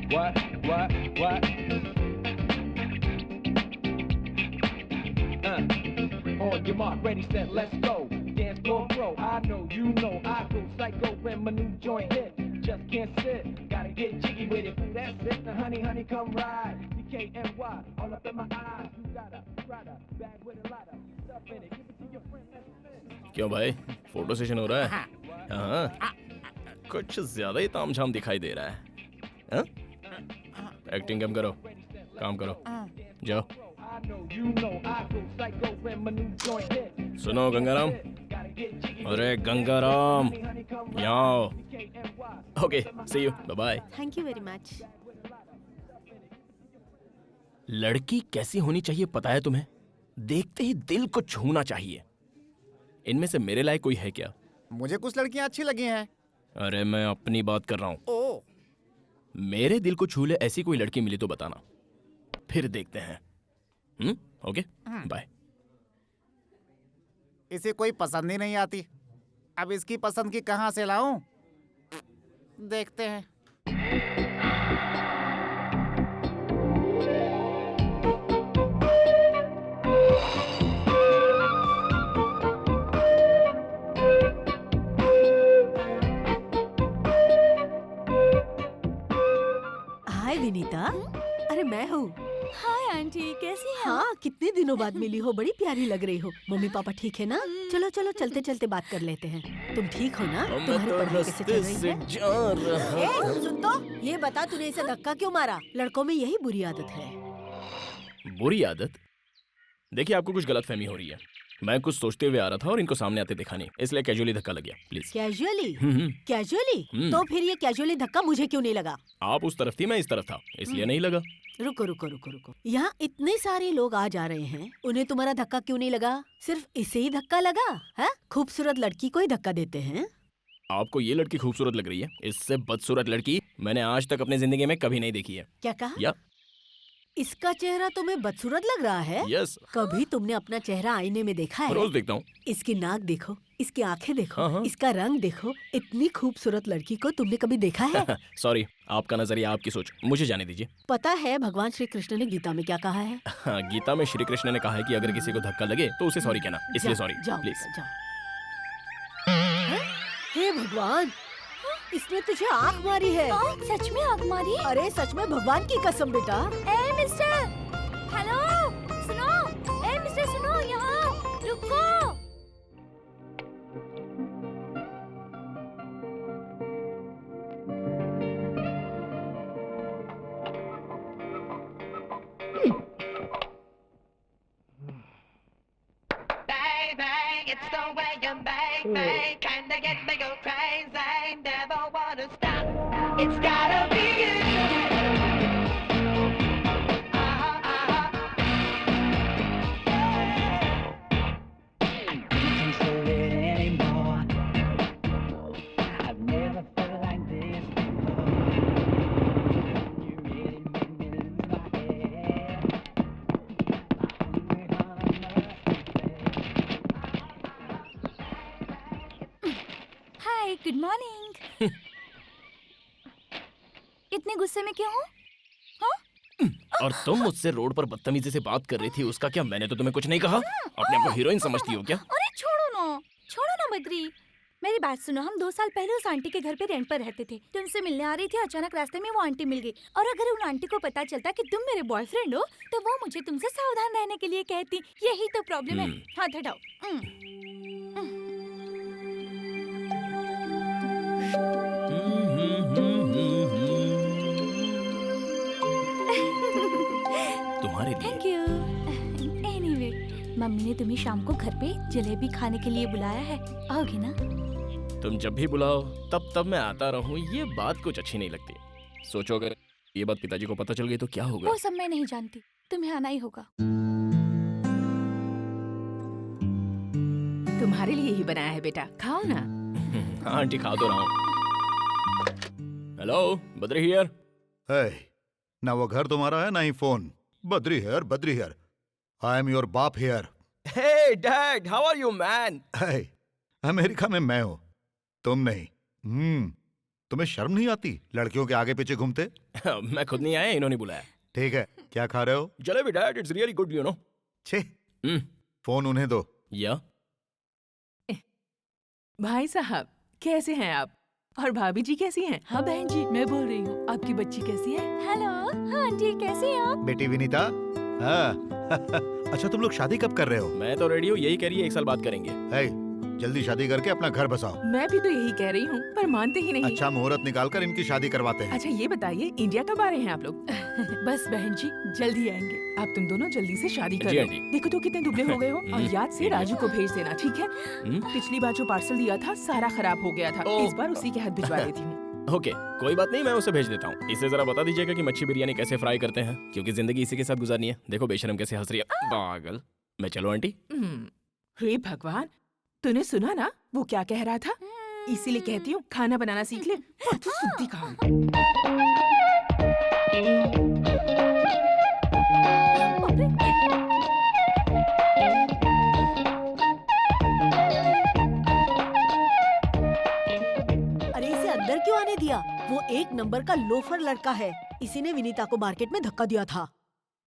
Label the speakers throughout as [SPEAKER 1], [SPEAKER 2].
[SPEAKER 1] On your mark, ready, set, let's go. Dance floor bro, I know, you know, I go psycho when my new joint hit. Just can't sit, gotta get jiggy with it. Ooh, that's it, now honey, honey, come ride. DKNY, all up in my eyes. You got a Prada bag with a lot of stuff in it. Give it to your friend, let's spin.
[SPEAKER 2] क्यों भाई, photo session हो रहा है? हाँ, कुछ ज्यादा ही तामझाम दिखाई दे रहा है। हाँ? एक्टिंग कम करो, काम करो, जाओ। सुनो गंगाराम, अरे गंगाराम, यहाँ आओ। Okay, see you, bye bye.
[SPEAKER 3] Thank you very much.
[SPEAKER 2] लड़की कैसी होनी चाहिए पता है तुम्हें? देखते ही दिल को छूना चाहिए। इनमें से मेरे लायक कोई है क्या?
[SPEAKER 4] मुझे कुछ लड़कियां अच्छी लगी हैं।
[SPEAKER 2] अरे मैं अपनी बात कर रहा हूँ।
[SPEAKER 4] ओ,
[SPEAKER 2] मेरे दिल को छू ले ऐसी कोई लड़की मिली तो बताना, फिर देखते हैं। Okay, bye.
[SPEAKER 4] इसे कोई पसंद ही नहीं आती। अब इसकी पसंद की कहाँ से लाऊं? देखते हैं।
[SPEAKER 3] हाय विनीता, अरे मैं हूँ।
[SPEAKER 5] हाय आंटी, कैसी हैं?
[SPEAKER 3] हाँ, कितने दिनों बाद मिली हो, बड़ी प्यारी लग रही हो। मम्मी पापा ठीक है ना? चलो चलो चलते चलते बात कर लेते हैं। तुम ठीक हो ना? तुम्हारी पढ़ाई कैसे चल रही है? ए, सुन तो, ये बता तूने इसे धक्का क्यों मारा? लड़कों में यही बुरी आदत है।
[SPEAKER 2] बुरी आदत? देखिए आपको कुछ गलतफहमी हो रही है। मैं कुछ सोचते हुए आ रहा था और इनको सामने आते देखा नहीं, इसलिए कैजुअली धक्का लग गया। प्लीज।
[SPEAKER 3] कैजुअली? कैजुअली? तो फिर ये कैजुअली धक्का मुझे क्यों नहीं लगा?
[SPEAKER 2] आप उस तरफ थी, मैं इस तरफ था, इसलिए नहीं लगा।
[SPEAKER 3] रुको रुको रुको रुको, यहाँ इतने सारे लोग आ जा रहे हैं, उन्हें तुम्हारा धक्का क्यों नहीं लगा? सिर्फ इसे ही धक्का लगा है? खूबसूरत लड़की को ही धक्का देते हैं।
[SPEAKER 2] आपको ये लड़की खूबसूरत लग रही है? इससे बदसूरत लड़की मैंने आज तक अपनी जिंदगी में कभी नहीं देखी है।
[SPEAKER 3] क्या कहा?
[SPEAKER 2] या
[SPEAKER 3] इसका चेहरा तुम्हें बदसूरत लग रहा है?
[SPEAKER 2] यस।
[SPEAKER 3] कभी तुमने अपना चेहरा आईने में देखा है?
[SPEAKER 2] रोज देखता हूँ।
[SPEAKER 3] इसकी नाक देखो, इसकी आंखें देखो,
[SPEAKER 2] हाँ।
[SPEAKER 3] इसका रंग देखो। इतनी खूबसूरत लड़की को तुमने कभी देखा है?
[SPEAKER 2] सॉरी, आपका नजरिया, आपकी सोच, मुझे जाने दीजिए।
[SPEAKER 3] पता है भगवान श्री कृष्ण ने गीता में क्या कहा है?
[SPEAKER 2] हाँ, गीता में श्री कृष्ण ने कहा है कि अगर किसी को धक्का लगे तो उसे सॉरी कहना, इसलिए सॉरी।
[SPEAKER 3] जाओ,
[SPEAKER 2] प्लीज।
[SPEAKER 3] जाओ। हे भगवान, इसने तुझे आँख मारी है।
[SPEAKER 5] सच में आग मारी?
[SPEAKER 3] अरे सच में, भगवान की कसम बेटा।
[SPEAKER 5] ए मिस्टर, हेलो, सुनो। ए मिस्टर सुनो, यहाँ रुको।
[SPEAKER 6] It's the way you make me kinda get me go crazy. Never wanna stop. It's gotta be you. You can't say it anymore. I've never felt like this before. You really make me lose my head.
[SPEAKER 5] Hi, good morning. इतने गुस्से में क्यों हो?
[SPEAKER 2] और तुम मुझसे road पर बदतमीजी से बात कर रही थी, उसका क्या? मैंने तो तुम्हें कुछ नहीं कहा। अपने आप को हीरोइन समझती हो क्या?
[SPEAKER 5] अरे छोड़ो ना बद्री। मेरी बात सुनो, हम 2 साल पहले उस आंटी के घर पे रेंट पर रहते थे। तो उनसे मिलने आ रही थी, अचानक रास्ते में वो आंटी मिल गई। और अगर उन आंटी को पता चलता कि तुम मेरे बॉयफ्रेंड हो, तो वो मुझे तुमसे सावधान रहने के लिए कहती। यही तो प्रॉब्लम है। हाथ हटाओ।
[SPEAKER 2] तुम्हारे लिए।
[SPEAKER 5] Thank you. एनीवे, मम्मी ने तुम्हें शाम को घर पे जलेबी खाने के लिए बुलाया है, आओगे ना?
[SPEAKER 2] तुम जब भी बुलाओ तब मैं आता रहूं, ये बात कुछ अच्छी नहीं लगती। सोचो अगर ये बात पिताजी को पता चल गई तो क्या होगा?
[SPEAKER 5] वो सब मैं नहीं जानती, तुम्हें आना ही होगा।
[SPEAKER 7] तुम्हारे लिए ही बनाया है बेटा, खाओ ना।
[SPEAKER 2] हाँ आंटी, खा तो रहा हूँ। Hello, Badri here.
[SPEAKER 8] है ना, वो घर तुम्हारा है ना ही phone. Badri here. I am your बाप here.
[SPEAKER 2] Hey dad, how are you man?
[SPEAKER 8] है, अमेरिका में मैं हूँ, तुम नहीं। तुम्हें शर्म नहीं आती लड़कियों के आगे पीछे घूमते?
[SPEAKER 2] मैं खुद नहीं आया, इन्होंने बुलाया।
[SPEAKER 8] ठीक है, क्या खा रहे हो?
[SPEAKER 2] Jalebi dad, it's really good, you know.
[SPEAKER 8] छे, फोन उन्हें दो।
[SPEAKER 2] या
[SPEAKER 7] भाई साहब कैसे हैं आप? और भाभी जी कैसी हैं? हाँ बहन जी, मैं बोल रही हूँ, आपकी बच्ची कैसी है?
[SPEAKER 5] हेलो, हाँ आंटी कैसे हैं आप?
[SPEAKER 8] बेटी विनीता, हाँ। अच्छा, तुम लोग शादी कब कर रहे हो?
[SPEAKER 2] मैं तो रेडी हूँ, यही कह रही है 1 साल बाद करेंगे।
[SPEAKER 8] है, जल्दी शादी करके अपना घर बसाओ।
[SPEAKER 7] मैं भी तो यही कह रही हूँ, पर मानते ही नहीं।
[SPEAKER 8] अच्छा मुहूर्त निकाल कर इनकी शादी करवाते हैं।
[SPEAKER 7] अच्छा ये बताइए, इंडिया कब आ रहे हैं आप लोग? बस बहन जी, जल्दी आएंगे। आप तुम दोनों जल्दी से शादी कर
[SPEAKER 2] जी
[SPEAKER 7] लो।
[SPEAKER 2] आंटी।
[SPEAKER 7] देखो तो कितने दुबले हो गए हो। और याद से राजू को भेज देना, ठीक है? पिछली बार जो पार्सल दिया था सारा खराब हो गया था,
[SPEAKER 2] ओह।
[SPEAKER 7] इस बार उसी के हाथ भिजवा देती हूँ।
[SPEAKER 2] ओके, कोई बात नहीं, मैं उसे भेज देता हूँ। इसे जरा बता दीजिएगा कि मच्छी बिरयानी कैसे फ्राई करते हैं, क्योंकि जिंदगी इसी के साथ गुजारनी है। देखो बेशरम कैसे हंस रही है, पागल। मैं चलो आंटी।
[SPEAKER 7] हे भगवान, तूने सुना ना वो क्या कह रहा था? इसीलिए कहती हूँ खाना बनाना सीख ले। तू सुनती कहाँ?
[SPEAKER 3] अरे इसे अंदर क्यों आने दिया? वो 1 नंबर का लोफर लड़का है। इसी ने विनीता को मार्केट में धक्का दिया था।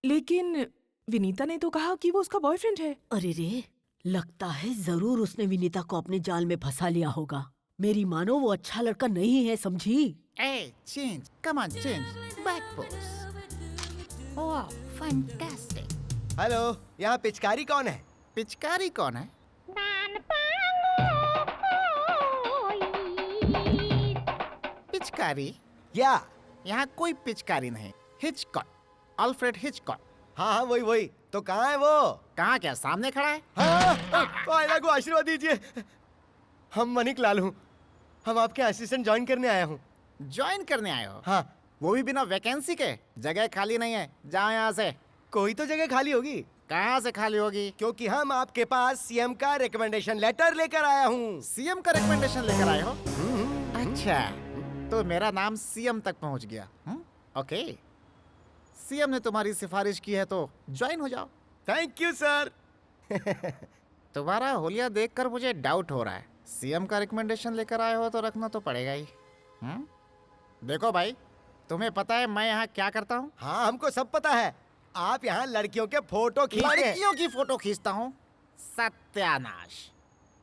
[SPEAKER 7] लेकिन विनीता ने तो कहा कि वो उसका बॉयफ्रेंड है।
[SPEAKER 3] अरे रे, लगता है जरूर उसने विनीता को अपने जाल में फंसा लिया होगा। मेरी मानो वो अच्छा लड़का नहीं है, समझी?
[SPEAKER 4] ए, change, come on change, back pose. वाह, फैंटास्टिक।
[SPEAKER 9] हेलो, यहाँ पिचकारी कौन है?
[SPEAKER 4] पिचकारी कौन है? पिचकारी?
[SPEAKER 9] या
[SPEAKER 4] यहाँ कोई पिचकारी नहीं। Hitchcock, Alfred Hitchcock.
[SPEAKER 9] हाँ हाँ वही। तो कहाँ है वो?
[SPEAKER 4] कहाँ, क्या सामने खड़ा है?
[SPEAKER 9] हाँ, आयला को आशीर्वाद दीजिए। हम मनिक लाल हूँ, हम आपके असिस्टेंट ज्वाइन करने आया हूँ।
[SPEAKER 4] ज्वाइन करने आए हो?
[SPEAKER 9] हाँ।
[SPEAKER 4] वो भी बिना वैकेंसी के? जगह खाली नहीं है, जाओ यहाँ से।
[SPEAKER 9] कोई तो जगह खाली होगी।
[SPEAKER 4] कहाँ से खाली होगी?
[SPEAKER 9] क्योंकि हम आपके पास सीएम का रिकमेंडेशन लेटर लेकर आया हूँ।
[SPEAKER 4] सीएम का रिकमेंडेशन लेकर आए हो? अच्छा, तो मेरा नाम सीएम तक पहुँच गया। ओके, सीएम ने तुम्हारी सिफारिश की है तो ज्वाइन हो जाओ।
[SPEAKER 9] Thank you sir.
[SPEAKER 4] तुम्हारा होलिया देखकर मुझे डाउट हो रहा है। सीएम का रिकमेंडेशन लेकर आए हो तो रखना तो पड़ेगा ही। देखो भाई, तुम्हें पता है मैं यहाँ क्या करता हूँ?
[SPEAKER 9] हाँ हमको सब पता है, आप यहाँ लड़कियों के फोटो खींचते हैं।
[SPEAKER 4] लड़कियों की फोटो खींचता हूँ? सत्यानाश।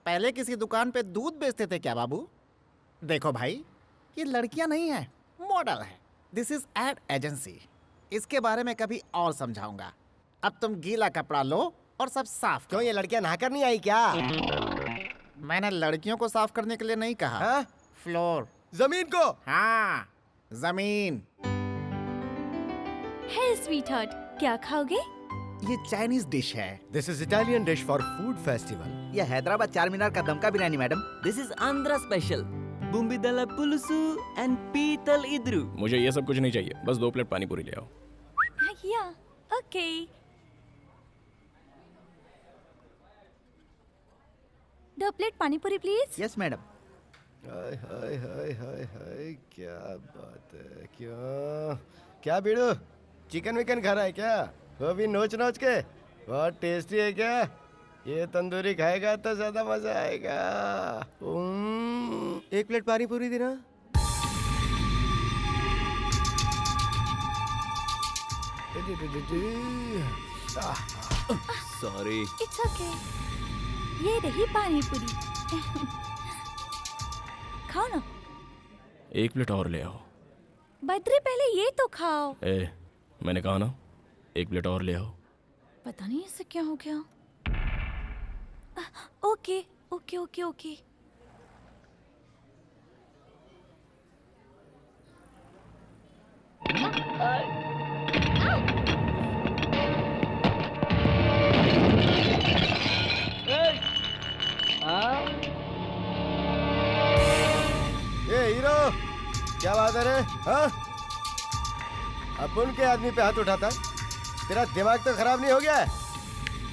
[SPEAKER 4] पहले किसी दुकान पे दूध बेचते थे क्या बाबू? देखो भाई, ये लड़कियां नहीं है, मॉडल है। This is ad agency. इसके बारे में कभी और समझाऊंगा। अब तुम गीला कपड़ा लो और सब साफ करो।
[SPEAKER 9] क्यों, ये लड़कियां नहाकर नहीं आई क्या?
[SPEAKER 4] मैंने लड़कियों को साफ करने के लिए नहीं कहा।
[SPEAKER 9] हाँ?
[SPEAKER 4] फ्लोर,
[SPEAKER 9] जमीन को।
[SPEAKER 4] हाँ जमीन।
[SPEAKER 5] हे स्वीटहार्ट, क्या खाओगे?
[SPEAKER 4] ये चाइनीज डिश है।
[SPEAKER 9] This is Italian dish for food festival.
[SPEAKER 10] ये हैदराबाद चार मीनार का दमका biryani madam. This is Andhra special बुम्बिदला पुलुसु एंड पीतल इद्रू।
[SPEAKER 2] मुझे ये सब कुछ नहीं चाहिए, बस 2 प्लेट पानी पूरी ले आओ।
[SPEAKER 5] या, okay. 2 plate pani puri please.
[SPEAKER 10] Yes madam.
[SPEAKER 9] Hi hi hi hi hi, क्या बात है। क्या बीड़ू, चिकन विकन खा रहा है क्या? वो भी नोच नोच के। बहुत टेस्टी है क्या? ये तंदूरी खाएगा तो ज्यादा मजा आएगा। 1 प्लेट पानी पूरी देना।
[SPEAKER 10] सॉरी।
[SPEAKER 5] It's okay. ये रही पानी पूरी। खाओ ना।
[SPEAKER 2] 1 प्लेट और ले आओ।
[SPEAKER 5] बद्री, पहले ये तो खाओ।
[SPEAKER 2] मैंने कहा ना, 1 प्लेट और ले आओ।
[SPEAKER 5] पता नहीं इससे क्या हो गया। Okay okay okay okay.
[SPEAKER 9] ये हीरो, क्या बात है रे? हाँ? अपन के आदमी पे हाथ उठाता है? तेरा दिमाग तो खराब नहीं हो गया?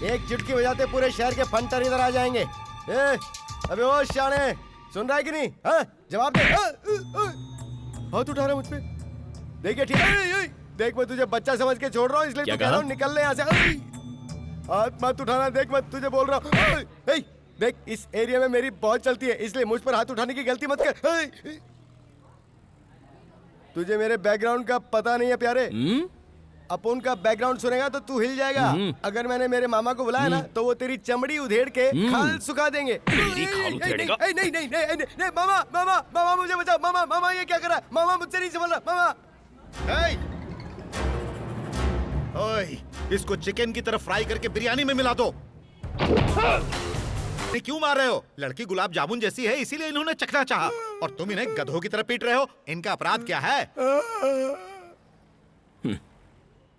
[SPEAKER 9] एक चुटकी बजाते पूरे शहर के फंटर इधर आ जाएंगे। अबे ओ शाने, सुन रहा है कि नहीं? हाँ? जवाब दे। हाथ उठा रहा है मुझ पे। देखिए ठीक है, देख मैं तुझे बच्चा समझ के छोड़ रहा हूँ, इसलिए तो कह रहा हूँ निकल ले यहाँ से। हाथ मत उठाना, देख मैं तुझे बोल रहा हूँ। देख, इस एरिया में मेरी बहुत चलती है, इसलिए मुझ पर हाथ उठाने की गलती मत कर। तुझे मेरे बैकग्राउंड का पता नहीं है प्यारे। अपुन का बैकग्राउंड सुनेगा तो तू हिल जाएगा। अगर मैंने मेरे मामा को बुलाया ना तो वो तेरी चमड़ी उधेड़ के खाल सुखा देंगे।
[SPEAKER 2] तेरी खाल उधेड़ेगा?
[SPEAKER 9] नहीं नहीं नहीं नहीं नहीं, नहीं मामा मामा मामा मुझे बचाओ। मामा मामा ये क्या कर रहा है? मामा मुझसे नहीं संभल रहा। मामा
[SPEAKER 8] ओए, इसको चिकन की तरफ फ्राई करके बिरयानी में मिला दो। ये क्यों मार रहे हो? लड़की गुलाब जामुन जैसी है इसीलिए इन्होंने चखना चाहा और तुम इन्हें गधों की तरह पीट रहे हो। इनका अपराध क्या है?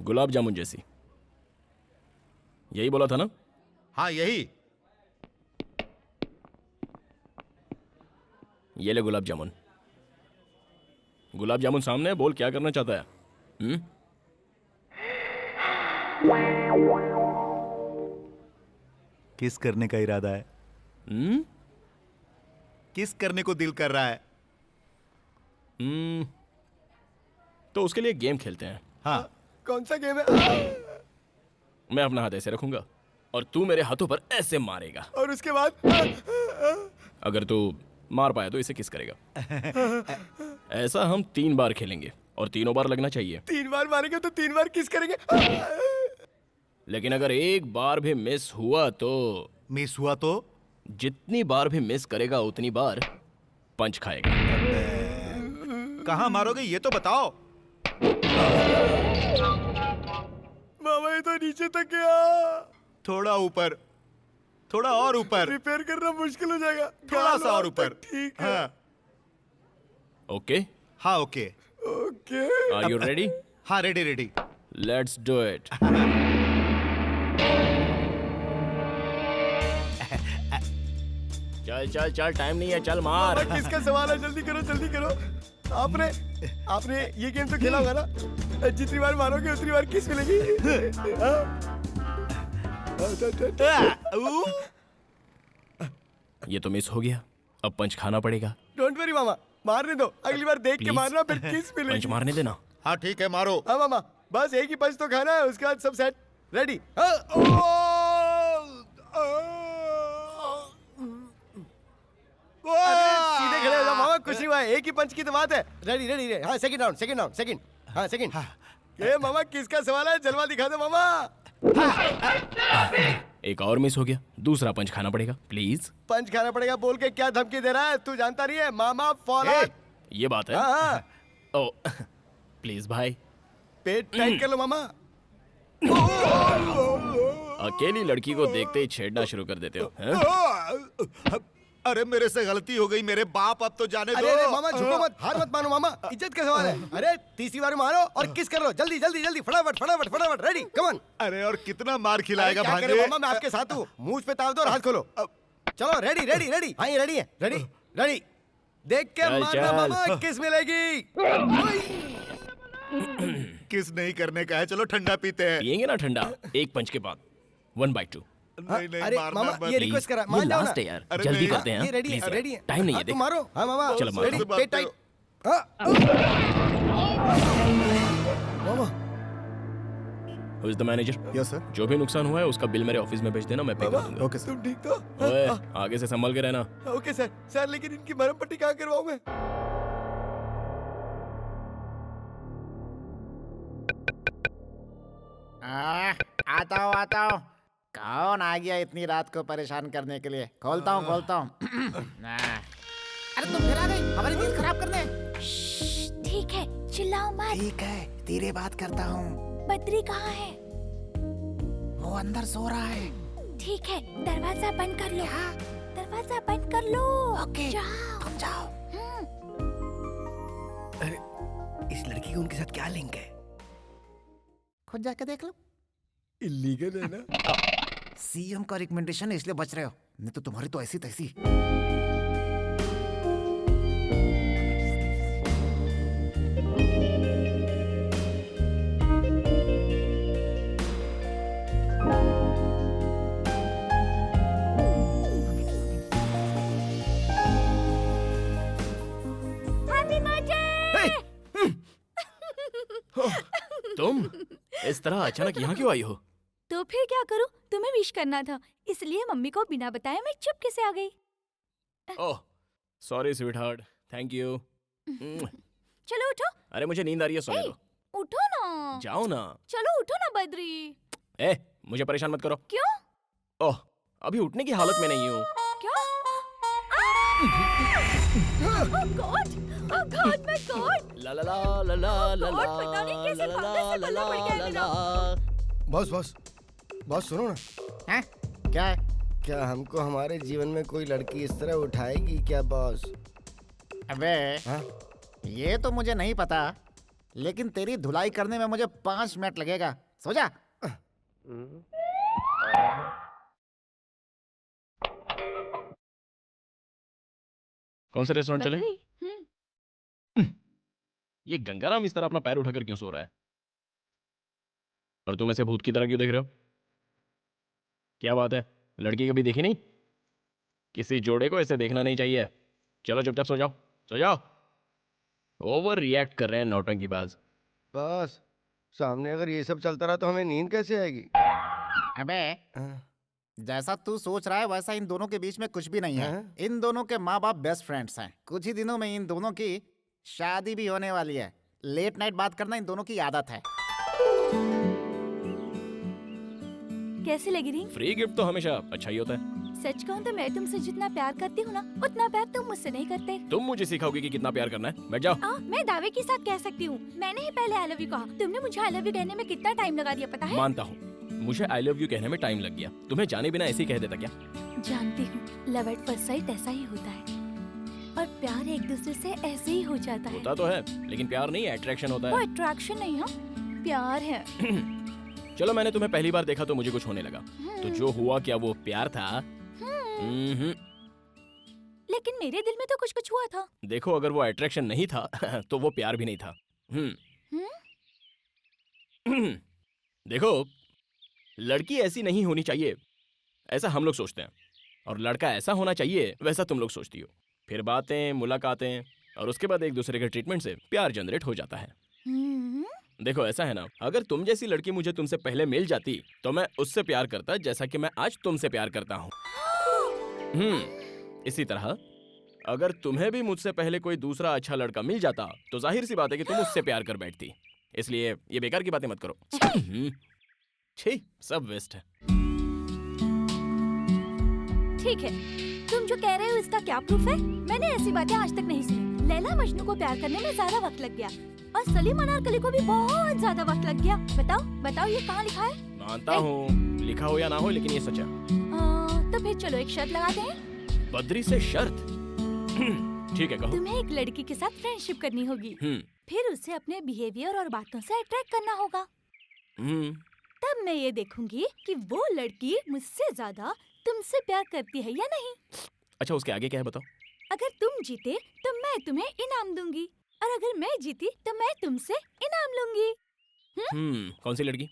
[SPEAKER 2] गुलाब जामुन जैसी, यही बोला था ना?
[SPEAKER 8] हाँ यही।
[SPEAKER 2] ये ले गुलाब जामुन। गुलाब जामुन सामने है, बोल क्या करना चाहता है?
[SPEAKER 8] किस करने का इरादा है? किस करने को दिल कर रहा है?
[SPEAKER 2] तो उसके लिए गेम खेलते हैं।
[SPEAKER 8] हाँ।
[SPEAKER 9] कौन सा गेम है?
[SPEAKER 2] मैं अपना हाथ ऐसे रखूंगा और तू मेरे हाथों पर ऐसे मारेगा
[SPEAKER 9] और उसके बाद
[SPEAKER 2] अगर तू मार पाया तो इसे किस करेगा। ऐसा हम 3 बार खेलेंगे और तीनों बार लगना चाहिए।
[SPEAKER 9] 3 बार मारेंगे तो 3 बार किस करेंगे?
[SPEAKER 2] लेकिन अगर एक बार भी मिस हुआ तो जितनी बार भी मिस करेगा उतनी बार पंच खाएगा।
[SPEAKER 8] कहाँ मारोगे ये तो बताओ।
[SPEAKER 9] मामा ये तो नीचे तक गया।
[SPEAKER 8] थोड़ा ऊपर, थोड़ा और ऊपर।
[SPEAKER 9] रिपेयर करना मुश्किल हो जाएगा।
[SPEAKER 8] थोड़ा सा और ऊपर।
[SPEAKER 9] ठीक है।
[SPEAKER 8] हाँ।
[SPEAKER 2] ओके?
[SPEAKER 8] हाँ okay.
[SPEAKER 9] Okay.
[SPEAKER 2] Are you ready?
[SPEAKER 8] हाँ ready ready.
[SPEAKER 2] Let's do it. चल चल चल, टाइम नहीं है, चल मार।
[SPEAKER 9] किसका सवाल है? जल्दी करो जल्दी करो। आपने ये गेम तो खेला होगा ना? जितनी बार मारोगे उतनी बार किस मिलेगी।
[SPEAKER 2] ये तो मिस हो गया, अब पंच खाना पड़ेगा।
[SPEAKER 9] डोंट वरी मामा, मारने दो। अगली बार देख के मारना, फिर किस मिलेगी।
[SPEAKER 2] पंच मारने देना।
[SPEAKER 8] हाँ ठीक है मारो।
[SPEAKER 9] हाँ मामा, बस एक ही पंच तो खाना है, उसके बाद सब सेट। रेडी? सीधे खड़े हो जाओ मामा, कुछ नहीं हुआ। एक ही पंच की तो बात है। Ready ready ready. हाँ second round, second round, second. हाँ सेकंड। ये मामा किसका सवाल है? जलवा दिखा दो मामा।
[SPEAKER 2] एक और मिस हो गया, दूसरा पंच खाना पड़ेगा। प्लीज।
[SPEAKER 9] पंच खाना पड़ेगा बोल के क्या धमकी दे रहा है? तू जानता नहीं है मामा फॉलो।
[SPEAKER 2] ये बात है।
[SPEAKER 9] हाँ।
[SPEAKER 2] ओ प्लीज भाई,
[SPEAKER 9] पेट टाइट कर लो मामा।
[SPEAKER 2] अकेली लड़की को देखते ही छेड़ना शुरू कर देते हो, हैं?
[SPEAKER 8] अरे मेरे से गलती हो गई मेरे बाप, अब तो जाने दो।
[SPEAKER 9] अरे मामा झुको मत, हार मत मानो मामा, इज्जत का सवाल है। अरे तीसरी बार मारो और किस कर लो। जल्दी जल्दी जल्दी, फटाफट फटाफट फटाफट। Ready come on.
[SPEAKER 8] अरे और कितना मार खिलाएगा
[SPEAKER 9] क्या करे
[SPEAKER 8] भांजे?
[SPEAKER 9] मामा, मैं आपके साथ हूँ। मुंह पे ताव दो और हाथ खोलो। चलो रेडी रेडी रेडी। हाँ ये रेडी है। Ready ready. देख के
[SPEAKER 2] चल,
[SPEAKER 9] मारना
[SPEAKER 2] चल।
[SPEAKER 9] मामा, किस मिलेगी।
[SPEAKER 8] किस नहीं करने का है, चलो ठंडा पीते हैं।
[SPEAKER 2] पियेंगे ना ठंडा, एक पंच के बाद 1/2।
[SPEAKER 8] नहीं नहीं
[SPEAKER 9] अरे
[SPEAKER 8] मारना
[SPEAKER 9] मामा
[SPEAKER 8] मत।
[SPEAKER 9] ये रिक्वेस्ट करा,
[SPEAKER 2] ये
[SPEAKER 9] मान जाओ ना।
[SPEAKER 2] लास्ट है यार,
[SPEAKER 8] अरे
[SPEAKER 2] जल्दी
[SPEAKER 8] नहीं।
[SPEAKER 2] करते हैं।
[SPEAKER 9] ये रेडी है,
[SPEAKER 2] Please,
[SPEAKER 9] रेडी है।
[SPEAKER 2] टाइम नहीं है,
[SPEAKER 9] हाँ,
[SPEAKER 2] देख।
[SPEAKER 9] तुम मारो। हाँ मामा
[SPEAKER 2] चलो मारो।
[SPEAKER 9] रेडी,
[SPEAKER 8] बात
[SPEAKER 9] पेट टाइट। हाँ। मामा
[SPEAKER 2] Who is the manager?
[SPEAKER 9] Yes sir.
[SPEAKER 2] जो भी नुकसान हुआ है उसका बिल मेरे ऑफिस में भेज देना, मैं पे कर दूंगा।
[SPEAKER 9] ओके तुम ठीक तो?
[SPEAKER 2] ओए, आगे से संभल के रहना।
[SPEAKER 9] Okay sir. सर लेकिन इनकी मरहम पट्टी कहाँ करवाऊं मैं?
[SPEAKER 4] आता हूँ। कौन आ गया इतनी रात को परेशान करने के लिए? खोलता हूँ। अरे तुम फिर आ गई हमारी नींद खराब करने।
[SPEAKER 5] ठीक है, चिल्लाओ मत।
[SPEAKER 4] ठीक है, धीरे बात करता हूँ।
[SPEAKER 5] बद्री कहाँ है?
[SPEAKER 4] वो अंदर सो रहा है।
[SPEAKER 5] ठीक है, दरवाजा बंद कर लो। दरवाजा बंद कर लो।
[SPEAKER 4] ओके,
[SPEAKER 5] जाओ।
[SPEAKER 4] तुम जाओ।
[SPEAKER 9] इस लड़की का उनके साथ क्या लिंक है?
[SPEAKER 4] खुद जाके देख लो।
[SPEAKER 9] इलीगल है ना?
[SPEAKER 4] सीएम का रिकमेंडेशन है इसलिए बच रहे हो, नहीं तो तुम्हारी तो ऐसी तैसी।
[SPEAKER 2] तुम इस तरह अचानक यहाँ क्यों आई हो?
[SPEAKER 5] तो फिर क्या करूं? तुम्हें विश करना था, इसलिए मम्मी को बिना बताए मैं चुपके से आ गई।
[SPEAKER 2] Oh sorry sweet heart, thank you.
[SPEAKER 5] चलो उठो।
[SPEAKER 2] अरे मुझे नींद आ रही है, सोने
[SPEAKER 5] ए,
[SPEAKER 2] दो।
[SPEAKER 5] उठो ना।
[SPEAKER 2] जाओ ना।
[SPEAKER 5] चलो उठो ना बद्री।
[SPEAKER 2] ए, मुझे परेशान मत करो।
[SPEAKER 5] क्यों?
[SPEAKER 2] ओह, अभी उठने की हालत में नहीं हूँ।
[SPEAKER 5] क्या? Oh God, my God!
[SPEAKER 2] ला ला ला ला ला ला
[SPEAKER 5] God, पता नहीं कैसे भागने से पल्ला पड़ गया मेरा।
[SPEAKER 9] बॉस सुनो ना।
[SPEAKER 4] हैं? क्या है?
[SPEAKER 9] क्या हमको हमारे जीवन में कोई लड़की इस तरह उठाएगी क्या बॉस?
[SPEAKER 4] अबे
[SPEAKER 9] हाँ?
[SPEAKER 4] ये तो मुझे नहीं पता, लेकिन तेरी धुलाई करने में मुझे 5 मिनट लगेगा। सो जा।
[SPEAKER 2] कौन से रेस्टोरेंट चले? ये गंगाराम इस तरह अपना पैर उठाकर क्यों सो रहा है? और तुम ऐसे भूत की तरह क्यों देख रहे हो? क्या बात है, लड़की कभी देखी नहीं? किसी जोड़े को ऐसे देखना नहीं चाहिए। चलो चुपचाप सो जाओ, सो जाओ। ओवर रिएक्ट कर रहे हैं नौटंकीबाज।
[SPEAKER 9] बॉस सामने अगर ये सब चलता रहा तो हमें नींद कैसे आएगी?
[SPEAKER 4] अबे जैसा तू सोच रहा है वैसा इन दोनों के बीच में कुछ भी नहीं है। इन दोनों के माँ बाप बेस्ट फ्रेंड्स हैं। कुछ ही दिनों में इन दोनों की शादी भी होने वाली है। लेट नाइट बात करना इन दोनों की आदत है।
[SPEAKER 5] कैसी लगी रिंग?
[SPEAKER 2] फ्री गिफ्ट तो हमेशा अच्छा ही होता है।
[SPEAKER 5] सच कहूँ तो मैं तुमसे जितना प्यार करती हूँ ना, उतना प्यार तुम मुझसे नहीं करते।
[SPEAKER 2] तुम मुझे सिखाओगे कि कितना प्यार करना है? बैठ जाओ।
[SPEAKER 5] मैं दावे के साथ कह सकती हूँ, मैंने ही पहले आई लव यू कहा। तुमने मुझे आई लव यू कहने में कितना टाइम लगा दिया पता है?
[SPEAKER 2] मानता हूँ, मुझे आई लव यू कहने में टाइम लग गया। तुम्हें जाने बिना ऐसे ही कह देता क्या?
[SPEAKER 5] जानती हूँ, लव एट फर्स्ट साइट ऐसा ही होता है और प्यार एक दूसरे से ऐसे ही हो जाता है।
[SPEAKER 2] होता तो है, लेकिन प्यार नहीं, अट्रैक्शन होता
[SPEAKER 5] वो
[SPEAKER 2] है।
[SPEAKER 5] अट्रैक्शन नहीं है, प्यार है।
[SPEAKER 2] चलो मैंने तुम्हें पहली बार देखा तो मुझे कुछ होने लगा, तो जो हुआ क्या वो प्यार था?
[SPEAKER 5] लेकिन मेरे दिल में तो कुछ कुछ हुआ था।
[SPEAKER 2] देखो अगर वो अट्रैक्शन नहीं था तो वो प्यार भी नहीं था। देखो लड़की ऐसी नहीं होनी चाहिए ऐसा हम लोग सोचते हैं, और लड़का ऐसा होना चाहिए वैसा तुम लोग सोचती हो। फिर बातें, मुलाकातें और उसके बाद एक दूसरे के ट्रीटमेंट से प्यार जनरेट हो जाता है। देखो ऐसा है ना, अगर तुम जैसी लड़की मुझे तुमसे पहले मिल जाती तो मैं उससे प्यार करता जैसा कि मैं आज तुमसे प्यार करता हूँ। इसी तरह अगर तुम्हें भी मुझसे पहले कोई दूसरा अच्छा लड़का मिल जाता तो जाहिर सी बात है कि तुम उससे प्यार कर बैठती। इसलिए ये बेकार की बातें मत करो। छी, सब वेस्ट है।
[SPEAKER 5] ठीक है, तुम जो कह रहे हो इसका क्या प्रूफ है? मैंने ऐसी बातें आज तक नहीं सुनी। लैला मजनू को प्यार करने में ज्यादा वक्त लग गया और सलीम अनारकली को भी बहुत ज्यादा वक्त लग गया। बताओ बताओ ये कहाँ लिखा है?
[SPEAKER 2] मानता हूँ, लिखा हो या ना हो लेकिन ये सच है।
[SPEAKER 5] तो फिर चलो एक शर्त लगाते हैं।
[SPEAKER 2] बद्री से शर्त? ठीक है कहो।
[SPEAKER 5] तुम्हें एक लड़की के साथ फ्रेंडशिप करनी होगी, फिर उसे अपने बिहेवियर और बातों से अट्रैक्ट करना होगा। तब मैं ये देखूंगी कि वो लड़की मुझसे ज्यादा तुमसे प्यार करती है या नहीं।
[SPEAKER 2] अच्छा उसके आगे क्या है बताओ?
[SPEAKER 5] अगर तुम जीते तो मैं तुम्हें इनाम दूंगी और अगर मैं जीती तो मैं तुमसे इनाम लूंगी।
[SPEAKER 2] कौन सी लड़की?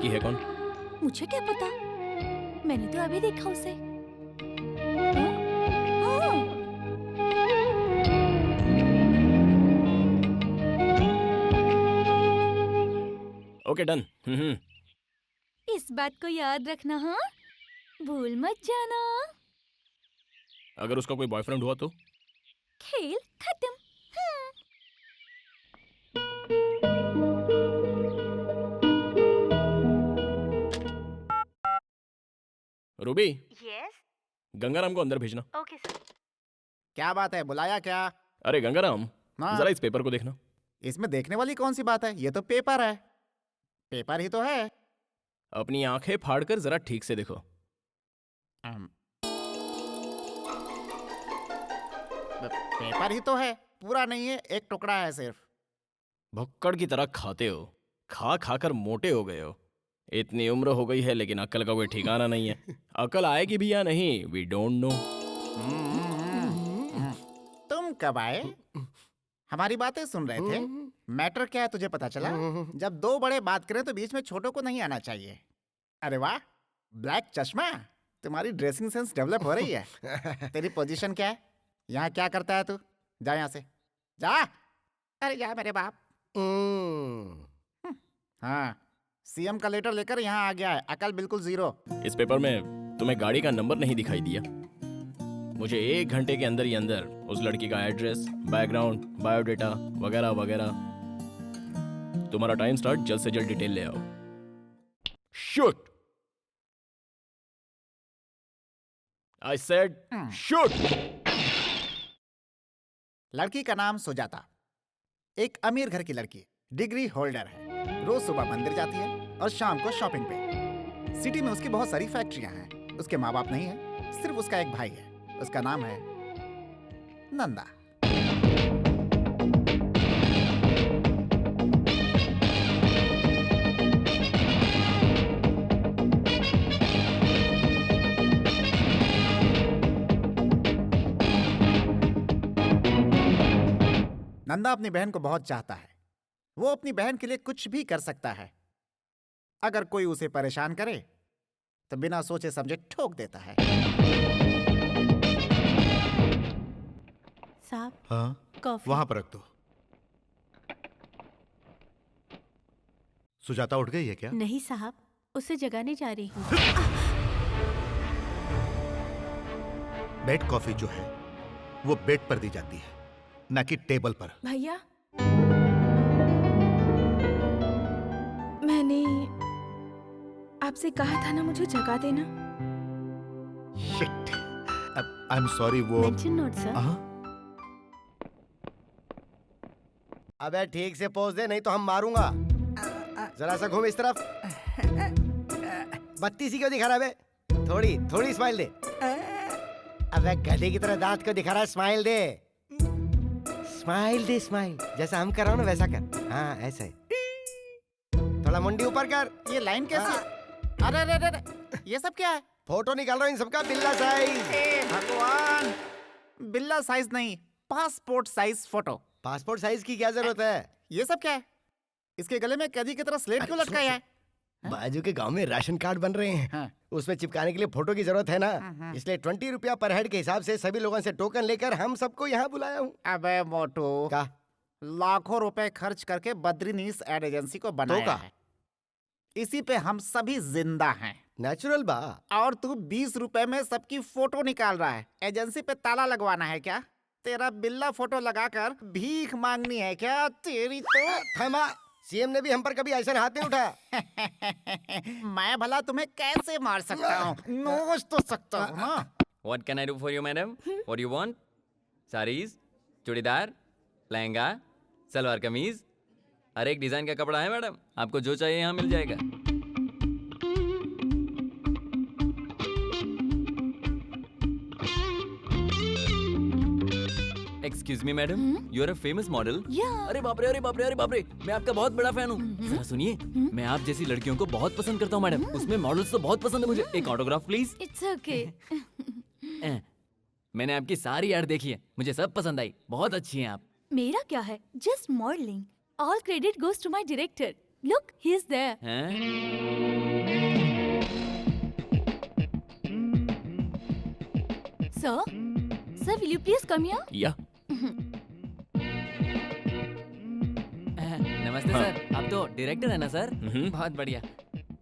[SPEAKER 2] है कौन?
[SPEAKER 5] मुझे क्या पता, मैंने तो अभी देखा उसे।
[SPEAKER 2] Okay done.
[SPEAKER 5] इस बात को याद रखना, हाँ, भूल मत जाना।
[SPEAKER 2] अगर उसका कोई बॉयफ्रेंड हुआ तो?
[SPEAKER 5] खेल खत्म।
[SPEAKER 2] रूबी,
[SPEAKER 5] यस,
[SPEAKER 2] गंगाराम को अंदर भेजना।
[SPEAKER 5] Okay sir.
[SPEAKER 4] क्या बात है, बुलाया क्या?
[SPEAKER 2] अरे गंगाराम,
[SPEAKER 4] हाँ।
[SPEAKER 2] जरा इस पेपर को देखना।
[SPEAKER 4] इसमें देखने वाली कौन सी बात है, ये तो पेपर है। पेपर ही तो है।
[SPEAKER 2] अपनी आंखें फाड़कर जरा ठीक से देखो।
[SPEAKER 4] पेपर ही तो है, पूरा नहीं है, एक टुकड़ा है सिर्फ।
[SPEAKER 2] भुक्कड़ की तरह खाते हो, खा खा कर मोटे हो गए हो। इतनी उम्र हो गई है लेकिन अक्ल का कोई ठिकाना नहीं है। अकल आएगी भी या नहीं, वी डोंट नो।
[SPEAKER 4] तुम कब आए? हमारी बातें सुन रहे थे। मैटर क्या है तुझे पता चला? जब दो बड़े बात करें तो बीच में छोटों को नहीं आना चाहिए। अरे वाह, ब्लैक चश्मा, तुम्हारी ड्रेसिंग सेंस डेवलप हो रही है। तेरी पोजीशन क्या है? यहाँ क्या करता है तू? जा यहाँ से, जा। अरे जा मेरे बाप। हाँ, सीएम का लेटर लेकर यहाँ आ गया है, अकल बिल्कुल जीरो।
[SPEAKER 2] इस पेपर में तुम्हें गाड़ी का नंबर नहीं दिखाई दिया? मुझे 1 घंटे के अंदर ही अंदर उस लड़की का एड्रेस, बैकग्राउंड, बायोडेटा वगैरह वगैरह। तुम्हारा टाइम स्टार्ट, जल्द से जल्द डिटेल ले आओ। शूट! I said shoot!
[SPEAKER 4] लड़की का नाम सुजाता, एक अमीर घर की लड़की, डिग्री होल्डर है। रोज सुबह मंदिर जाती है और शाम को शॉपिंग पे। सिटी में उसकी बहुत सारी फैक्ट्रियां हैं। उसके माँ बाप नहीं है, सिर्फ उसका एक भाई है। उसका नाम है नंदा। नंदा अपनी बहन को बहुत चाहता है। वो अपनी बहन के लिए कुछ भी कर सकता है। अगर कोई उसे परेशान करे तो बिना सोचे समझे ठोक देता है।
[SPEAKER 3] साहब,
[SPEAKER 8] हाँ,
[SPEAKER 3] कॉफी।
[SPEAKER 8] वहां पर रख दो। सुजाता उठ गई है क्या?
[SPEAKER 3] नहीं साहब, उसे जगाने जा रही हूँ।
[SPEAKER 8] बेड कॉफी जो है वो बेड पर दी जाती है, ना कि टेबल पर।
[SPEAKER 7] भैया, मैंने आपसे कहा था ना मुझे जगा देना।
[SPEAKER 8] Shit, I am sorry. वो
[SPEAKER 3] मेंशन नोट सर।
[SPEAKER 8] हाँ?
[SPEAKER 9] अबे ठीक से पोज दे, नहीं तो हम मारूंगा। जरा सा घूम इस तरफ। बत्ती सी क्यों दिखा रहा है बे? थोड़ी थोड़ी स्माइल दे। अबे गधे की तरह दांत क्यों दिखा रहा है? स्माइल दे, स्माइल दे, स्माइल। जैसा हम कर रहा हूँ ना वैसा कर। हाँ ऐसा ही। थोड़ा मुंडी ऊपर कर।
[SPEAKER 4] ये लाइन कैसे? अरे अरे अरे, ये सब क्या है?
[SPEAKER 9] फोटो निकाल रहा हूँ इन सबका, बिल्ला साइज।
[SPEAKER 4] हे भगवान, बिल्ला साइज नहीं, passport size photo.
[SPEAKER 9] Passport size की क्या जरूरत है?
[SPEAKER 4] ये सब क्या है? इसके गले में कैदी की तरह स्लेट क्यों लटकाया है?
[SPEAKER 9] बाजू के गांव में राशन कार्ड बन रहे हैं।
[SPEAKER 4] हाँ।
[SPEAKER 9] उसमें चिपकाने के लिए फोटो की जरूरत है ना, इसलिए 20 रुपया पर हेड के हिसाब से सभी लोगों से टोकन लेकर हम सबको यहाँ बुलाया हूँ।
[SPEAKER 4] अबे मोटू,
[SPEAKER 9] क्या?
[SPEAKER 4] लाखों रुपए खर्च करके बद्रीनीस एड एजेंसी को बनाया है। इसी पे हम सभी जिंदा हैं।
[SPEAKER 9] नेचुरल बा।
[SPEAKER 4] और तू 20 रुपए में सबकी फोटो निकाल रहा है। एजेंसी पे ताला लगवाना है क्या? तेरा बिल्ला फोटो लगाकर भीख मांगनी है क्या? तेरी तो
[SPEAKER 9] थमा। सीएम ने भी हम पर कभी ऐसा हाथ नहीं उठाया।
[SPEAKER 4] मैं भला तुम्हें कैसे मार सकता हूँ? नोच तो सकता हूँ ना।
[SPEAKER 10] What can I do for you, madam? What do you want? Saris, churidar, lehenga, salwar kameez, हर एक डिजाइन का कपड़ा है मैडम। आपको जो चाहिए यहाँ मिल जाएगा। Excuse me madam, you are a famous model. अरे बाप रे, अरे बाप रे, अरे बाप रे, मैं आपका बहुत बड़ा फैन हूँ। जरा सुनिए, मैं आप जैसी लड़कियों को बहुत पसंद करता हूँ मैडम। उसमें मॉडल्स तो बहुत पसंद है मुझे। एक ऑटोग्राफ प्लीज।
[SPEAKER 5] It's okay.
[SPEAKER 10] मैंने आपकी सारी एड देखी है, मुझे सब पसंद आई। बहुत अच्छी हैं आप।
[SPEAKER 5] मेरा क्या है, just modelling. All credit goes to my director. Look, he is there. Sir, will you please come here?
[SPEAKER 2] या
[SPEAKER 10] नमस्ते सर, आप तो डायरेक्टर है ना सर? बहुत बढ़िया।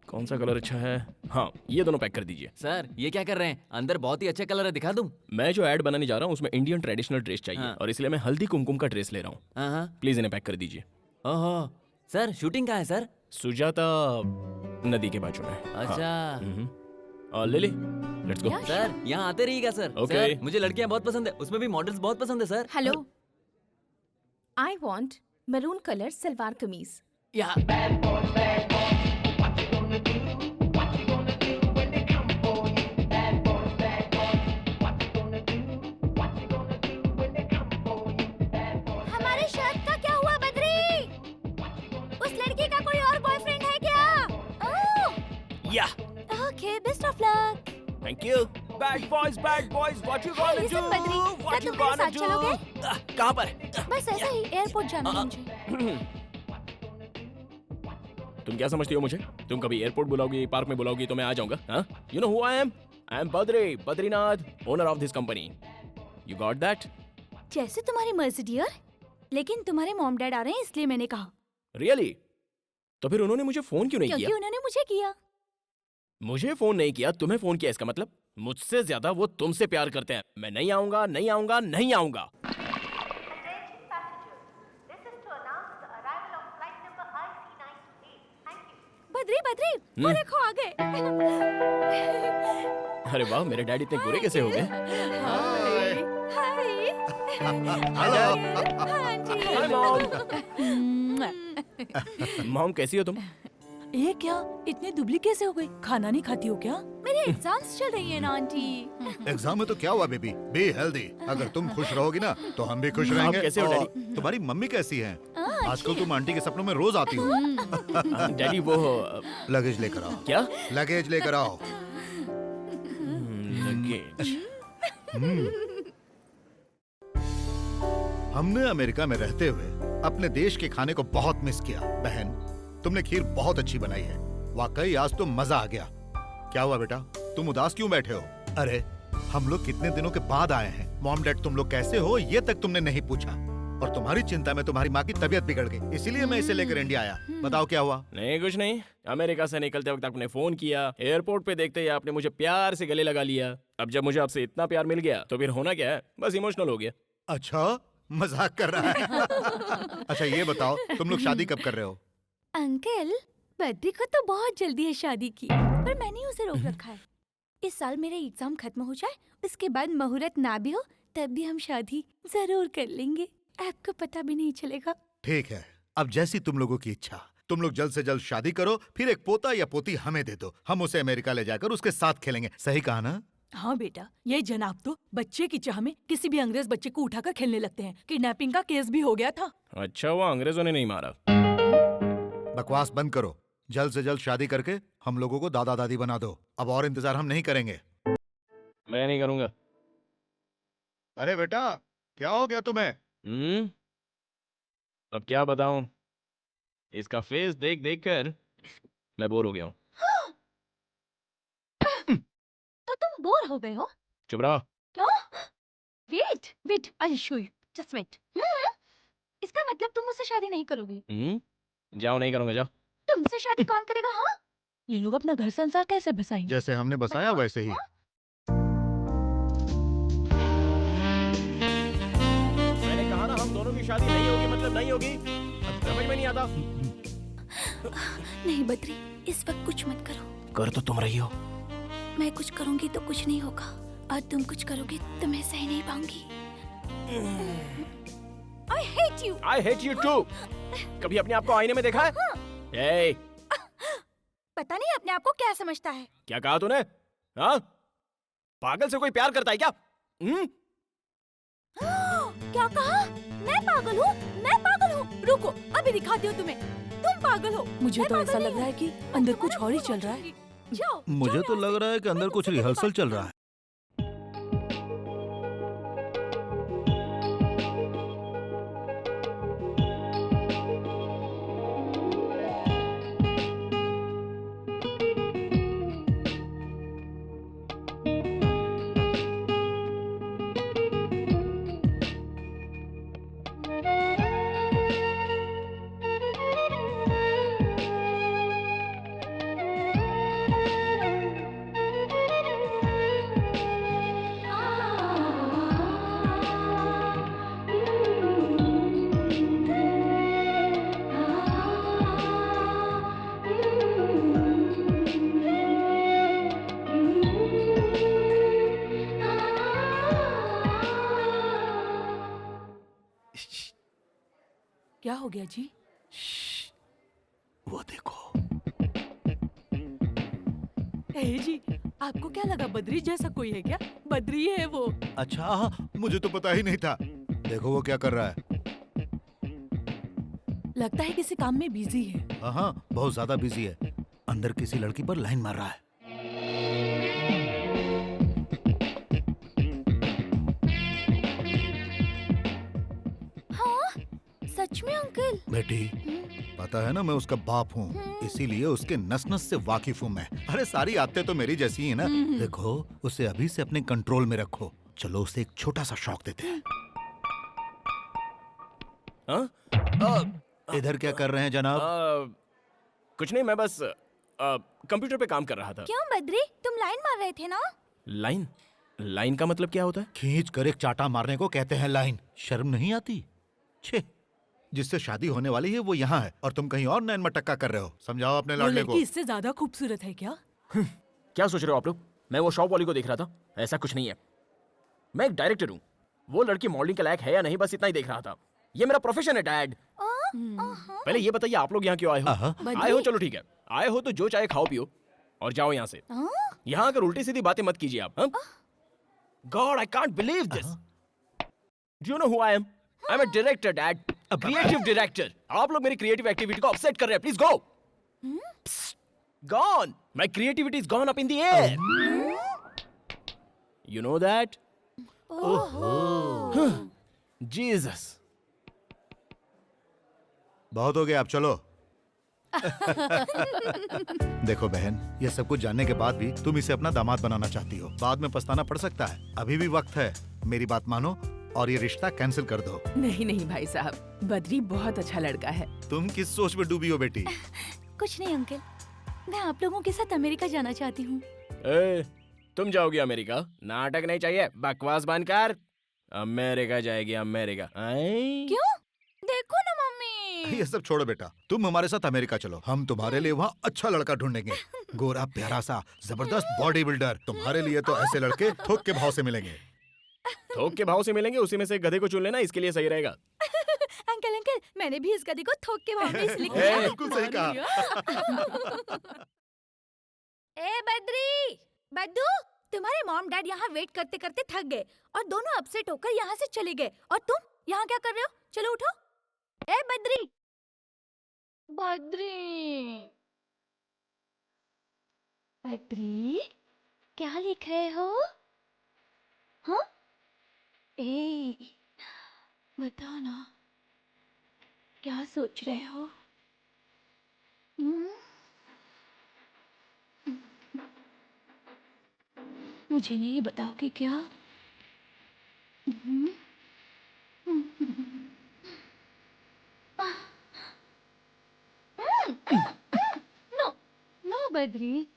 [SPEAKER 2] कौन सा कलर अच्छा है? हाँ, ये दोनों पैक कर दीजिए।
[SPEAKER 10] सर ये क्या कर रहे हैं? अंदर बहुत ही अच्छे कलर है, दिखा दूं?
[SPEAKER 2] मैं जो ऐड बनाने जा रहा हूँ उसमें इंडियन ट्रेडिशनल ड्रेस चाहिए।
[SPEAKER 10] हाँ।
[SPEAKER 2] और इसलिए मैं हल्दी कुमकुम का ड्रेस ले रहा हूँ।
[SPEAKER 10] हाँ।
[SPEAKER 2] प्लीज इन्हें पैक कर दीजिए।
[SPEAKER 10] ओहो सर, शूटिंग कहाँ है सर?
[SPEAKER 2] सुजाता नदी के बाजू में।
[SPEAKER 10] अच्छा।
[SPEAKER 2] ले ले, लेट्स गो।
[SPEAKER 10] सर यहाँ आते रहिएगा सर।
[SPEAKER 2] Okay.
[SPEAKER 10] सर, मुझे लड़कियाँ बहुत पसंद है, उसमें भी मॉडल्स बहुत पसंद है sir.
[SPEAKER 7] Hello, I want maroon colour salwar kameez.
[SPEAKER 10] या
[SPEAKER 2] या
[SPEAKER 5] okay, best of luck.
[SPEAKER 2] Thank you. Bad boys what you gonna
[SPEAKER 5] Listen,
[SPEAKER 2] do?
[SPEAKER 5] Badri,
[SPEAKER 2] what
[SPEAKER 5] क्या
[SPEAKER 2] यू
[SPEAKER 5] तुम मेरे
[SPEAKER 2] गोना
[SPEAKER 5] साथ
[SPEAKER 2] डू?
[SPEAKER 5] चलोगे?
[SPEAKER 2] कहाँ पर?
[SPEAKER 5] बस ऐसा ही, एयरपोर्ट जाना है मुझे।
[SPEAKER 2] तुम क्या समझती हो मुझे? तुम कभी एयरपोर्ट बुलाओगी, पार्क में बुलाओगी तो मैं आ जाऊंगा। हाँ, you know who I am? I am Badrinath, owner of this company. You got that?
[SPEAKER 5] जैसे तुम्हारी मर्जी डियर, लेकिन तुम्हारे मॉम डैड आ रहे हैं इसलिए मैंने कहा।
[SPEAKER 2] रियली? तो फिर उन्होंने मुझे फोन क्यों नहीं
[SPEAKER 5] क्योंकि
[SPEAKER 2] किया?
[SPEAKER 5] उन्होंने मुझे किया।
[SPEAKER 2] मुझे फोन नहीं किया, तुम्हें फोन किया, इसका मतलब मुझसे ज्यादा वो तुमसे प्यार करते हैं। मैं नहीं आऊंगा, नहीं आऊंगा, नहीं आऊंगा।
[SPEAKER 5] बद्री, वो देखो आ गए।
[SPEAKER 2] अरे वाह, मेरे डैडी इतने गोरे कैसे हो गए?
[SPEAKER 5] हाय।
[SPEAKER 2] हेलो।
[SPEAKER 5] आंटी।
[SPEAKER 2] हाय मॉम, कैसी हो तुम?
[SPEAKER 7] ये क्या, इतने दुबली कैसे हो गई? खाना नहीं खाती हो क्या?
[SPEAKER 5] मेरे एग्जाम्स चल रही है ना आंटी।
[SPEAKER 8] एग्जाम में तो क्या हुआ बेबी, बी हेल्दी। अगर तुम खुश रहोगी ना तो हम भी खुश
[SPEAKER 2] आप
[SPEAKER 8] रहेंगे।
[SPEAKER 2] कैसे हो,
[SPEAKER 8] और
[SPEAKER 2] डैडी?
[SPEAKER 8] तुम्हारी मम्मी कैसी है? आजकल तुम आंटी के सपनों में रोज आती हो।
[SPEAKER 2] डैडी वो
[SPEAKER 8] लगेज लेकर आओ।
[SPEAKER 2] क्या?
[SPEAKER 8] लगेज लेकर आओ।
[SPEAKER 2] लगेज।
[SPEAKER 8] हमने अमेरिका में रहते हुए अपने देश के खाने को बहुत मिस किया। बहन, तुमने खीर बहुत अच्छी बनाई है। वाकई आज तो मजा आ गया। क्या हुआ बेटा, तुम उदास क्यों बैठे हो? अरे, हम लोग कितने दिनों के बाद आए हैं। मॉम डैड तुम लोग कैसे हो ये तक तुमने नहीं पूछा। और तुम्हारी चिंता में तुम्हारी माँ की तबीयत बिगड़ गई, इसीलिए मैं इसे लेकर इंडिया आया। बताओ क्या हुआ?
[SPEAKER 2] नहीं, कुछ नहीं। अमेरिका से निकलते वक्त आपने फोन किया, एयरपोर्ट पे देखते ही आपने मुझे प्यार से गले लगा लिया। अब जब मुझे आपसे इतना प्यार मिल गया तो फिर होना क्या है, बस इमोशनल हो गया।
[SPEAKER 8] अच्छा, मजाक कर रहा है। अच्छा ये बताओ, तुम लोग शादी कब कर रहे हो?
[SPEAKER 5] अंकल, बद्री को तो बहुत जल्दी है शादी की, पर मैंने उसे रोक रखा है। इस साल मेरे एग्जाम खत्म हो जाए, उसके बाद मुहूर्त ना भी हो तब भी हम शादी जरूर कर लेंगे। आपको पता भी नहीं चलेगा।
[SPEAKER 8] ठीक है, अब जैसी तुम लोगों की इच्छा। तुम लोग जल्द से जल्द शादी करो, फिर एक पोता या पोती हमें दे दो। हम उसे अमेरिका ले जाकर उसके साथ खेलेंगे। सही कहा ना?
[SPEAKER 7] हाँ बेटा, ये जनाब तो बच्चे की चाह में किसी भी अंग्रेज बच्चे को उठाकर खेलने लगते हैं। किडनैपिंग का केस भी हो गया था।
[SPEAKER 2] अच्छा, वो अंग्रेजों ने नहीं मारा।
[SPEAKER 8] बकवास बंद करो। जल्द से जल्द शादी करके हम लोगों को दादा दादी बना दो। अब और इंतजार हम नहीं करेंगे।
[SPEAKER 2] मैं नहीं करूंगा।
[SPEAKER 8] अरे बेटा, क्या हो गया तुम्हें?
[SPEAKER 2] अब क्या बताऊं, इसका फेस देख देख कर मैं बोर हो गया हूँ।
[SPEAKER 5] तो तुम बोर हो गए हो?
[SPEAKER 2] चुप रहो।
[SPEAKER 5] क्या? Wait, I show you, just wait. इसका मतलब तुम मुझसे शादी नहीं करोगे?
[SPEAKER 2] जाओ, नहीं करूंगा, जाओ।
[SPEAKER 5] तुमसे शादी कौन करेगा? हाँ,
[SPEAKER 7] ये लोग अपना घर संसार कैसे बसाएंगे?
[SPEAKER 8] जैसे हमने बसाया वैसे ही।
[SPEAKER 2] मैंने कहा ना, हम दोनों की शादी नहीं होगी मतलब नहीं होगी। अब समझ में नहीं आता।
[SPEAKER 5] नहीं बद्री, इस वक्त कुछ मत करो।
[SPEAKER 2] कर तो तुम रही हो।
[SPEAKER 5] मैं कुछ करूंगी तो कुछ नहीं होगा, और तुम कुछ करोगे तो मैं सह नहीं पाऊंगी। I hate you.
[SPEAKER 2] I hate you too. कभी अपने आप को आईने में देखा है? Hey,
[SPEAKER 5] पता नहीं अपने आप को क्या समझता है।
[SPEAKER 2] क्या कहा तूने? हाँ? पागल से कोई प्यार करता है क्या?
[SPEAKER 5] क्या कहा? मैं पागल हूँ? मैं पागल हूँ? रुको, अभी दिखाती हूँ तुम्हें। तुम पागल हो।
[SPEAKER 7] मुझे
[SPEAKER 5] मैं
[SPEAKER 7] तो
[SPEAKER 5] पागल
[SPEAKER 7] ऐसा
[SPEAKER 5] नहीं
[SPEAKER 7] लग रहा है
[SPEAKER 5] हूँ।
[SPEAKER 7] कि अंदर कुछ और ही चल रहा है।
[SPEAKER 5] जाओ,
[SPEAKER 8] मुझे
[SPEAKER 5] जाओ
[SPEAKER 8] तो
[SPEAKER 5] यहाँ
[SPEAKER 8] लग
[SPEAKER 5] से।
[SPEAKER 8] रहा है कि अंदर
[SPEAKER 5] मैं
[SPEAKER 8] कुछ
[SPEAKER 5] तुमसे
[SPEAKER 8] रिहर्सल
[SPEAKER 5] बात
[SPEAKER 8] चल रहा है।
[SPEAKER 7] क्या हो गया जी?
[SPEAKER 8] वो देखो।
[SPEAKER 7] ए जी, आपको क्या लगा बद्री जैसा कोई है क्या? बद्री है वो।
[SPEAKER 8] अच्छा, मुझे तो पता ही नहीं था। देखो वो क्या कर रहा है।
[SPEAKER 7] लगता है किसी काम में बिजी है।
[SPEAKER 8] हाँ, बहुत ज्यादा बिजी है। अंदर किसी लड़की पर लाइन मार रहा है।
[SPEAKER 5] हाँ सच में अंकल?
[SPEAKER 8] बेटी, पता है ना मैं उसका बाप हूँ, इसीलिए उसके नस नस से वाकिफ हूँ मैं। अरे सारी आदतें तो मेरी जैसी ही है ना। देखो, उसे अभी से अपने कंट्रोल में रखो। चलो उसे एक छोटा सा शौक देते हैं।
[SPEAKER 2] हाँ?
[SPEAKER 8] इधर क्या कर रहे हैं जनाब?
[SPEAKER 2] कुछ नहीं, मैं बस कंप्यूटर पे काम कर रहा था।
[SPEAKER 5] क्यों बद्री, तुम लाइन मार रहे थे ना?
[SPEAKER 2] लाइन? लाइन का मतलब क्या होता है?
[SPEAKER 8] खींच कर एक चाटा मारने को कहते हैं लाइन। शर्म नहीं आती? छे, जिससे शादी होने वाली है वो यहाँ है और तुम कहीं और नैन मटक्का कर रहे हो। समझाओ अपने लाडले को।
[SPEAKER 3] इससे ज्यादा खूबसूरत है क्या?
[SPEAKER 2] क्या सोच रहे हो आप लोग? मैं वो शॉप वाली को देख रहा था, ऐसा कुछ नहीं है। मैं एक डायरेक्टर हूँ। वो लड़की मॉडलिंग के लायक है या नहीं, बस इतना ही देख रहा था। ये मेरा प्रोफेशन है डैड। पहले ये बताइए आप लोग यहाँ क्यों आए हो? आए हो, चलो ठीक है, आए हो तो जो चाहे खाओ पियो और जाओ यहाँ से। यहाँ अगर उल्टी सीधी बातें मत कीजिए आप। God, I can't believe this. Do you know who I am? I am a director dad, a creative director. आप लोग मेरी क्रिएटिव एक्टिविटी को अपसेट कर रहे हैं। Please go. Gone, my creativity is gone up in the air. You know that? Jesus.
[SPEAKER 8] बहुत हो गया, अब चलो। देखो बहन, ये सब कुछ जानने के बाद भी तुम इसे अपना दामाद बनाना चाहती हो। बाद में पछताना पड़ सकता है। अभी भी वक्त है, मेरी बात मानो और ये रिश्ता कैंसिल कर दो।
[SPEAKER 7] नहीं नहीं भाई साहब, बद्री बहुत अच्छा लड़का है।
[SPEAKER 8] तुम किस सोच में डूबी हो बेटी?
[SPEAKER 5] कुछ नहीं अंकल, मैं आप लोगों के साथ अमेरिका जाना चाहती हूँ।
[SPEAKER 2] तुम जाओगे अमेरिका? नाटक नहीं चाहिए, बकवास बंद कर। अमेरिका जाएगी अमेरिका?
[SPEAKER 5] क्यों? देखो ना मम्मी।
[SPEAKER 8] ये सब छोड़ो बेटा, तुम हमारे साथ अमेरिका चलो। हम तुम्हारे लिए वहाँ अच्छा लड़का ढूंढेंगे। गोरा प्यारा सा जबरदस्त बॉडी बिल्डर। तुम्हारे लिए तो ऐसे लड़के थोक के भाव से मिलेंगे।
[SPEAKER 2] थोक के भाव से मिलेंगे? उसी में से गधे को चुन लेना, इसके लिए सही रहेगा।
[SPEAKER 5] अंकल अंकल, मैंने भी इस गधे को थोक के भाव में इसलिए
[SPEAKER 8] बिल्कुल सही कहा।
[SPEAKER 5] ए बद्री, बद्दू, तुम्हारे मॉम डैड यहाँ वेट करते करते थक गए और दोनों अपसेट होकर यहाँ से चले गए। और तुम यहाँ क्या कर रहे हो? चलो उठो। ए बद्री, बद्री, बद्री, क्या लिख रहे हो? हाँ? ए, बताओ ना, क्या सोच रहे हो? मुझे ये बताओगे क्या? No, no Badri.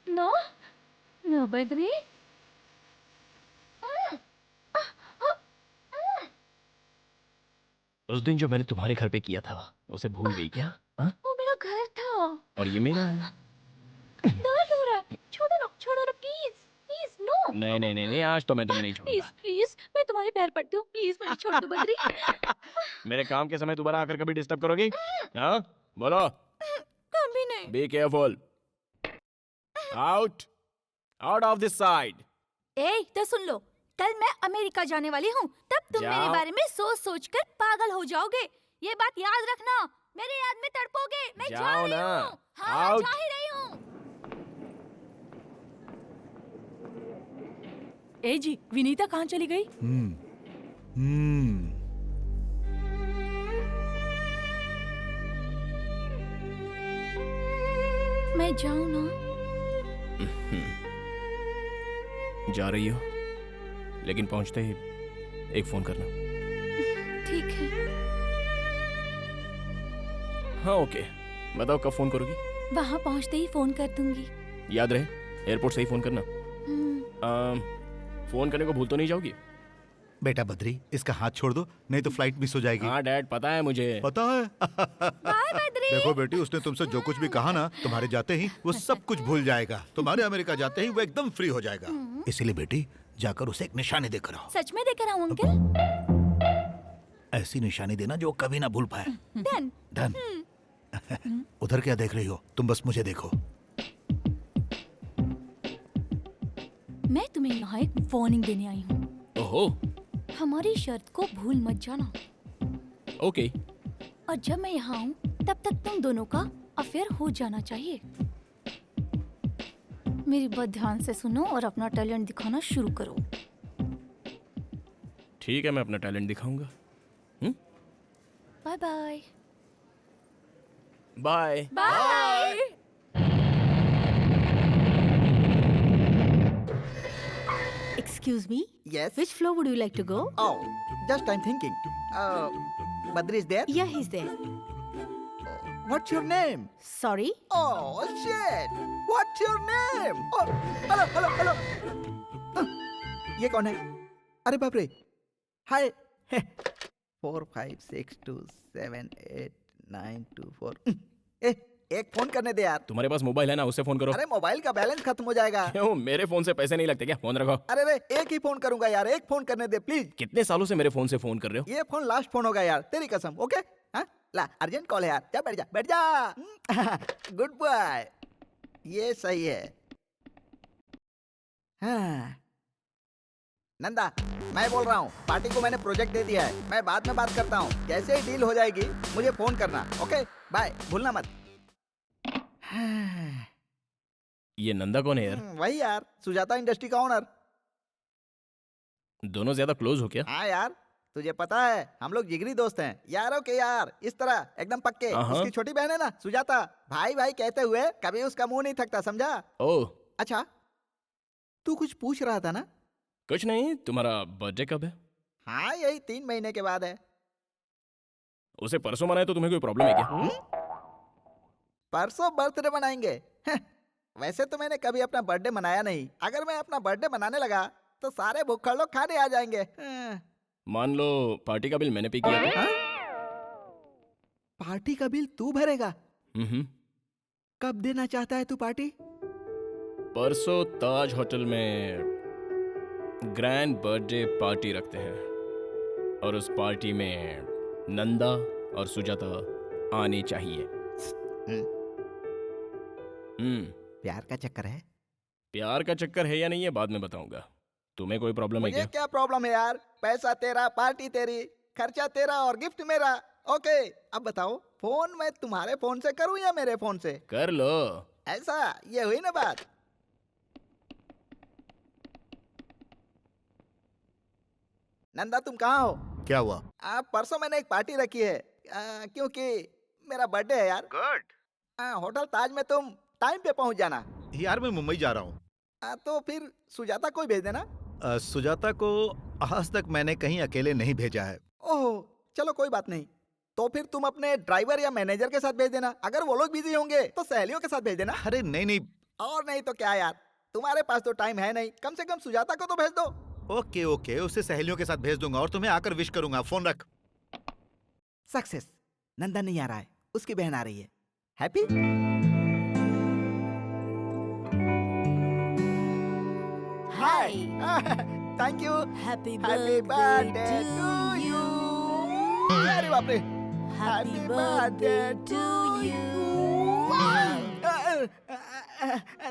[SPEAKER 5] No, no Badri.
[SPEAKER 2] उस दिन जो मैंने तुम्हारे घर पे किया था, उसे भूल गई क्या?
[SPEAKER 5] वो मेरा घर था।
[SPEAKER 2] और ये मेरा है।
[SPEAKER 5] दर्द हो रहा है, छोड़ो ना प्लीज, प्लीज नो।
[SPEAKER 2] नहीं नहीं नहीं नहीं, आज तो मैं तुम्हें नहीं
[SPEAKER 5] प्लीज
[SPEAKER 2] छोड़ूंगा।
[SPEAKER 5] प्लीज, मैं तुम्हारे पैर पड़ती हूँ, प्लीज मुझे छोड़ दो बद्री।
[SPEAKER 2] मेरे काम के समय दोबारा आकर कभी डिस्टर्ब करोगी? हाँ बोलो।
[SPEAKER 5] कभी नहीं।
[SPEAKER 2] Be careful. Out, out of this side.
[SPEAKER 5] ए, तो सुन लो, कल मैं अमेरिका जाने वाली हूँ, तब तुम
[SPEAKER 2] जाओ।
[SPEAKER 5] मेरे बारे में सोच कर पागल हो जाओगे। ये बात याद रखना, मेरे याद में तड़पोगे। मैं जा
[SPEAKER 2] जाओ
[SPEAKER 5] रही
[SPEAKER 2] ना।
[SPEAKER 5] हूँ। हाँ,
[SPEAKER 2] आउट।
[SPEAKER 5] जा ही रही हूँ।
[SPEAKER 3] ए जी, विनीता कहाँ चली गई?
[SPEAKER 5] मैं जाऊँ ना?
[SPEAKER 2] जा रही हो, लेकिन पहुंचते ही एक फोन करना।
[SPEAKER 5] ठीक है।
[SPEAKER 2] हाँ ओके, बताओ कब फोन करोगी?
[SPEAKER 5] वहाँ पहुँचते ही फोन कर दूंगी।
[SPEAKER 2] याद रहे, एयरपोर्ट से ही फोन करना। फोन करने को भूल तो नहीं जाओगी?
[SPEAKER 8] बेटा बद्री, इसका हाथ छोड़ दो, नहीं तो फ्लाइट मिस हो जाएगी।
[SPEAKER 2] हाँ डैड, पता है मुझे।
[SPEAKER 8] पता है।
[SPEAKER 5] बाय बद्री।
[SPEAKER 8] देखो बेटी, उसने तुमसे जो कुछ भी कहा ना, तुम्हारे जाते ही वो सब कुछ भूल जाएगा। तुम्हारे अमेरिका जाते ही वो एकदम फ्री हो जाएगा। इसीलिए बेटी, जाकर उसे एक निशानी देकर आओ।
[SPEAKER 5] सच में देकर आऊँ अंकल?
[SPEAKER 8] ऐसी निशानी देना जो कभी ना भूल पाए।
[SPEAKER 5] डन।
[SPEAKER 8] डन। उधर क्या देख रही हो? तुम बस मुझे देखो।
[SPEAKER 5] मैं तुम्हें यहाँ एक वार्निंग देने आई हूँ।
[SPEAKER 2] ओहो,
[SPEAKER 5] हमारी शर्त को भूल मत जाना।
[SPEAKER 2] ओके।
[SPEAKER 5] और जब मैं यहाँ आऊँ तब तक तुम दोनों का अफेयर हो जाना चाहिए। मेरी बात ध्यान से सुनो और अपना टैलेंट दिखाना शुरू करो।
[SPEAKER 2] ठीक है, मैं अपना टैलेंट दिखाऊंगा।
[SPEAKER 5] Bye bye.
[SPEAKER 2] Bye
[SPEAKER 5] bye.
[SPEAKER 3] Excuse me?
[SPEAKER 4] Yes.
[SPEAKER 3] Which floor would you like to go?
[SPEAKER 4] Oh, just I'm thinking. Badri is there?
[SPEAKER 3] Yeah, he's there.
[SPEAKER 4] What's your name?
[SPEAKER 3] Sorry?
[SPEAKER 4] Oh shit! What's your name? Oh, hello. ये कौन है? अरे बाप रे! Hi. 4 5 6 2 7 8 9 2 4. एक phone करने दे यार।
[SPEAKER 2] तुम्हारे पास मोबाइल है ना, उससे फोन करो।
[SPEAKER 4] अरे मोबाइल का बैलेंस खत्म हो जाएगा।
[SPEAKER 2] क्यों, मेरे फोन से पैसे नहीं लगते क्या? फोन रखो।
[SPEAKER 4] अरे रे, एक ही फोन करूंगा यार, एक फोन करने दे प्लीज।
[SPEAKER 2] कितने सालों से मेरे फोन से फोन कर रहे हो?
[SPEAKER 4] ये फोन लास्ट फोन होगा यार, तेरी कसम। ओके हाँ, ला अर्जेंट कॉल है यार। जा बैठ जा। Good boy. ये सही है। हाँ। नंदा, मैं बोल रहा हूँ, पार्टी को मैंने प्रोजेक्ट दे दिया है। मैं बाद में बात करता हूँ। जैसे ही डील हो जाएगी मुझे फोन करना। ओके बाय, भूलना मत।
[SPEAKER 2] ये नंदा कौन है यार?
[SPEAKER 4] वही यार, सुजाता इंडस्ट्री का ओनर।
[SPEAKER 2] दोनों ज्यादा क्लोज हो क्या?
[SPEAKER 4] हाँ यार, तुझे पता है हम लोग जिगरी दोस्त हैं, यारों के यार, इस तरह एकदम पक्के। उसकी छोटी बहन है ना सुजाता, भाई भाई कहते हुए कभी उसका मुंह नहीं थकता, समझा?
[SPEAKER 2] ओह
[SPEAKER 4] अच्छा, तू कुछ पूछ रहा था ना?
[SPEAKER 2] कुछ नहीं। तुम्हारा बर्थडे कब है?
[SPEAKER 4] हाँ, यही 3 महीने के बाद है।
[SPEAKER 2] उसे परसों मनाए तो तुम्हें कोई प्रॉब्लम है क्या?
[SPEAKER 4] परसों बर्थडे मनाएंगे? वैसे तो मैंने कभी अपना बर्थडे मनाया नहीं। अगर मैं अपना बर्थडे मनाने लगा तो सारे भूखड़ लोग खाने आ जाएंगे।
[SPEAKER 2] मान लो पार्टी का बिल मैंने पे किया था।
[SPEAKER 4] पार्टी का बिल तू भरेगा? कब देना चाहता है तू पार्टी?
[SPEAKER 2] परसों ताज होटल में ग्रैंड बर्थडे पार्टी रखते हैं और उस पार्टी में नंदा और सुजाता आने चाहिए।
[SPEAKER 4] प्यार का चक्कर है?
[SPEAKER 2] प्यार का चक्कर है या नहीं है बाद में बताऊंगा। तुम्हें कोई प्रॉब्लम है
[SPEAKER 4] मुझे
[SPEAKER 2] क्या?
[SPEAKER 4] क्या प्रॉब्लम है यार? पैसा तेरा, पार्टी तेरी, खर्चा तेरा और गिफ्ट मेरा। ओके, अब बताओ, फोन मैं तुम्हारे फोन से करूं या मेरे फोन से?
[SPEAKER 2] कर लो।
[SPEAKER 4] ऐसा, ये हुई ना बात। नंदा तुम कहाँ हो?
[SPEAKER 8] क्या हुआ?
[SPEAKER 4] परसों मैंने एक पार्टी रखी है, क्योंकि मेरा बर्थडे है यार।
[SPEAKER 8] गुड।
[SPEAKER 4] होटल ताज में तुम टाइम पे पहुंच जाना।
[SPEAKER 8] यार मैं मुंबई जा रहा हूँ।
[SPEAKER 4] तो फिर सुजाता को ही भेज देना।
[SPEAKER 8] सुजाता को आज तक मैंने कहीं अकेले नहीं भेजा है।
[SPEAKER 4] ओह, चलो कोई बात नहीं। तो फिर तुम अपने ड्राइवर या मैनेजर के साथ भेज देना। अगर वो लोग बिजी होंगे तो सहेलियों के साथ भेज देना।
[SPEAKER 8] अरे नहीं।
[SPEAKER 4] और नहीं तो क्या यार, तुम्हारे पास तो टाइम है नहीं, कम से कम सुजाता को तो भेज दो।
[SPEAKER 8] ओके, उसे सहेलियों के साथ भेज दूंगा और तुम्हें आकर विश करूंगा। फोन रख।
[SPEAKER 4] सक्सेस। नंदा नहीं आ रहा है, उसकी बहन आ रही है। Happy?
[SPEAKER 3] Hi.
[SPEAKER 4] Thank you.
[SPEAKER 3] Happy
[SPEAKER 4] birthday to you. अरे बाप रे।
[SPEAKER 3] Happy birthday to you.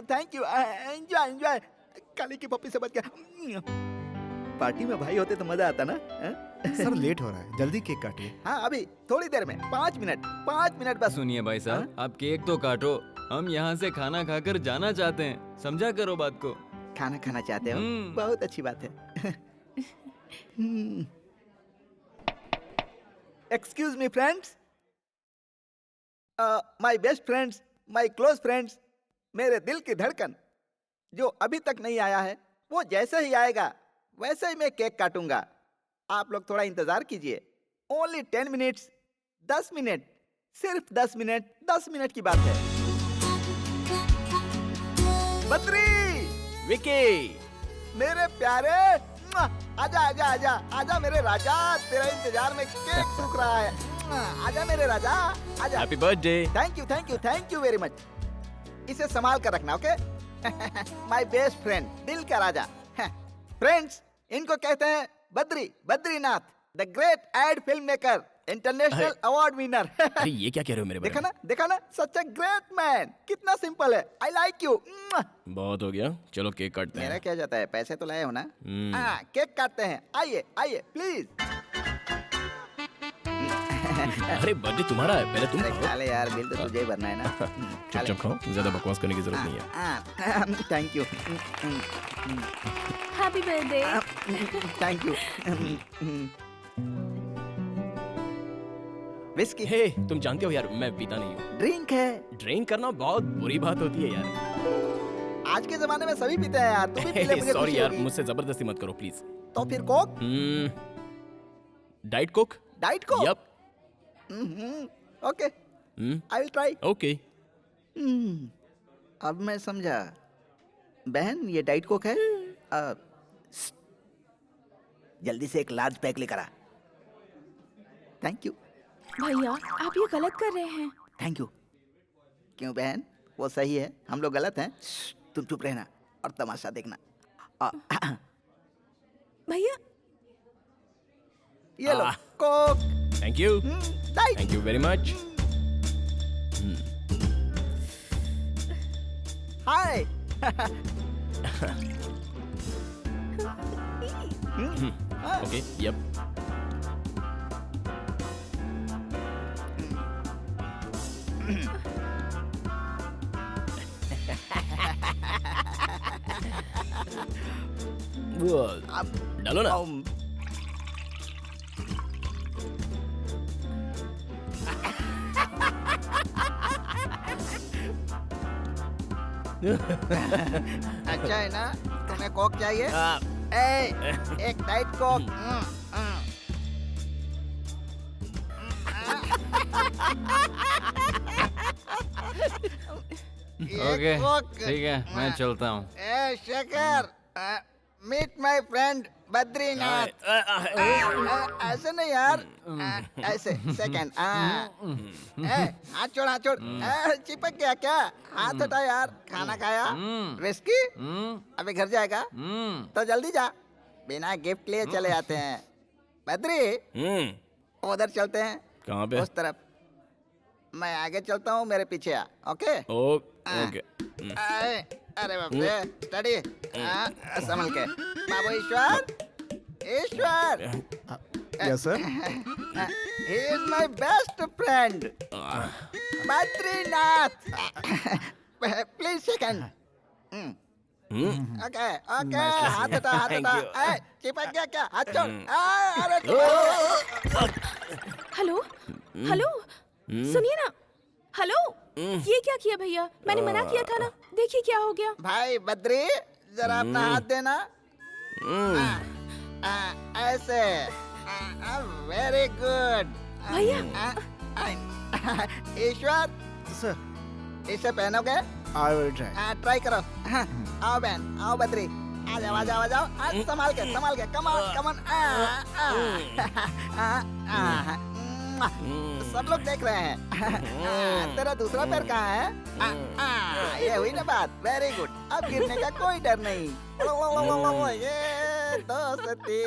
[SPEAKER 4] Thank you. Enjoy. Kali की पप्पी से बच गया। पार्टी में भाई होते तो मजा आता ना।
[SPEAKER 8] सर लेट हो रहा है, जल्दी केक काटिए।
[SPEAKER 4] हाँ, अभी थोड़ी देर में, 5 मिनट बस।
[SPEAKER 10] सुनिए भाई साहब, आप केक तो काटो, हम यहाँ से खाना खाकर जाना चाहते हैं, समझा करो बात को।
[SPEAKER 4] खाना खाना चाहते हो? बहुत अच्छी बात है। Excuse me friends, my best friends, my close friends, मेरे दिल की धड़कन जो अभी तक नहीं आया है, वो जैसे ही आएगा वैसे ही मैं केक काटूंगा। आप लोग थोड़ा इंतजार कीजिए। ओनली 10 मिनट्स, 10 मिनट, सिर्फ 10 मिनट, 10 मिनट की बात है। बद्री,
[SPEAKER 2] विकी,
[SPEAKER 4] मेरे प्यारे, आजा मेरे राजा, तेरा इंतजार में केक सूख रहा है। आजा मेरे राजा, आजा।
[SPEAKER 2] Happy birthday.
[SPEAKER 4] Thank you very much. इसे संभाल कर रखना, ओके? माय बेस्ट फ्रेंड, दिल का राजा। फ्रेंड्स, इनको कहते हैं Badrinath, the great ad film maker,
[SPEAKER 11] international award winner.
[SPEAKER 2] अरे ये क्या कह रहे हो मेरे बारे में?
[SPEAKER 11] देखा ना सच अ ग्रेट मैन, कितना सिंपल है। I like you.
[SPEAKER 2] बहुत हो गया, चलो केक काटते
[SPEAKER 11] मेरा
[SPEAKER 2] हैं।
[SPEAKER 11] क्या जाता है, पैसे तो लाए हो ना।
[SPEAKER 2] हम्म।
[SPEAKER 11] हाँ, केक काटते हैं। आइए आइए प्लीज।
[SPEAKER 2] अरे बर्थडे तुम्हारा है, पहले तुम
[SPEAKER 11] अरे
[SPEAKER 2] खाओ।
[SPEAKER 11] खा ले यार, बिल तो तुझे ही भरना है ना।
[SPEAKER 2] चुपचाप खाओ, ज्यादा बकवास करने की जरूरत नहीं है।
[SPEAKER 11] Thank you.
[SPEAKER 5] Happy birthday.
[SPEAKER 11] Thank you. Whisky
[SPEAKER 2] hey, तुम जानते हो यार मैं पीता नहीं हूँ।
[SPEAKER 11] ड्रिंक है।
[SPEAKER 2] ड्रिंक करना बहुत बुरी बात होती है यार।
[SPEAKER 11] आज के जमाने में सभी पीते हैं यार, तू भी पी ले, मुझे
[SPEAKER 2] सॉरी
[SPEAKER 11] खुशी
[SPEAKER 2] यार,
[SPEAKER 11] होगी।
[SPEAKER 2] मुझसे जबरदस्ती मत करो प्लीज।
[SPEAKER 11] तो फिर Coke.
[SPEAKER 2] Diet Coke.
[SPEAKER 11] Diet Coke.
[SPEAKER 2] Yup.
[SPEAKER 11] Okay, I will try.
[SPEAKER 2] Okay.
[SPEAKER 11] अब मैं समझा। बहन ये डाइट कोक है। जल्दी से एक लार्ज पैक लेकर आ। Thank you.
[SPEAKER 5] भैया आप ये गलत कर रहे हैं।
[SPEAKER 11] Thank you. क्यों बहन, वो सही है, हम लोग गलत हैं। तुम चुप रहना और तमाशा देखना।
[SPEAKER 5] भैया
[SPEAKER 11] ये लो Coke.
[SPEAKER 2] Thank you.
[SPEAKER 11] Diet.
[SPEAKER 2] Thank you very much.
[SPEAKER 11] Hi.
[SPEAKER 2] Okay, yup. डालो ना।
[SPEAKER 11] अच्छा है ना, तुम्हें कोक चाहिए? एक डाइट कोक।
[SPEAKER 10] ओके ठीक है, मैं चलता हूँ।
[SPEAKER 11] ए Shekhar, meet my friend Badrinath. ऐसे नहीं यार, ऐसे सेकंड। हाथ छोड़, हाथ छोड़। चिपक गया क्या? हाथ हटा यार। खाना खाया? विस्की? अभी घर जाएगा तो जल्दी जा, बिना गिफ्ट लिए चले जाते हैं। बद्री उधर चलते हैं।
[SPEAKER 2] कहाँ पे?
[SPEAKER 11] उस तरफ। मैं आगे चलता हूँ, मेरे पीछे आ। Okay
[SPEAKER 2] okay.
[SPEAKER 11] अरे बाप रे, स्टडी। संभल के बाबू। Ishwar, Ishwar.
[SPEAKER 9] Yes sir.
[SPEAKER 11] He is my best friend Badrinath. Please second. Okay okay, हाथ हटा, हाथ हटा। चिपक गया क्या? हाथ छोड़। अरे
[SPEAKER 5] हेलो हेलो, सुनिए ना। हेलो, ये क्या किया भैया? मैंने मना किया था ना, देखिए क्या हो गया।
[SPEAKER 11] भाई बद्री, जरा अपना हाथ देना। ऐसे। वेरी गुड
[SPEAKER 5] भैया।
[SPEAKER 11] ईश्वर
[SPEAKER 9] सर,
[SPEAKER 11] इसे पहनोगे?
[SPEAKER 9] I will try.
[SPEAKER 11] ट्राई करो। आओ बहन, आओ बद्री। आ जाओ, आ जाओ, आ जाओ। संभाल के, संभाल के। Come on, come on. सब लोग देख रहे हैं। तेरा दूसरा पैर कहाँ है? ये हुई ना बात। वेरी गुड, अब गिरने का कोई डर नहीं। ये दोस्ती।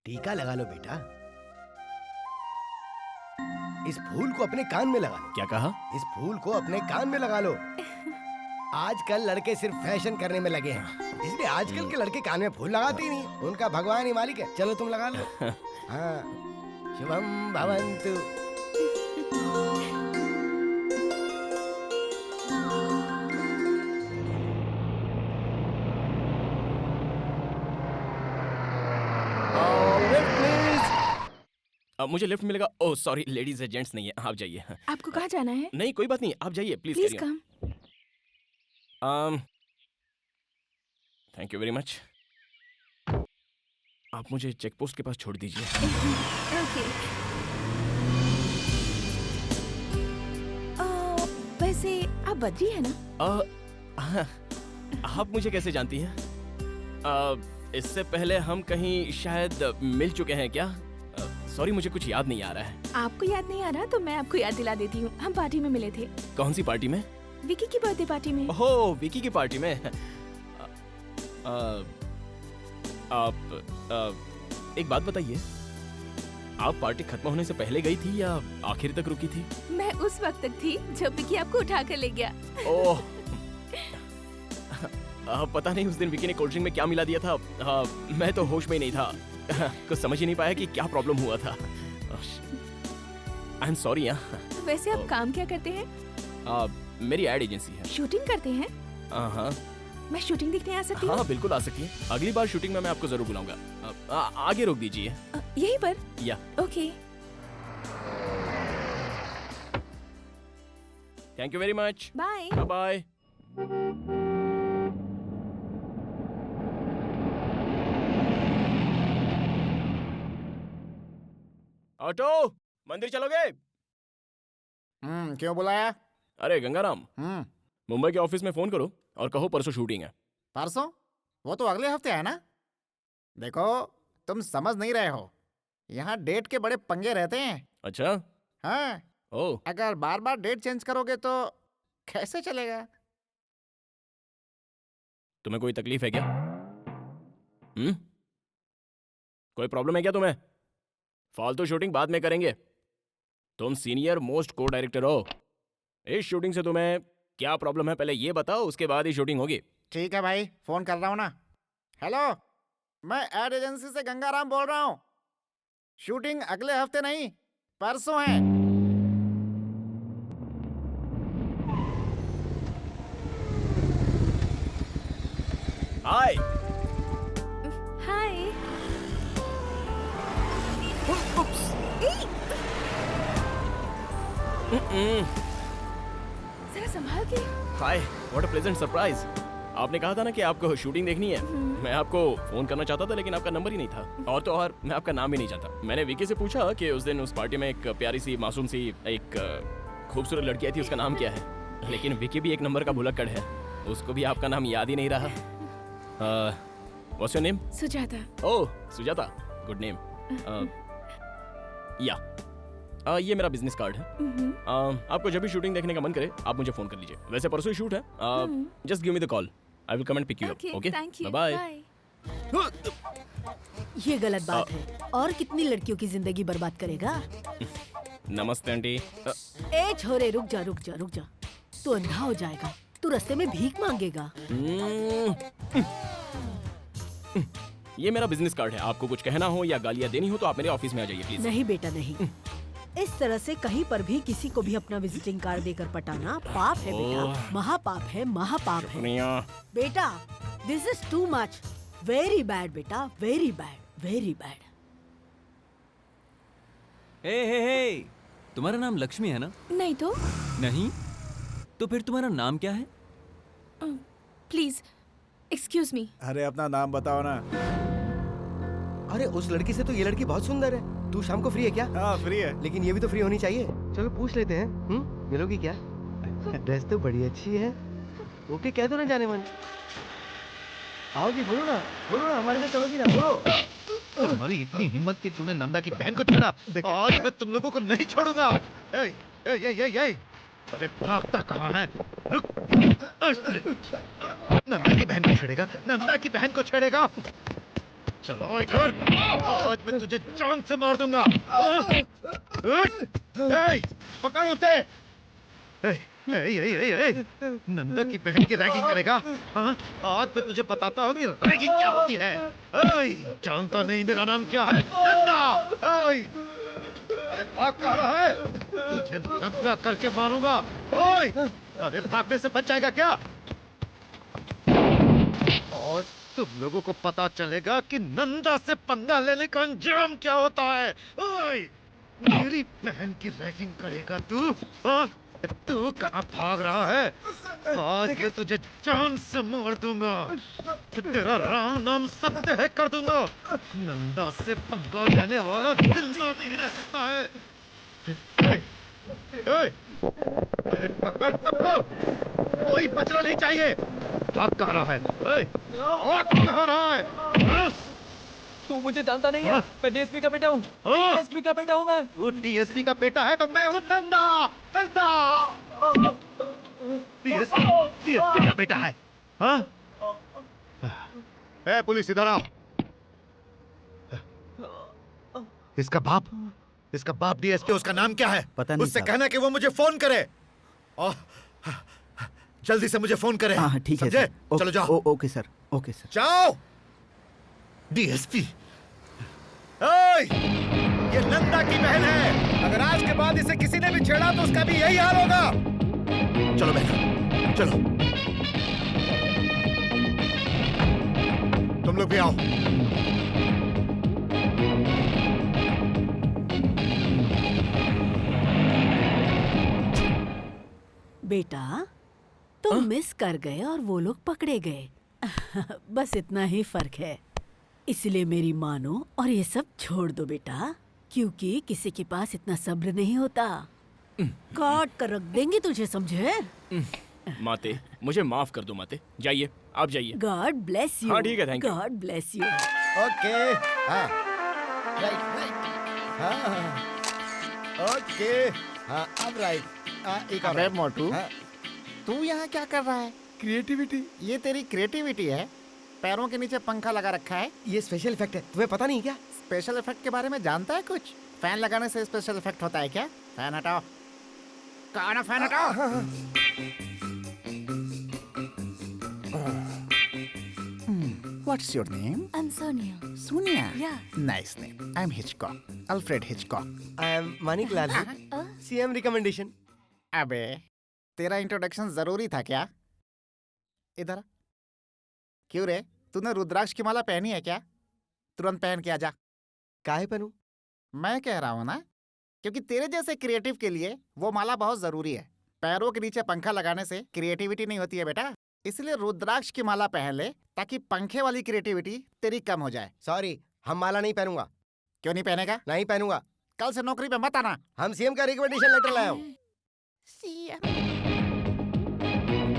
[SPEAKER 9] टीका लगा लो बेटा। इस फूल को अपने कान में लगा लो।
[SPEAKER 2] क्या कहा?
[SPEAKER 9] इस फूल को अपने कान में लगा लो। आजकल लड़के सिर्फ फैशन करने में लगे हैं, इसलिए आजकल के लड़के कान में फूल लगाते ही नहीं। उनका भगवान ही मालिक है। चलो तुम लगा लो। हाँ, शुभम भवन्तु।
[SPEAKER 2] मुझे लिफ्ट मिलेगा? ओह सॉरी, लेडीज है, जेंट्स नहीं है। आप जाइए।
[SPEAKER 5] आपको कहाँ जाना है?
[SPEAKER 2] नहीं कोई बात नहीं, आप जाइए please.
[SPEAKER 5] Please come.
[SPEAKER 2] Thank you very much. आप मुझे चेक पोस्ट के पास छोड़ दीजिए।
[SPEAKER 5] ओके। वैसे आप बद्री है ना?
[SPEAKER 2] आप मुझे कैसे जानती हैं? इससे पहले हम कहीं शायद मिल चुके हैं क्या? सॉरी मुझे कुछ याद नहीं आ रहा है।
[SPEAKER 7] आपको याद नहीं आ रहा तो मैं आपको याद दिला देती हूँ। हम पार्टी में मिले थे।
[SPEAKER 2] कौन सी पार्टी में?
[SPEAKER 7] विकी की बर्थडे पार्टी में।
[SPEAKER 2] ओह विकी की पार्टी में। आप एक बात बताइए, आप पार्टी खत्म होने से पहले गई थी या आखिर तक रुकी थी?
[SPEAKER 7] मैं उस वक्त तक थी जब विकी आपको उठा कर ले गया।
[SPEAKER 2] ओह पता नहीं उस दिन विकी ने कोल्ड ड्रिंक में क्या मिला दिया था। मैं तो होश में ही नहीं था। कुछ समझ ही नहीं पाया कि क्या प्रॉब्लम हुआ था। I am sorry.
[SPEAKER 7] वैसे आप काम क्या करते हैं?
[SPEAKER 2] मेरी एड एजेंसी है।
[SPEAKER 7] शूटिंग करते हैं?
[SPEAKER 2] हाँ।
[SPEAKER 7] मैं शूटिंग देखने आ सकती हूँ?
[SPEAKER 2] हाँ बिल्कुल आ सकती है। अगली बार शूटिंग में मैं आपको जरूर बुलाऊंगा। आगे रोक दीजिए।
[SPEAKER 7] यहीं पर?
[SPEAKER 2] या
[SPEAKER 7] okay.
[SPEAKER 2] Thank you very much.
[SPEAKER 7] Bye
[SPEAKER 2] bye. Auto, मंदिर चलोगे?
[SPEAKER 4] क्यों बुलाया?
[SPEAKER 2] अरे गंगाराम, मुंबई के ऑफिस में फोन करो और कहो परसों शूटिंग है।
[SPEAKER 4] परसों? वो तो अगले हफ्ते है ना। देखो तुम समझ नहीं रहे हो, यहाँ डेट के बड़े पंगे रहते हैं।
[SPEAKER 2] अच्छा?
[SPEAKER 4] हाँ।
[SPEAKER 2] ओह।
[SPEAKER 4] अगर बार बार डेट चेंज करोगे तो कैसे चलेगा?
[SPEAKER 2] तुम्हें कोई तकलीफ है क्या? कोई प्रॉब्लम है क्या तुम्हें? फालतू शूटिंग बाद में करेंगे। तुम सीनियर मोस्ट को डायरेक्टर हो। इस शूटिंग से तुम्हें क्या प्रॉब्लम है पहले ये बताओ, उसके बाद ही शूटिंग होगी।
[SPEAKER 4] ठीक है भाई, फोन कर रहा हूँ ना। हेलो, मैं एड एजेंसी से गंगाराम बोल रहा हूँ। शूटिंग अगले हफ्ते नहीं, परसों है।
[SPEAKER 2] हाय।
[SPEAKER 7] हाय। जरा संभाल के।
[SPEAKER 2] हाय, व्हाट अ प्लेजेंट सरप्राइज। आपने कहा था ना कि आपको शूटिंग देखनी है। मैं आपको फोन करना चाहता था लेकिन आपका नंबर ही नहीं था। और तो और मैं आपका नाम भी नहीं चाहता। मैंने विकी से पूछा कि उस दिन उस पार्टी में एक प्यारी सी मासूम सी एक खूबसूरत लड़की आई थी, उसका नाम क्या है। लेकिन विकी भी एक नंबर का भुलक्कड़ है, उसको भी आपका नाम याद ही नहीं रहा। What's your name?
[SPEAKER 7] Sujata.
[SPEAKER 2] Oh Sujata, good name. या ये मेरा बिजनेस कार्ड है। आपको जब भी शूटिंग देखने का मन करे आप मुझे फोन कर लीजिए। वैसे परसों ही शूट है। Just give me the call, I will come and pick you up. Okay, bye bye.
[SPEAKER 3] ये गलत बात है। और कितनी लड़कियों की जिंदगी बर्बाद करेगा?
[SPEAKER 2] नमस्ते आंटी।
[SPEAKER 3] ए छोरे, रुक जा रुक जा रुक जा। तू अंधा हो जाएगा, तू रास्ते में भीख मांगेगा।
[SPEAKER 2] ये मेरा बिजनेस कार्ड है। आपको कुछ कहना हो या गालियाँ देनी हो तो आप मेरे ऑफिस में आ जाइए प्लीज।
[SPEAKER 3] नहीं बेटा नहीं। इस तरह से कहीं पर भी किसी को भी अपना विजिटिंग कार्ड देकर पटाना पाप है बेटा, महापाप है, महापाप है बेटा। This is too much, very bad बेटा, वेरी बैड, वेरी बैड।
[SPEAKER 10] हे, तुम्हारा नाम लक्ष्मी है ना?
[SPEAKER 7] नहीं तो।
[SPEAKER 10] नहीं तो फिर तुम्हारा नाम क्या है?
[SPEAKER 7] Please excuse me.
[SPEAKER 9] अरे अपना नाम बताओ ना। अरे उस लड़की से तो ये लड़की बहुत सुंदर है। तू शाम को फ्री है क्या? हाँ फ्री है, लेकिन ये भी तो फ्री होनी चाहिए। चलो पूछ लेते हैं। मिलोगी क्या? ड्रेस तो बड़ी अच्छी है। ओके कह दो ना जाने मन। आओगी? बोलो ना हमारे साथ चलोगी ना? बोलो।
[SPEAKER 8] तुम्हारी इतनी हिम्मत कि तूने नंदा की बहन को छोड़ा। आज मैं तुम लोगों को नहीं छोड़ूंगा। अरे भागता कहाँ है? नंदा की बहन को छेड़ेगा, नंदा की बहन को छेड़ेगा। चलो इधर, आज मैं तुझे जान से मार दूंगा। पकड़ उसे। नंदा की बहन की रैगिंग करेगा? हाँ, आज मैं तुझे बताता हूँ कि रैगिंग क्या होती है। जानता नहीं मेरा नाम क्या है? नंदा। भाग कहाँ रहा है? तुझे नंगा करके मारूंगा। अरे भागने से बच जाएगा क्या? और तुम लोगों को पता चलेगा कि नंदा से पंगा लेने का अंजाम क्या होता है। मेरी बहन की रैगिंग करेगा तू? तू कहाँ भाग रहा है? आज मैं तुझे जान से मार दूंगा। तेरा राम नाम सत्य है कर दूंगा। नंदा से पंगा लेने वाला जिंदा नहीं रह सकता है। कोई बचना नहीं चाहिए। भाग कहाँ रहा है? भाग कहाँ रहा है?
[SPEAKER 1] तू मुझे जानता नहीं है, मैं डीएसपी का बेटा हूँ। डीएसपी का बेटा हूँ मैं।
[SPEAKER 8] तू डीएसपी का बेटा है तो मैं हूँ नंदा। नंदा डीएसपी का बेटा है। हाँ? ए पुलिस इधर आओ। इसका बाप डीएसपी, उसका नाम क्या है?
[SPEAKER 9] पता नहीं
[SPEAKER 8] उससे
[SPEAKER 9] साहब।
[SPEAKER 8] कहना कि वो मुझे फोन करे और जल्दी से मुझे फोन करे।
[SPEAKER 9] हाँ ठीक है
[SPEAKER 8] समझे?
[SPEAKER 9] सर।
[SPEAKER 8] चलो जाओ।
[SPEAKER 9] Okay sir, okay sir.
[SPEAKER 8] जाओ। डीएसपी, ओए, ये नंदा की बहन है। अगर आज के बाद इसे किसी ने भी छेड़ा तो उसका भी यही हाल होगा। चलो बहन, चलो। तुम लोग भी आओ।
[SPEAKER 3] बेटा तुम मिस कर गए और वो लोग पकड़े गए। बस इतना ही फर्क है। इसलिए मेरी मानो और ये सब छोड़ दो बेटा, क्योंकि किसी के पास इतना सब्र नहीं होता। काट कर रख देंगे तुझे, समझे?
[SPEAKER 2] माते, मुझे माफ कर दो माते। जाइए, आप जाइए।
[SPEAKER 3] God bless you.
[SPEAKER 2] हाँ, ठीक है, thank you.
[SPEAKER 3] God bless you.
[SPEAKER 9] Okay, हाँ, राइट, हाँ, ओके, हाँ, अब राइट, एक और
[SPEAKER 4] अबे
[SPEAKER 9] राइट।
[SPEAKER 4] मोटू,
[SPEAKER 9] हाँ,
[SPEAKER 4] तू यहाँ क्या कर रहा है?
[SPEAKER 9] क्रिएटिविटी।
[SPEAKER 4] ये तेरी क्रिएटिविटी है? पैरों के नीचे पंखा लगा रखा है।
[SPEAKER 9] ये स्पेशल इफेक्ट है, तुम्हें पता नहीं क्या?
[SPEAKER 4] स्पेशल इफेक्ट के बारे में जानता है कुछ? फैन लगाने से स्पेशल इफेक्ट होता है क्या? फैन हटाओ। कहा ना फैन हटाओ। What's your name?
[SPEAKER 5] I'm Sonia.
[SPEAKER 4] Sonia.
[SPEAKER 5] Yeah.
[SPEAKER 4] Nice name. I'm Hitchcock. Alfred Hitchcock.
[SPEAKER 9] I am Manik Lal, CM recommendation.
[SPEAKER 4] अबे, तेरा इंट्रोडक्शन जरूरी था क्या? इधर आ। क्यों रे, तूने रुद्राक्ष की माला पहनी है क्या? तुरंत पहन के आजा।
[SPEAKER 9] काहे पहनूं?
[SPEAKER 4] मैं कह रहा हूँ ना, क्योंकि तेरे जैसे क्रिएटिव के लिए वो माला बहुत जरूरी है। पैरों के नीचे पंखा लगाने से क्रिएटिविटी नहीं होती है बेटा, इसलिए रुद्राक्ष की माला पहन ले ताकि पंखे वाली क्रिएटिविटी तेरी कम हो जाए।
[SPEAKER 9] सॉरी, हम माला नहीं पहनूंगा।
[SPEAKER 4] क्यों नहीं पहनेगा?
[SPEAKER 9] नहीं पहनूंगा।
[SPEAKER 4] कल से नौकरी पे मत आना।
[SPEAKER 9] हम सीएम का रिकमेंडेशन लेटर लाए हूँ।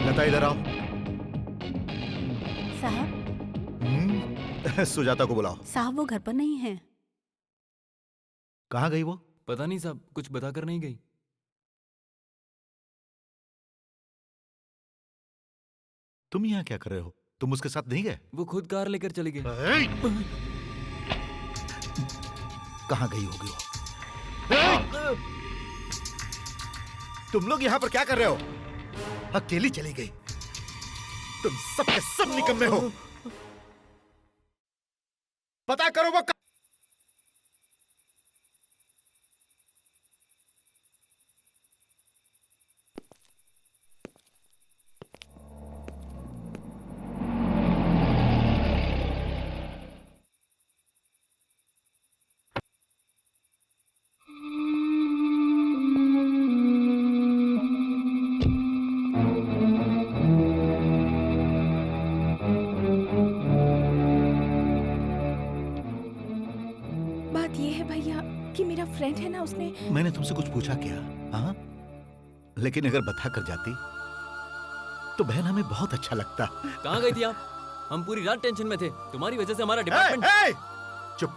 [SPEAKER 8] लता इधर आओ।
[SPEAKER 3] साहब,
[SPEAKER 8] सुजाता को बुलाओ।
[SPEAKER 3] साहब वो घर पर नहीं है।
[SPEAKER 8] कहाँ गई वो?
[SPEAKER 10] पता नहीं साहब, कुछ बताकर नहीं गई।
[SPEAKER 8] तुम यहाँ क्या कर रहे हो? तुम उसके साथ नहीं गए?
[SPEAKER 10] वो खुद कार लेकर चली गई।
[SPEAKER 8] कहाँ गई होगी वो? तुम लोग यहाँ पर क्या कर रहे हो? अकेली चली गई। तुम सब के सब निकम्मे हो। पता करो वो
[SPEAKER 7] फ्रेंड है ना, उसने
[SPEAKER 8] मैंने तुमसे कुछ पूछा क्या? हाँ, लेकिन अगर बता कर जाती तो बहन हमें बहुत अच्छा लगता।
[SPEAKER 10] कहाँ गई थी आप? हम पूरी रात टेंशन में थे, तुम्हारी वजह से हमारा डिपार्टमेंट।
[SPEAKER 8] चुप,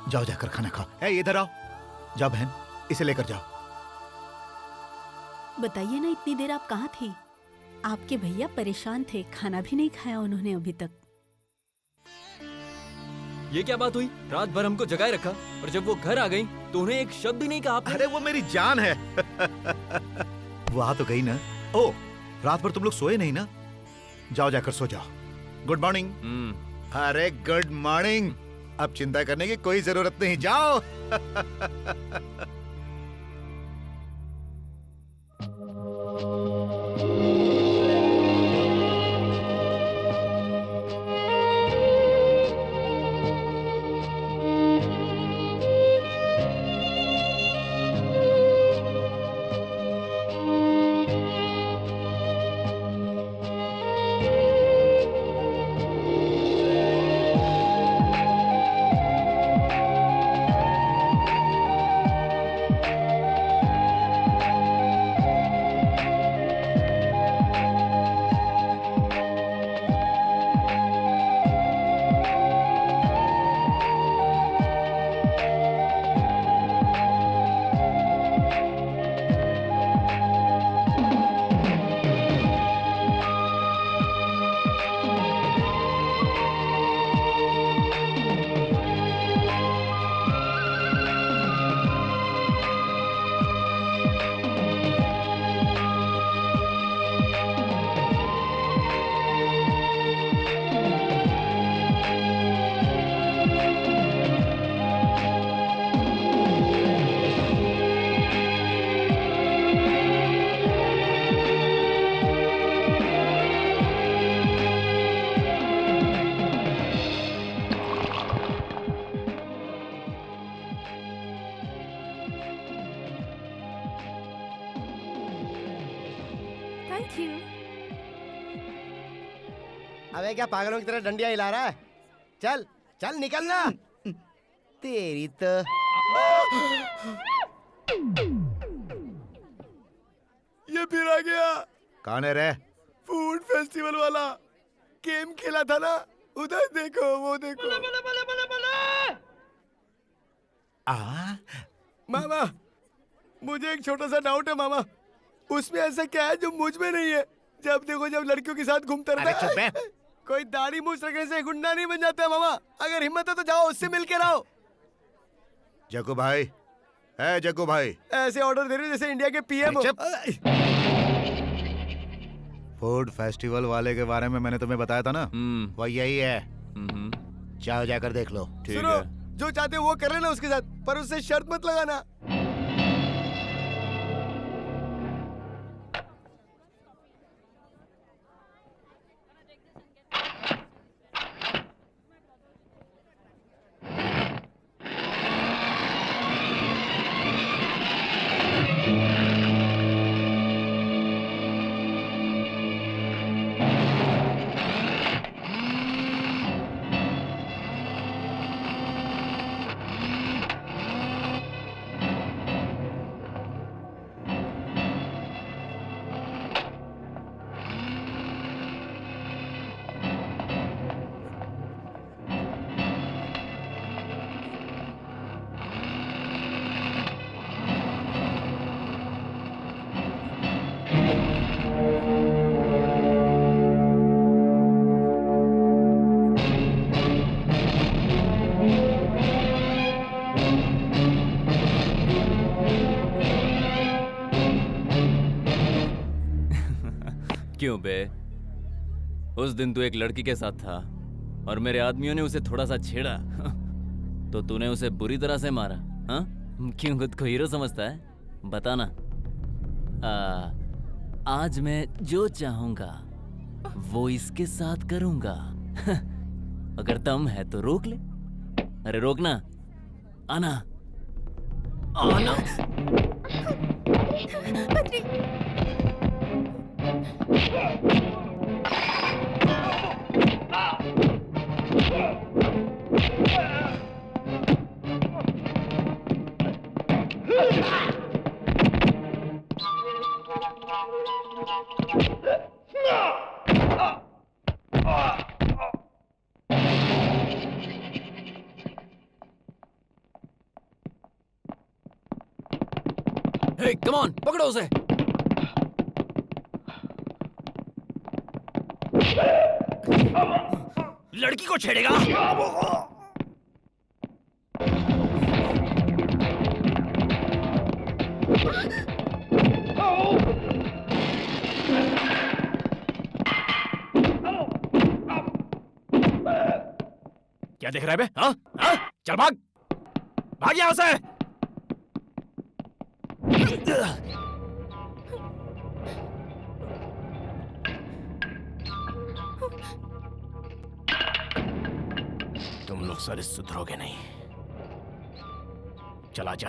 [SPEAKER 8] जाओ जाकर खाना खाओ। इधर आओ, जाओ बहन, इसे लेकर जाओ।
[SPEAKER 3] बताइए ना, इतनी देर आप कहाँ थी? आपके भैया परेशान थे, खाना भी नहीं खाया उन्होंने अभी तक।
[SPEAKER 10] ये क्या बात हुई? रात भर हमको जगाए रखा और जब वो घर आ गई तो उन्हें एक शब्द भी नहीं कहा आपने।
[SPEAKER 8] अरे वो मेरी जान है। वो आ तो गई ना। ओ, रात भर तुम लोग सोए नहीं ना? जाओ जाकर सो जाओ। Good morning. अरे गुड मॉर्निंग। अब चिंता करने की कोई जरूरत नहीं, जाओ।
[SPEAKER 5] यू।
[SPEAKER 9] अबे क्या पागलों की तरह डंडियां हिला रहा है? चल चल निकलना। तेरी तो
[SPEAKER 12] ये फिर आ गया
[SPEAKER 8] कौन है रे?
[SPEAKER 12] फूड फेस्टिवल वाला। गेम खेला था ना, उधर देखो, वो देखो। मामा, मुझे एक छोटा सा डाउट है मामा। उसमें ऐसा क्या है जो मुझ में नहीं है? जब देखो जब लड़कियों के साथ घूमता रहता है। कोई दाढ़ी मूछ रखने से गुंडा नहीं बन जाता मामा। अगर हिम्मत है तो जाओ उससे मिल के रहो।
[SPEAKER 8] जग्गू भाई, है जग्गू भाई,
[SPEAKER 12] ऐसे ऑर्डर दे रहे हो जैसे इंडिया के पीएम।
[SPEAKER 8] फूड फेस्टिवल वाले के बारे में मैंने तुम्हें बताया था ना, वो यही है। जाओ जाकर देख लो।
[SPEAKER 12] सुनो, जो चाहते हो वो कर लेना उसके साथ, पर उससे शर्त मत लगाना।
[SPEAKER 10] क्यों बे? उस दिन तू एक लड़की के साथ था और मेरे आदमियों ने उसे थोड़ा सा छेड़ा तो तूने उसे बुरी तरह से मारा। हाँ, क्यों खुद को हीरो समझता है? बताना। आज मैं जो चाहूंगा वो इसके साथ करूंगा। अगर दम है तो रोक ले। अरे रोकना, आना आना। हे, कम ऑन, पकड़ो उसे। लड़की को छेड़ेगा?
[SPEAKER 2] क्या देख रहा है बे? हाँ? हाँ? चल भाग, भाग यहाँ से। तुम लोग सारे सुधरोगे नहीं। चला जा।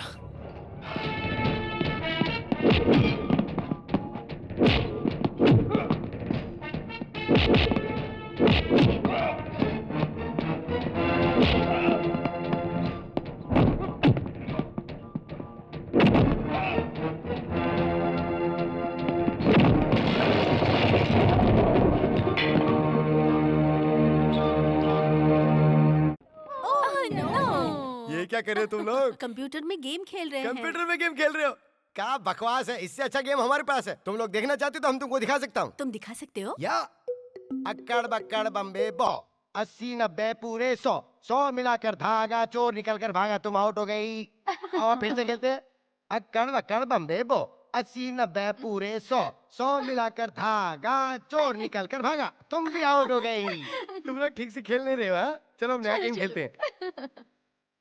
[SPEAKER 12] ये क्या कर रहे हो तुम लोग?
[SPEAKER 3] कंप्यूटर में गेम खेल रहे हैं।
[SPEAKER 12] कंप्यूटर में गेम खेल रहे हो?
[SPEAKER 9] क्या बकवास है, इससे अच्छा गेम हमारे पास है। तुम लोग देखना चाहते हो तो हम तुमको दिखा सकता हूँ।
[SPEAKER 3] तुम दिखा सकते हो?
[SPEAKER 9] या अक्कड़ बक्कड़ बम्बे बो, 80 90 पूरे 100, 100 मिलाकर धागा, चोर निकल कर भागा, तुम आउट हो गई। और फिर से खेलते हैं। अक्कड़ बक्कड़ बम्बे बो, 80 90 पूरे 100, 100 मिलाकर धागा, चोर निकल कर भागा, तुम भी आउट हो गई।
[SPEAKER 12] तुम लोग ठीक से खेल नहीं रहे हो? हाँ? चलो हम नया गेम खेलते हैं।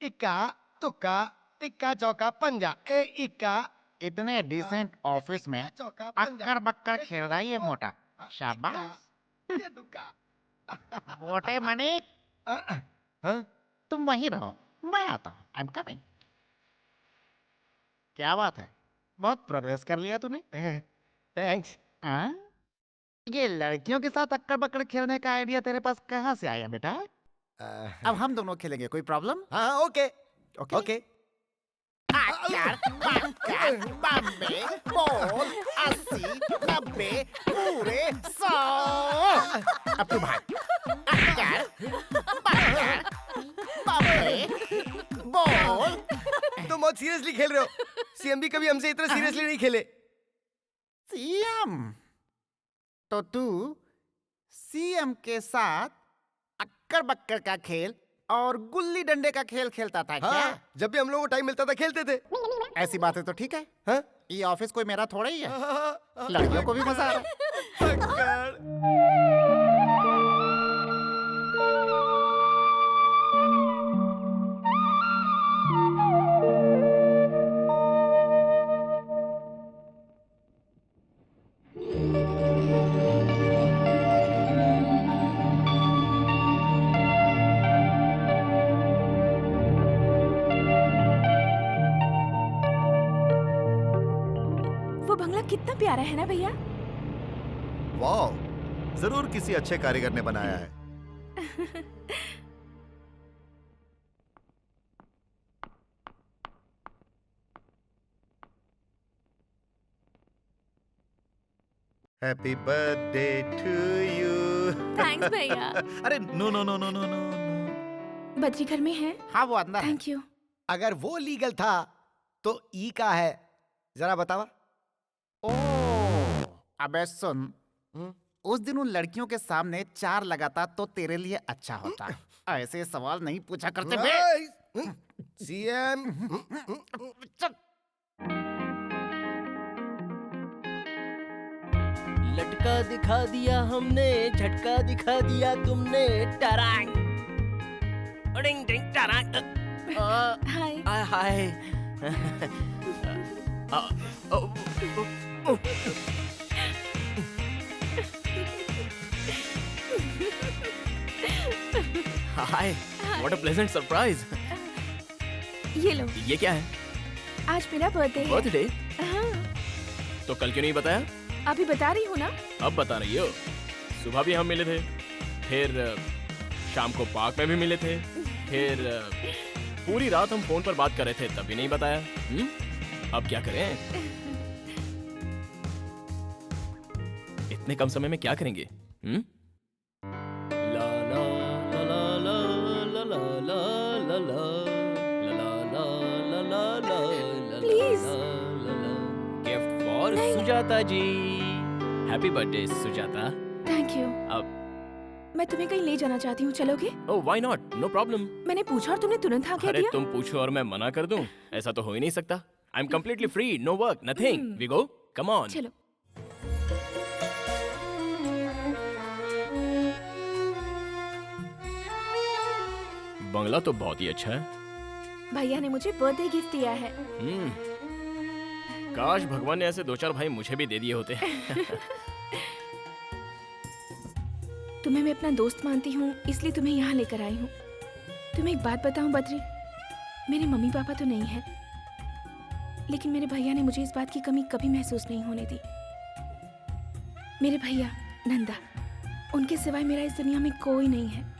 [SPEAKER 9] इक्का तुक्का टिक्का चौका पंजा, ए इक्का।
[SPEAKER 4] इतने डिसेंट ऑफिस में अक्कड़ बक्कड़ खेल रहा है ये मोटा। शाबाश। मोटे मणि, तुम वहीं रहो, मैं आता हूँ। I am coming. क्या बात है, बहुत प्रोग्रेस कर लिया तूने।
[SPEAKER 9] थैंक्स।
[SPEAKER 4] हाँ? ये लड़कियों के साथ अक्कड़ बक्कड़ खेलने का आइडिया तेरे पास कहाँ से आया बेटा? अब हम दोनों खेलेंगे, कोई प्रॉब्लम?
[SPEAKER 9] हाँ ओके
[SPEAKER 4] ओके
[SPEAKER 9] ओके।
[SPEAKER 4] बम्बे बोल 80 90 पूरे 100। अब तू भाग। बम्बे बोल।
[SPEAKER 9] तुम बहुत सीरियसली खेल रहे हो। सीएम भी कभी हमसे इतना सीरियसली नहीं खेले।
[SPEAKER 4] सीएम तो तू सीएम के साथ अक्कड़ बक्कड़ का खेल और गुल्ली डंडे का खेल खेलता था क्या?
[SPEAKER 9] हाँ, जब भी हम लोगों को टाइम मिलता था खेलते थे।
[SPEAKER 4] ऐसी बातें तो ठीक है।
[SPEAKER 9] हाँ?
[SPEAKER 4] ये ऑफिस कोई मेरा थोड़ा ही है। लड़कियों को भी मजा आ रहा है।
[SPEAKER 7] वो बंगला कितना प्यारा है ना भैया।
[SPEAKER 8] वाह, जरूर किसी अच्छे कारीगर ने बनाया है। Happy birthday to you.
[SPEAKER 5] Thanks भैया।
[SPEAKER 8] अरे no no no no no no.
[SPEAKER 7] Badri घर में है?
[SPEAKER 4] हाँ वो अंदर है।
[SPEAKER 7] Thank you.
[SPEAKER 9] अगर वो लीगल था तो ई का है, जरा बतावा।
[SPEAKER 4] ओ अबे सुन, उस दिन उन लड़कियों के सामने 4 लगाता तो तेरे लिए अच्छा होता। ऐसे सवाल नहीं पूछा करते बे।
[SPEAKER 9] सीएम
[SPEAKER 2] लटका दिखा दिया हमने, झटका दिखा दिया तुमने। टरांग डिंग डिंग टरांग।
[SPEAKER 7] हाय।
[SPEAKER 2] Hi. Hi, what a pleasant surprise.
[SPEAKER 7] ये लो।
[SPEAKER 2] ये क्या है?
[SPEAKER 7] आज मेरा बर्थडे है।
[SPEAKER 2] बर्थडे?
[SPEAKER 7] हाँ,
[SPEAKER 2] तो कल क्यों नहीं बताया?
[SPEAKER 7] अभी बता रही हूँ ना।
[SPEAKER 2] अब बता रही हो। सुबह भी हम मिले थे, फिर शाम को पार्क में भी मिले थे, फिर पूरी रात हम फोन पर बात कर रहे थे, तब भी नहीं बताया। अब क्या करें? इतने कम समय में क्या करेंगे? ला ला ला ला ला ला ला ला ला ला ला ला ला ला।
[SPEAKER 7] Please.
[SPEAKER 2] Gift for Sujata ji. Happy birthday Sujata.
[SPEAKER 7] Thank you.
[SPEAKER 2] अब
[SPEAKER 7] मैं तुम्हें कहीं ले जाना चाहती हूँ, चलोगे?
[SPEAKER 2] Oh why not, no problem.
[SPEAKER 7] मैंने पूछा और तुमने तुरंत हाँ कह
[SPEAKER 2] अरे
[SPEAKER 7] दिया।
[SPEAKER 2] तुम पूछो और मैं मना कर दूं? ऐसा तो हो ही नहीं सकता। I am completely free, no work, nothing. We go, come on.
[SPEAKER 7] चलो।
[SPEAKER 2] बंगला तो बहुत ही अच्छा है।
[SPEAKER 7] भैया ने मुझे बर्थडे गिफ्ट दिया है।
[SPEAKER 2] काश भगवान ने ऐसे 2-4 भाई मुझे भी दे दिए होते।
[SPEAKER 7] तुम्हें मैं अपना दोस्त मानती हूँ, इसलिए तुम्हें यहाँ लेकर आई हूँ। तुम्हें एक बात बताऊँ बद्री, मेरे मम्मी पापा तो नहीं है, लेकिन मेरे भैया ने मुझे इस बात की कमी कभी महसूस नहीं होने दी। मेरे भैया नंदा, उनके सिवाय मेरा इस दुनिया में कोई नहीं है।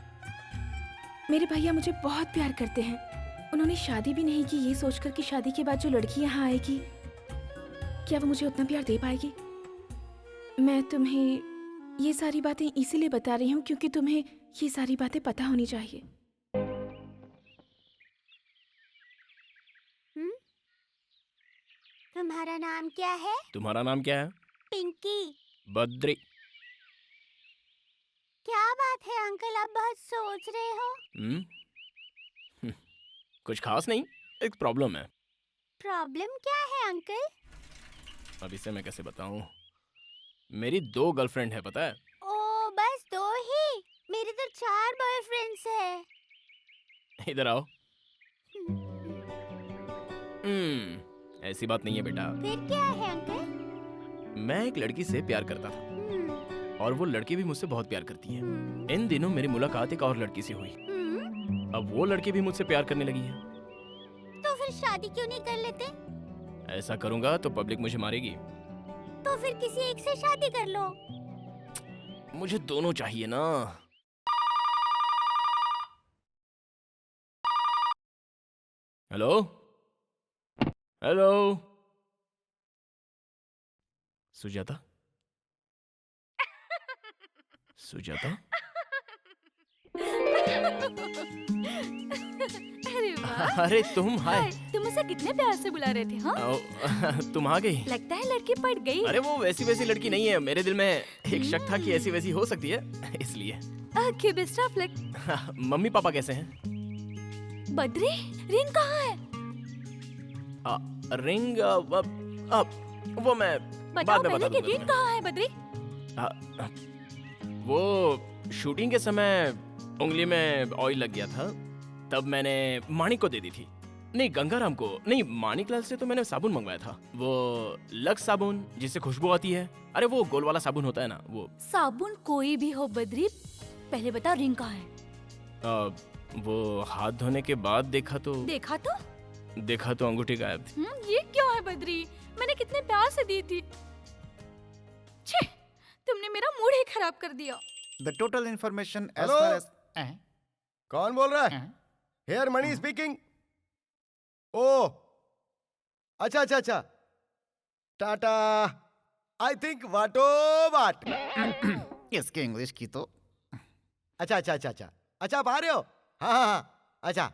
[SPEAKER 7] मेरे भैया मुझे बहुत प्यार करते हैं। उन्होंने शादी भी नहीं की, ये सोचकर कि शादी के बाद जो लड़की यहाँ आएगी, क्या वो मुझे उतना प्यार दे पाएगी। मैं तुम्हें ये सारी बातें इसीलिए बता रही हूँ क्योंकि तुम्हें ये सारी बातें पता होनी चाहिए।
[SPEAKER 5] तुम्हारा नाम क्या है?
[SPEAKER 2] तुम्हारा नाम क्या है?
[SPEAKER 5] पिंकी।
[SPEAKER 2] बद्री।
[SPEAKER 5] क्या बात है अंकल, आप बहुत सोच रहे हो?
[SPEAKER 2] कुछ खास नहीं, एक प्रॉब्लम है।
[SPEAKER 5] प्रॉब्लम क्या है अंकल?
[SPEAKER 2] अब इसे मैं कैसे बताऊं? मेरी 2 गर्लफ्रेंड है, पता है?
[SPEAKER 5] ओ बस 2 ही? मेरे तो 4 बॉयफ्रेंड्स है।
[SPEAKER 2] इधर आओ। ऐसी बात नहीं है बेटा।
[SPEAKER 5] फिर क्या है अंकल?
[SPEAKER 2] मैं एक लड़की से प्यार करता था और वो लड़की भी मुझसे बहुत प्यार करती है। इन दिनों मेरी मुलाकात एक और लड़की से हुई। अब वो लड़की भी मुझसे प्यार करने लगी है।
[SPEAKER 5] तो फिर शादी क्यों नहीं कर लेते?
[SPEAKER 2] ऐसा करूंगा तो पब्लिक मुझे मारेगी।
[SPEAKER 5] तो फिर किसी एक से शादी कर लो।
[SPEAKER 2] मुझे दोनों चाहिए ना। Hello hello, Sujata, Sujata.
[SPEAKER 5] अरे वाह।
[SPEAKER 2] अरे तुम, हाय।
[SPEAKER 5] तुम उसे कितने प्यार से बुला रहे थे? हाँ,
[SPEAKER 2] तुम आ गई।
[SPEAKER 5] लगता है लड़की पट गई।
[SPEAKER 2] अरे वो वैसी लड़की नहीं है। मेरे दिल में एक शक था कि ऐसी वैसी हो सकती है, इसलिए।
[SPEAKER 5] Okay, best of luck.
[SPEAKER 2] Mummy papa कैसे हैं?
[SPEAKER 5] बद्री, रिंग कहाँ है?
[SPEAKER 2] रिंग वो मैं
[SPEAKER 5] बताओ
[SPEAKER 2] बाद में
[SPEAKER 5] पहले
[SPEAKER 2] बता
[SPEAKER 5] कि रिंग कहाँ है बद्री?
[SPEAKER 2] वो शूटिंग के समय उंगली में ऑयल लग गया था, तब मैंने माणिक को दे दी थी। नहीं, गंगाराम को नहीं, माणिकलाल से तो मैंने साबुन मंगवाया था, वो लक्स साबुन जिससे खुशबू आती है। अरे वो गोल वाला साबुन होता है ना, वो।
[SPEAKER 5] साबुन कोई भी हो बद्री, पहले बता रिंग कहाँ है?
[SPEAKER 2] वो हाथ धोने के बाद देखा तो अंगूठी गायब थी।
[SPEAKER 5] ये क्यों है बद्री? मैंने कितने प्यार से दी थी। छे, तुमने मेरा मूड ही खराब कर दिया।
[SPEAKER 4] The total information as
[SPEAKER 9] Hello?
[SPEAKER 4] far as
[SPEAKER 9] कौन बोल रहा है? Hair money speaking. ओ, अच्छा। टाटा। आई थिंक वाटो वाट।
[SPEAKER 4] इसके इंग्लिश की तो।
[SPEAKER 9] अच्छा। आप आ रहे हो? हाँ। अच्छा,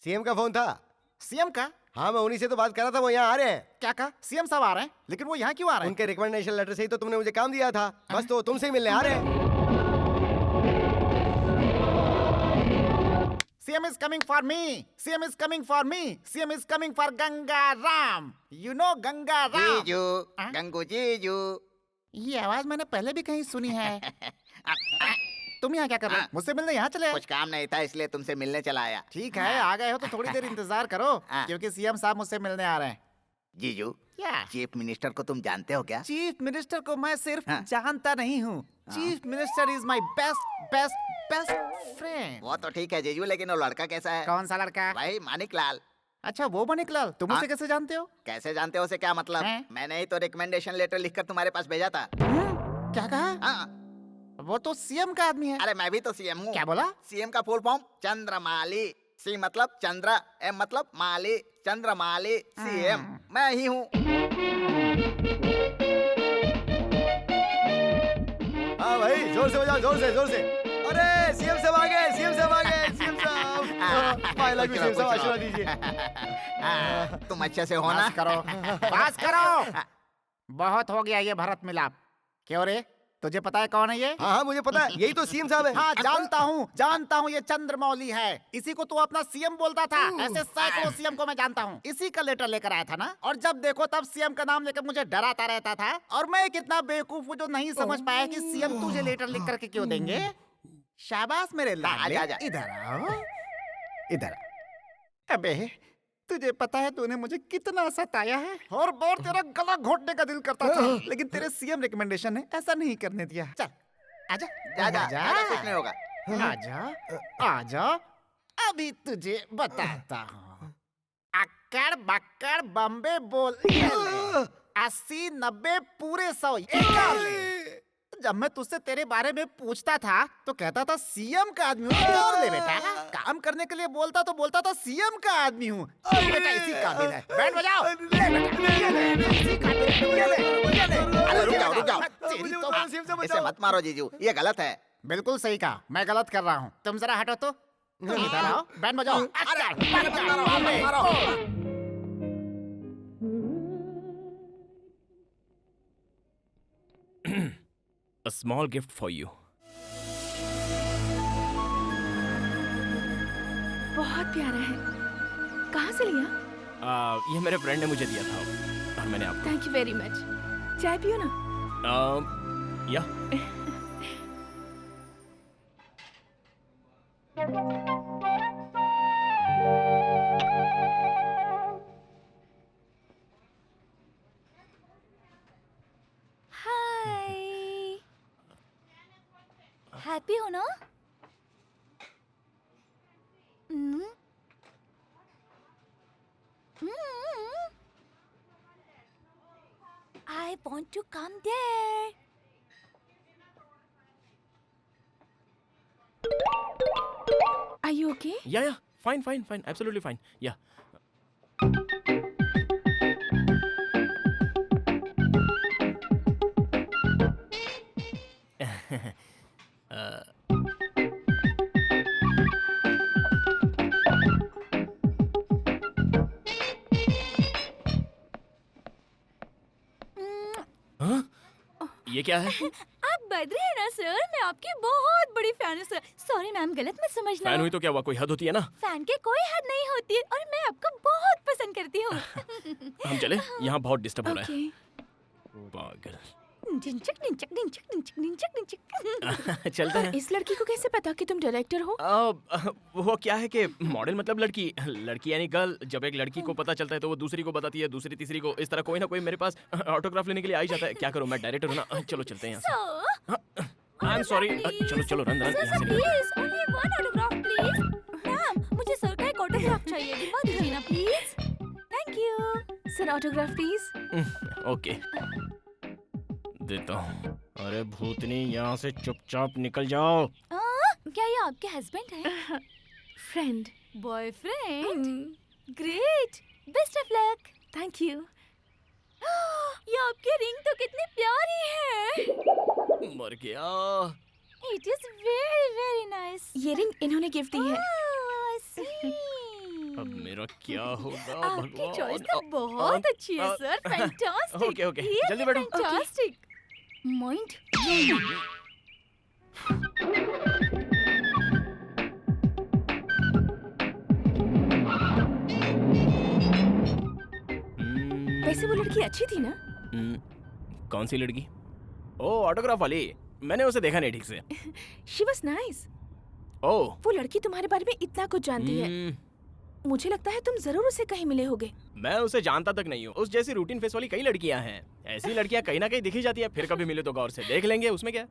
[SPEAKER 9] सीएम का फोन था।
[SPEAKER 4] सीएम का?
[SPEAKER 9] हाँ, मैं उन्हीं से तो बात कर रहा था, वो यहाँ आ रहे हैं।
[SPEAKER 4] क्या कहा? सीएम साहब आ रहे हैं? लेकिन वो यहाँ क्यों आ रहे हैं?
[SPEAKER 9] उनके रिकमेंडेशन लेटर से ही तो तुमने मुझे काम दिया था। बस तो तुमसे ही मिलने आ रहे हैं।
[SPEAKER 4] CM is coming for me. CM is coming for me. CM is coming for Gangaram. You know Gangaram.
[SPEAKER 11] जीजू, गंगू जीजू।
[SPEAKER 4] ये आवाज मैंने पहले भी कहीं सुनी है। तुम यहाँ क्या कर रहे हो? मुझसे मिलने यहाँ चले आए?
[SPEAKER 11] कुछ काम नहीं था इसलिए तुमसे मिलने चला आया।
[SPEAKER 4] ठीक है, आ गए हो तो थोड़ी देर इंतजार करो, क्योंकि सीएम साहब मुझसे मिलने आ रहे हैं।
[SPEAKER 11] जीजू,
[SPEAKER 4] क्या?
[SPEAKER 11] चीफ मिनिस्टर को तुम जानते हो क्या?
[SPEAKER 4] चीफ मिनिस्टर को मैं सिर्फ जानता नहीं हूँ। Chief minister is my best friend.
[SPEAKER 11] वो तो ठीक है जीजू, लेकिन वो लड़का कैसा है?
[SPEAKER 4] कौन सा लड़का?
[SPEAKER 11] भाई मानिकलाल।
[SPEAKER 4] अच्छा, वो मानिकलाल। तुम उसे कैसे जानते हो?
[SPEAKER 11] कैसे जानते हो उसे क्या मतलब? मैंने ही तो रिकमेंडेशन लेटर लिखकर तुम्हारे पास भेजा था।
[SPEAKER 4] क्या कहा? वो तो सीएम का आदमी है।
[SPEAKER 11] अरे मैं भी तो सीएम हूँ।
[SPEAKER 4] क्या बोला?
[SPEAKER 11] सीएम का फुल फॉर्म चंद्रमाली। सी मतलब चंद्र, एम मतलब माली, चंद्रमाली सीएम मैं ही हूँ।
[SPEAKER 9] हाँ भाई, जोर से बजाओ, जोर से। अरे सीएम साहब आ गए, सीएम साहब। आई लव यू सीएम साहब, आशीर्वाद दीजिए।
[SPEAKER 11] तुम अच्छे से हो ना?
[SPEAKER 4] बस करो। बहुत हो गया ये भरत मिलाप। क्यों रे, तुझे पता है कौन है ये?
[SPEAKER 9] हाँ, मुझे पता है, यही तो सीएम साहब है।
[SPEAKER 4] हाँ, जानता हूँ, ये चंद्रमौली है। इसी को तू अपना सीएम बोलता था। ऐसे सैकड़ों सीएम को मैं जानता हूँ। इसी का लेटर लेकर आया था ना, और जब देखो तब सीएम का नाम लेकर मुझे डराता रहता था। और मैं कितना बेवकूफ हूँ जो नहीं समझ पाया कि सीएम तुझे लेटर लिख करके क्यों देंगे। शाबाश मेरे लाडले, इधर आओ, इधर। अबे, तुझे पता है तूने मुझे कितना सताया है, और बार तेरा गला घोटने का दिल करता था, लेकिन तेरे सीएम रिकमेंडेशन ने ऐसा नहीं करने दिया। चल आजा,
[SPEAKER 11] आजा, कुछ नहीं होगा।
[SPEAKER 4] आजा, अभी तुझे बताता हूँ। अक्कड़ बक्कड़ बम्बे बोल 80 90 पूरे 100। जब मैं तुझसे तेरे बारे में पूछता था तो कहता था सीएम का आदमी हूँ। बोल दे बेटा, काम करने के लिए बोलता था सीएम का आदमी हूँ। बेटा इसी काबिल है। बैंड बजाओ।
[SPEAKER 11] अरे रुक जाओ। इसे मत मारो जीजू, ये गलत है।
[SPEAKER 4] बिल्कुल सही कहा, मैं गलत कर रहा हूँ। तुम जरा हटो तो। इधर आओ, बैंड बजाओ।
[SPEAKER 2] A small gift for you.
[SPEAKER 7] बहुत प्यारा है। कहाँ से लिया?
[SPEAKER 2] ये मेरे फ्रेंड ने मुझे दिया था और मैंने आपको।
[SPEAKER 7] Thank you very much. चाय पियो ना?
[SPEAKER 2] या।
[SPEAKER 5] हैप्पी हो ना? I want to come there.
[SPEAKER 7] Are you okay?
[SPEAKER 2] या fine fine fine absolutely fine या ये क्या है?
[SPEAKER 5] आप बद्री है ना सर? मैं आपकी बहुत बड़ी फैन हूँ सर। सॉरी मैम, गलत मत समझना।
[SPEAKER 2] फैन हुई तो क्या हुआ, कोई हद होती है ना।
[SPEAKER 5] फैन के कोई हद नहीं होती है और मैं आपको बहुत पसंद करती हूँ।
[SPEAKER 2] हम चले, यहाँ बहुत डिस्टर्ब हो रहा
[SPEAKER 7] Okay.
[SPEAKER 2] है। पागल।
[SPEAKER 5] डिंचक डिंचक डिंचक डिंचक डिंचक डिंचक।
[SPEAKER 2] चलते हैं।
[SPEAKER 7] इस लड़की को कैसे पता कि तुम डायरेक्टर हो?
[SPEAKER 2] वो क्या है कि मॉडल मतलब लड़की, लड़की यानी गर्ल। जब एक लड़की को पता चलता है तो वो दूसरी को बताती है, दूसरी तीसरी को। इस तरह कोई ना कोई मेरे पास ऑटोग्राफ लेने के लिए आ ही जाता है। क्या करूं, मैं डायरेक्टर हूं ना। चलो चलते हैं यहाँ से। I am sorry. चलो चलो रन रन यहाँ से निकल।
[SPEAKER 5] Please only one autograph please. Ma'am मुझे सर का एक ऑटोग्राफ चाहिए, दिलवा दीजिए ना please. Thank you
[SPEAKER 7] sir, autograph please.
[SPEAKER 2] Okay देता हूँ। अरे भूतनी, यहाँ से चुपचाप निकल जाओ।
[SPEAKER 5] क्या ये आपके हस्बैंड है?
[SPEAKER 7] Friend.
[SPEAKER 5] Boyfriend? Great, best of luck.
[SPEAKER 7] Thank you.
[SPEAKER 5] ये आपकी रिंग तो कितनी प्यारी है।
[SPEAKER 2] मर गया।
[SPEAKER 5] It is very very nice.
[SPEAKER 7] ये रिंग इन्होंने गिफ्ट दी है।
[SPEAKER 2] अब मेरा क्या होगा
[SPEAKER 5] आपकी चॉइस तो बहुत अच्छी है सर। फैंटास्टिक।
[SPEAKER 2] ओके ओके, जल्दी बैठो।
[SPEAKER 5] फैंटास्टिक। माइंड
[SPEAKER 7] वैसे वो लड़की अच्छी थी ना?
[SPEAKER 2] कौन सी लड़की? ओ ऑटोग्राफ वाली। मैंने उसे देखा नहीं ठीक से।
[SPEAKER 7] She was nice.
[SPEAKER 2] ओह,
[SPEAKER 7] वो लड़की तुम्हारे बारे में इतना कुछ जानती है। मुझे लगता है तुम जरूर उसे कहीं मिले होगे।
[SPEAKER 2] मैं उसे जानता तक नहीं हूँ। उस जैसी रूटीन फेस वाली कई लड़कियां हैं। ऐसी लड़कियां कहीं ना कहीं दिखी जाती है। फिर कभी मिले तो गौर से देख लेंगे, उसमें क्या।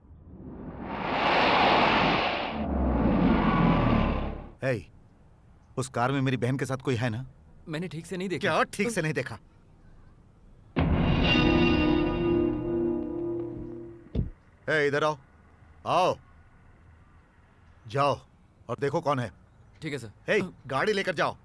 [SPEAKER 8] हे, उस कार में मेरी बहन के साथ कोई है ना?
[SPEAKER 10] मैंने ठीक से नहीं देखा।
[SPEAKER 8] क्या ठीक से नहीं देखा? हे, इधर आओ, आओ, जाओ और देखो कौन है।
[SPEAKER 10] ठीक है सर।
[SPEAKER 8] हे, गाड़ी लेकर जाओ।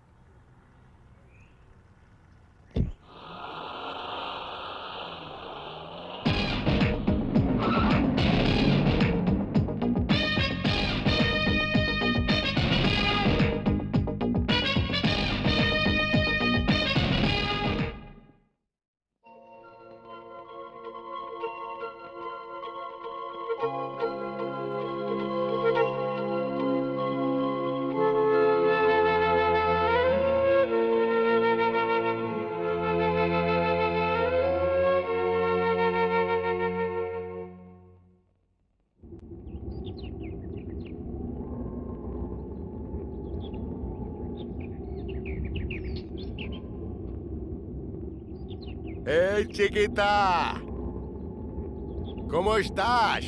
[SPEAKER 13] Hey, chiquita! ¿Cómo estás?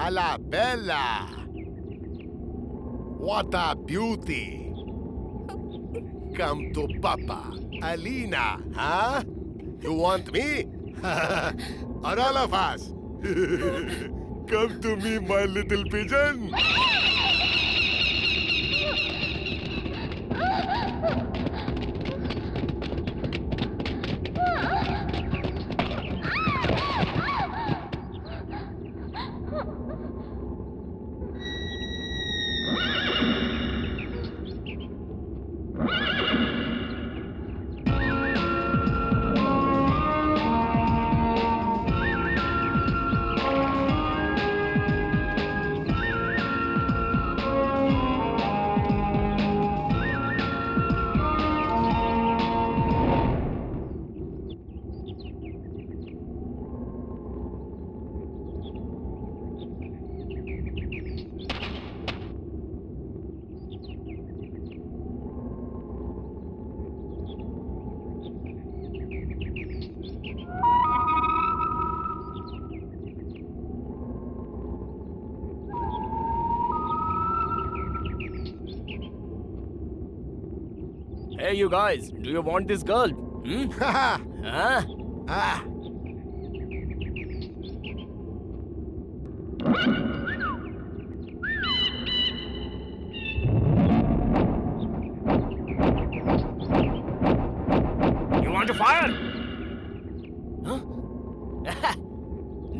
[SPEAKER 13] A la bella! What a beauty! Come to Papa, Alina, huh? You want me? Or all of us? Come to me, my little pigeon!
[SPEAKER 2] Hey, you guys, do you want this girl? Huh?
[SPEAKER 13] Ah.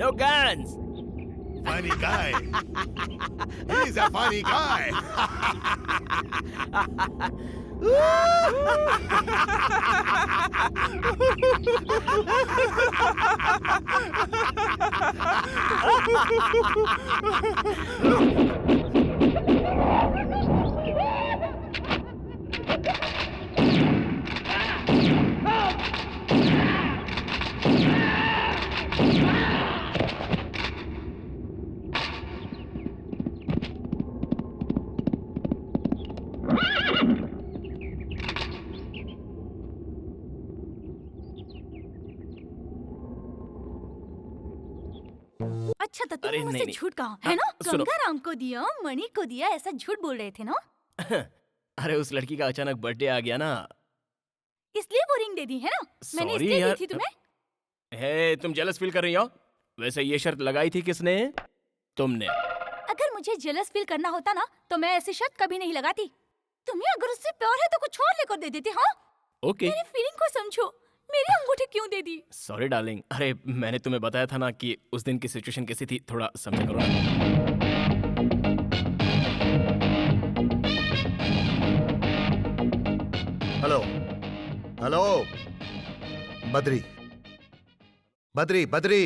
[SPEAKER 2] No guns.
[SPEAKER 13] Funny guy. He's a funny guy.
[SPEAKER 5] अच्छा तो
[SPEAKER 2] अरे
[SPEAKER 5] तुमने मुझसे
[SPEAKER 2] नहीं, नहीं।
[SPEAKER 5] झूठ कहा
[SPEAKER 2] हाँ,
[SPEAKER 5] है ना?
[SPEAKER 2] सुनो।
[SPEAKER 5] गंगाराम को दिया, मणि को दिया, ऐसा झूठ बोल रहे थे ना?
[SPEAKER 2] अरे उस लड़की का अचानक बर्थडे आ गया ना।
[SPEAKER 5] इसलिए वो रिंग दे दी है ना? मैंने
[SPEAKER 2] Sorry
[SPEAKER 5] इसलिए
[SPEAKER 2] यार।
[SPEAKER 5] दी थी तुम्हें।
[SPEAKER 2] हे, तुम जेलस फील कर रही हो? वैसे ये शर्त लगाई थी किसने? तुमने।
[SPEAKER 5] अगर मुझे जेलस फील करना होता ना तो मैं ऐसी शर्त कभी नहीं लगाती। तुम्हें अगर उससे प्यार है तो कुछ और लेकर दे देती। हाँ,
[SPEAKER 2] ओके।
[SPEAKER 5] मेरी फीलिंग को समझो। मेरी अंगूठी क्यों दे दी?
[SPEAKER 2] Sorry darling. अरे मैंने तुम्हें बताया था ना कि उस दिन की सिचुएशन कैसी थी, थोड़ा समझा करो ना।
[SPEAKER 8] हेलो हेलो बद्री बद्री बद्री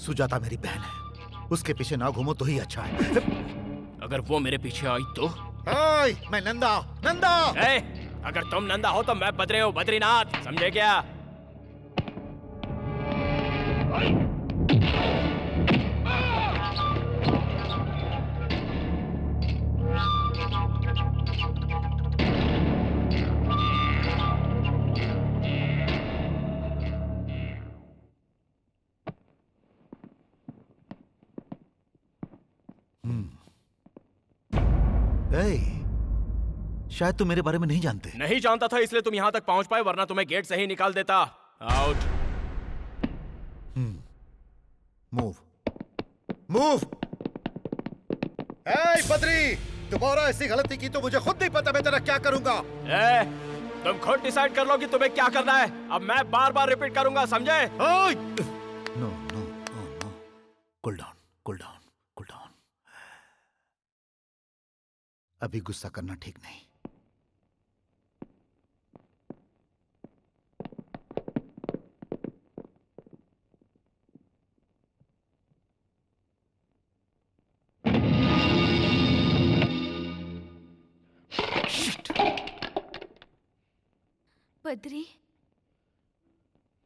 [SPEAKER 8] सुजाता मेरी बहन है, उसके पीछे ना घूमो तो ही अच्छा है।
[SPEAKER 2] अगर वो मेरे पीछे आई तो?
[SPEAKER 8] ओए, मैं नंदा नंदा।
[SPEAKER 2] ए, अगर तुम नंदा हो तो मैं बद्री हूँ, बद्रीनाथ, समझे क्या?
[SPEAKER 8] शायद तुम मेरे बारे में नहीं जानते।
[SPEAKER 2] नहीं जानता था इसलिए तुम यहाँ तक पहुँच पाए, वरना तुम्हें गेट से ही निकाल देता। आउट।
[SPEAKER 8] Move move. ए बद्री, दोबारा ऐसी गलती की तो मुझे खुद नहीं पता मैं तेरा क्या करूंगा।
[SPEAKER 2] ए, तुम खुद डिसाइड कर लो कि तुम्हें क्या करना है। अब मैं बार बार रिपीट करूंगा, समझे?
[SPEAKER 8] No no no no, cool down cool down cool down. अभी गुस्सा करना ठीक नहीं।
[SPEAKER 5] बद्री,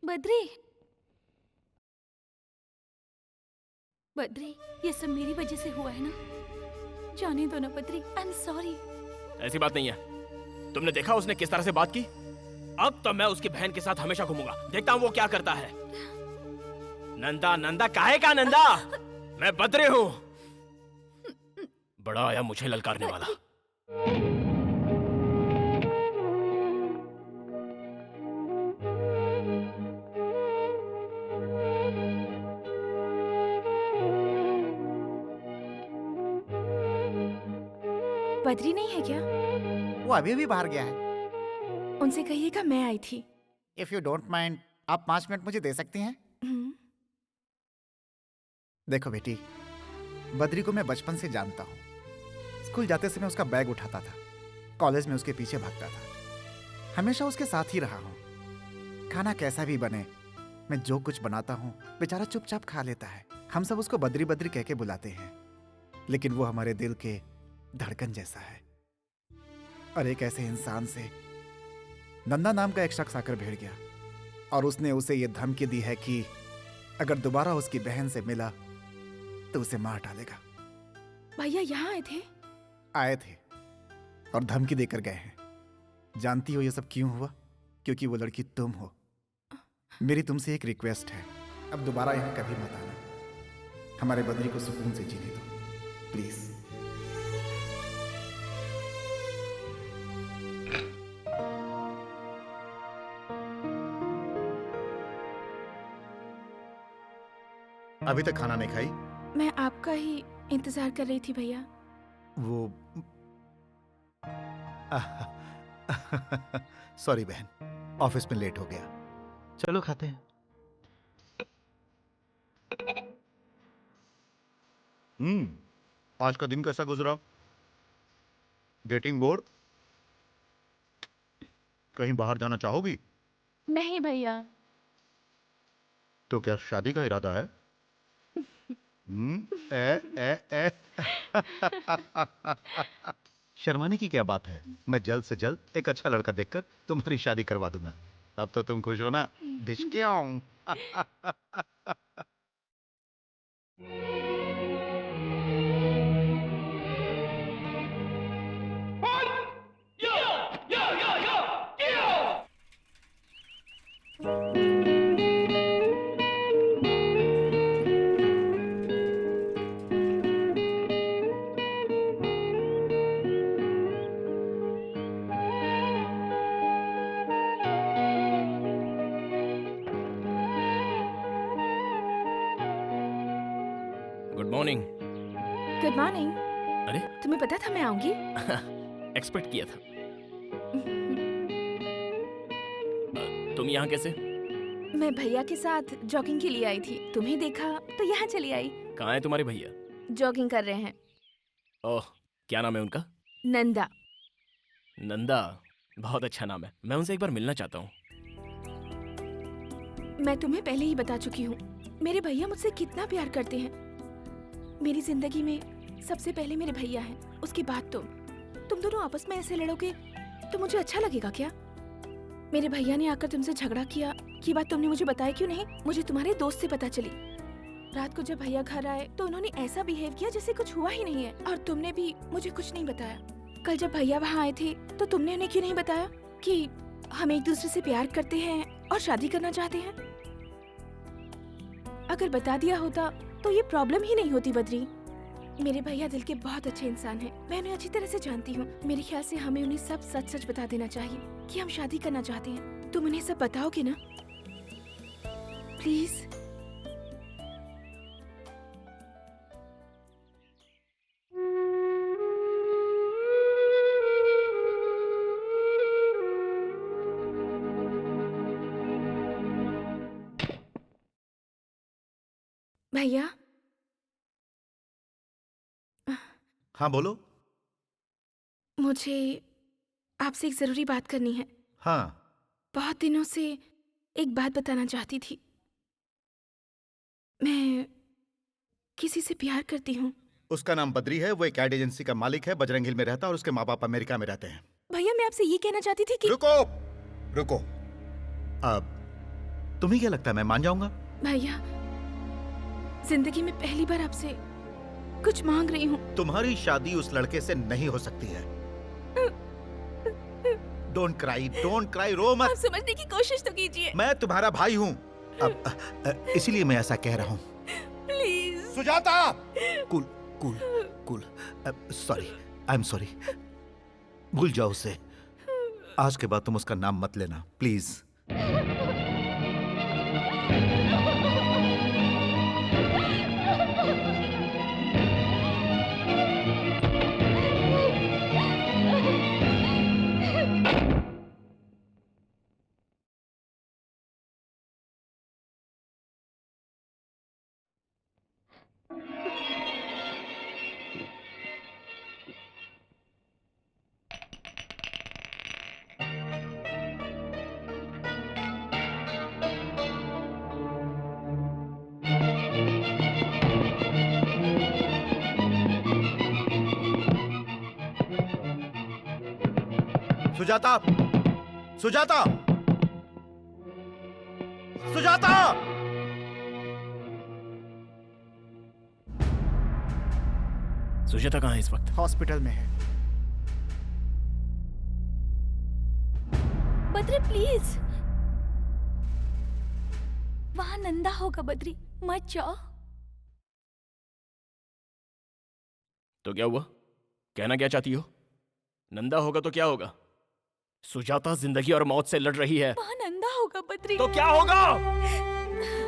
[SPEAKER 5] बद्री, बद्री, ये सब मेरी वजह से हुआ है ना? जाने दो ना बद्री, आई एम सॉरी।
[SPEAKER 2] ऐसी बात नहीं है। तुमने देखा उसने किस तरह से बात की? अब तो मैं उसकी बहन के साथ हमेशा घूमूंगा, देखता हूँ वो क्या करता है। नंदा नंदा काहे का नंदा? मैं बद्री हूँ। बड़ा आया मुझे ललकारने वाला।
[SPEAKER 7] बद्री नहीं है क्या?
[SPEAKER 4] वो अभी भी बाहर गया है।
[SPEAKER 7] उनसे कहिएगा मैं आई थी।
[SPEAKER 4] इफ यू डोंट माइंड, आप 5 मिनट मुझे दे सकती हैं? देखो बेटी, बद्री को मैं बचपन से जानता हूँ। स्कूल जाते समय उसका बैग उठाता था, कॉलेज में उसके पीछे भागता था, हमेशा उसके साथ ही रहा हूँ। खाना कैसा भी बने, मैं जो कुछ बनाता हूँ बेचारा चुपचाप खा लेता है। हम सब उसको बद्री बद्री कह के बुलाते हैं, लेकिन वो हमारे दिल के धड़कन जैसा है। और एक ऐसे इंसान से नंदा नाम का एक शख्स आकर भिड़ गया और उसने उसे ये धमकी दी है कि अगर दोबारा उसकी बहन से मिला तो उसे मार डालेगा।
[SPEAKER 7] भैया यहाँ आए थे?
[SPEAKER 4] आए थे और धमकी देकर गए हैं। जानती हो ये सब क्यों हुआ? क्योंकि वो लड़की तुम हो। मेरी तुमसे एक रिक्वेस्ट है, अब दोबारा यहाँ कभी मत आना। हमारे बद्री को सुकून से जीने दो प्लीज।
[SPEAKER 8] अभी तक खाना नहीं खाई?
[SPEAKER 7] मैं आपका ही इंतजार कर रही थी भैया।
[SPEAKER 8] वो सॉरी बहन, ऑफिस में लेट हो गया। चलो खाते हैं। आज का दिन कैसा गुजरा? Getting bored? कहीं बाहर जाना चाहोगी?
[SPEAKER 7] नहीं भैया।
[SPEAKER 8] तो क्या शादी का इरादा है? शर्माने की क्या बात है? मैं जल्द से जल्द एक अच्छा लड़का देखकर तुम्हारी शादी करवा दूंगा। अब तो तुम खुश हो ना? ढिशक्याओं।
[SPEAKER 2] Good morning.
[SPEAKER 7] Good morning.
[SPEAKER 2] अरे
[SPEAKER 7] तुम्हें पता था मैं आऊंगी?
[SPEAKER 2] एक्सपेक्ट किया था। तुम यहाँ कैसे?
[SPEAKER 7] मैं भैया के साथ जॉगिंग के लिए आई थी, तुम्हें देखा तो यहाँ चली आई।
[SPEAKER 2] कहाँ है तुम्हारे भैया?
[SPEAKER 7] जॉगिंग कर रहे हैं।
[SPEAKER 2] ओह, क्या नाम है उनका?
[SPEAKER 7] नंदा।
[SPEAKER 2] नंदा, बहुत अच्छा नाम है। मैं उनसे एक बार मिलना चाहता हूँ।
[SPEAKER 7] मैं तुम्हें पहले ही बता चुकी हूँ, मेरे भैया मुझसे कितना प्यार करते हैं। मेरी जिंदगी में सबसे पहले मेरे भैया हैं, उसके बाद तुम दोनों आपस में ऐसे लड़ोगे तो मुझे अच्छा लगेगा क्या? मेरे भैया ने आकर तुमसे झगड़ा किया, ये बात तुमने मुझे बताया क्यों नहीं? मुझे तुम्हारे दोस्त से पता चली। रात को जब भैया घर आए तो उन्होंने ऐसा बिहेव किया जैसे कुछ हुआ ही नहीं है, और तुमने भी मुझे कुछ नहीं बताया। कल जब भैया वहाँ आए थे तो तुमने उन्हें क्यों नहीं बताया कि हम एक दूसरे से प्यार करते हैं और शादी करना चाहते हैं? अगर बता दिया होता तो ये प्रॉब्लम ही नहीं होती बद्री। मेरे भैया दिल के बहुत अच्छे इंसान हैं, मैं उन्हें अच्छी तरह से जानती हूँ। मेरे ख्याल से हमें उन्हें सब सच सच बता देना चाहिए कि हम शादी करना चाहते हैं। तुम उन्हें सब बताओगे ना प्लीज? भैया।
[SPEAKER 8] हाँ बोलो।
[SPEAKER 7] मुझे आपसे एक जरूरी बात करनी है।
[SPEAKER 8] हाँ।
[SPEAKER 7] बहुत दिनों से एक बात बताना चाहती थी। मैं किसी से प्यार करती हूँ।
[SPEAKER 8] उसका नाम बद्री है, वो एक एड एजेंसी का मालिक है, बजरंग हिल में रहता है और उसके माँ बाप अमेरिका में रहते हैं।
[SPEAKER 7] भैया मैं आपसे ये कहना चाहती थी कि
[SPEAKER 8] रुको। अब तुम्हें क्या लगता है मैं मान जाऊंगा?
[SPEAKER 7] भैया जिंदगी में पहली बार आपसे कुछ मांग रही हूँ।
[SPEAKER 8] तुम्हारी शादी उस लड़के से नहीं हो सकती है। डोंट क्राई, रो मत।
[SPEAKER 7] आप समझने की कोशिश तो कीजिए।
[SPEAKER 8] मैं तुम्हारा भाई हूँ, अब इसीलिए मैं ऐसा कह रहा हूँ।
[SPEAKER 7] Please
[SPEAKER 8] Sujata. Cool. Sorry, I am sorry. भूल जाओ उसे। आज के बाद तुम उसका नाम मत लेना प्लीज। सुजाता।
[SPEAKER 2] सुजाता कहाँ है इस वक्त?
[SPEAKER 4] हॉस्पिटल में है।
[SPEAKER 5] बद्री प्लीज। वहाँ नंदा होगा बद्री, मत जाओ।
[SPEAKER 2] तो क्या हुआ? कहना क्या चाहती हो? नंदा होगा तो क्या होगा? सुजाता जिंदगी और मौत से लड़ रही है।
[SPEAKER 5] वहाँ नंदा होगा बद्री।
[SPEAKER 2] तो क्या होगा?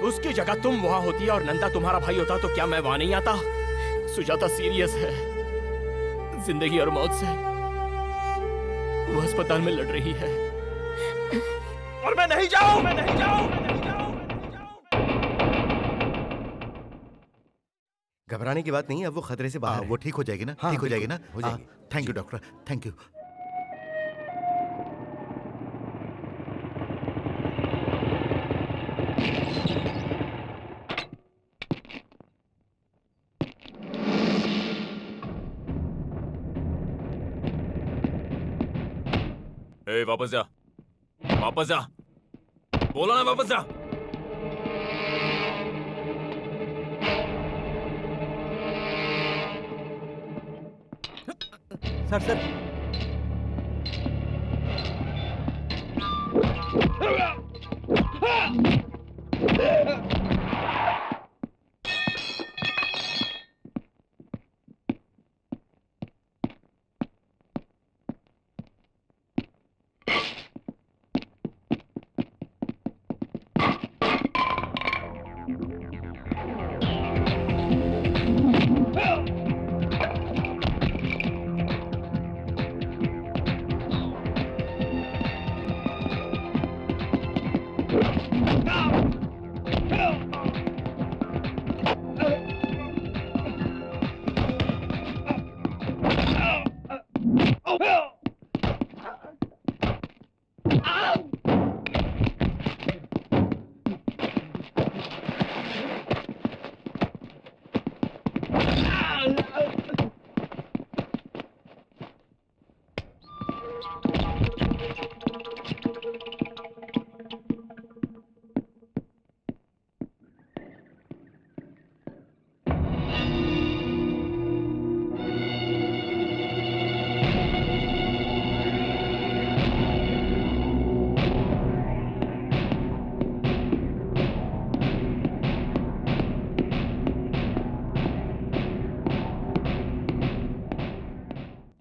[SPEAKER 2] उसकी जगह तुम वहां होती और नंदा तुम्हारा भाई होता तो क्या मैं वहां नहीं आता? सुजाता सीरियस है, जिंदगी और मौत से। वो अस्पताल में लड़ रही है और मैं नहीं जाऊं, मैं नहीं जाऊं, मैं नहीं जाऊं, मैं नहीं जाऊं।
[SPEAKER 9] घबराने की बात नहीं है, अब वो खतरे से बाहर है।
[SPEAKER 8] वो ठीक हो जाएगी ना?
[SPEAKER 9] हाँ,
[SPEAKER 8] ठीक हो जाएगी ना?
[SPEAKER 9] हो जाएगी।
[SPEAKER 8] Thank you doctor, thank you.
[SPEAKER 10] ए, वापस जा, वापस जा, बोला ना वापस जा।
[SPEAKER 9] Sir sir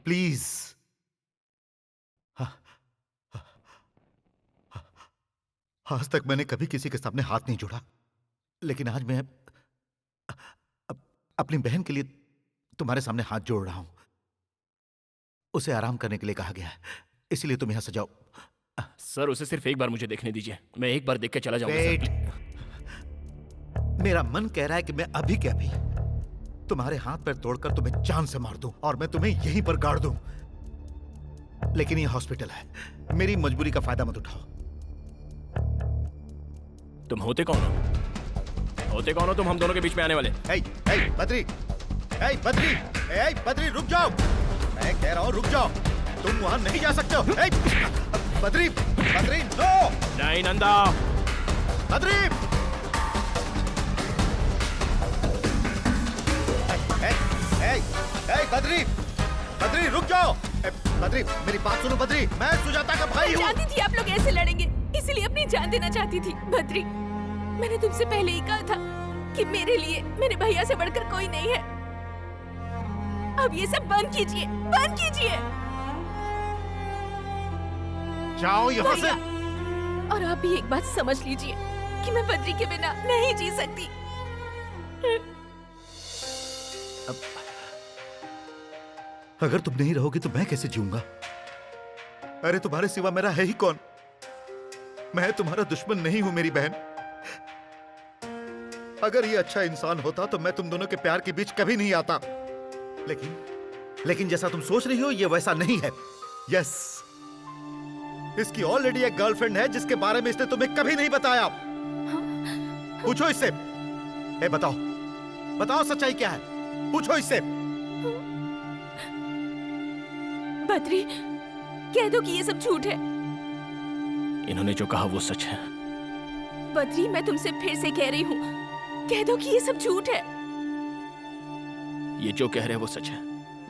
[SPEAKER 8] please. आज तक मैंने कभी किसी के सामने हाथ नहीं जोड़ा, लेकिन आज मैं अपनी बहन के लिए तुम्हारे सामने हाथ जोड़ रहा हूं। उसे आराम करने के लिए कहा गया है, इसलिए तुम यहां से जाओ।
[SPEAKER 2] सर, उसे सिर्फ एक बार मुझे देखने दीजिए, मैं एक बार देख के चला जाऊंगा
[SPEAKER 8] वेट।
[SPEAKER 2] सर।
[SPEAKER 8] मेरा मन कह रहा है कि मैं अभी के अभी तुम्हारे हाथ पैर तोड़कर तुम्हें जान से मार दूं और मैं तुम्हें यहीं पर गाड़ दूं, लेकिन ये हॉस्पिटल है, मेरी मजबूरी का फायदा मत उठाओ।
[SPEAKER 2] तुम होते कौन हो? होते कौन हो तुम हम दोनों के बीच में आने वाले?
[SPEAKER 8] बद्री, बद्री, बद्री रुक जाओ, मैं कह रहा हूं रुक जाओ, तुम वहां नहीं जा सकते हो। बद्री, बद्री नो।
[SPEAKER 2] नहीं नंदा।
[SPEAKER 8] बद्री, बद्री, बद्री रुक जाओ। बद्री मेरी बात सुनो। बद्री, मैं सुजाता का भाई हूँ।
[SPEAKER 7] मैं जानती थी आप लोग ऐसे लड़ेंगे, इसीलिए अपनी जान देना चाहती थी। बद्री, मैंने तुमसे पहले ही कहा था कि मेरे लिए मेरे भैया से बढ़कर कोई नहीं है। अब ये सब बंद कीजिए, बंद कीजिए।
[SPEAKER 8] जाओ यहाँ से।
[SPEAKER 7] और आप भी एक बात समझ लीजिए कि मैं बद्री के बिना नहीं जी सकती।
[SPEAKER 8] अगर तुम नहीं रहोगी तो मैं कैसे जीऊंगा? अरे तुम्हारे सिवा मेरा है ही कौन? मैं तुम्हारा दुश्मन नहीं हूं मेरी बहन। अगर ये अच्छा इंसान होता तो मैं तुम दोनों के प्यार के बीच कभी नहीं आता, लेकिन जैसा तुम सोच रही हो ये वैसा नहीं है। यस, इसकी ऑलरेडी एक गर्लफ्रेंड है जिसके बारे में इसने तुम्हें कभी नहीं बताया। पूछो इससे। बताओ, बताओ सच्चाई क्या है? पूछो इससे।
[SPEAKER 7] बद्री, कह दो कि ये सब झूठ है।
[SPEAKER 2] इन्होंने जो कहा वो सच है।
[SPEAKER 7] बद्री, मैं तुमसे फिर से कह रही हूँ, कह दो कि ये सब झूठ है।
[SPEAKER 2] ये जो कह रहे हैं वो सच है।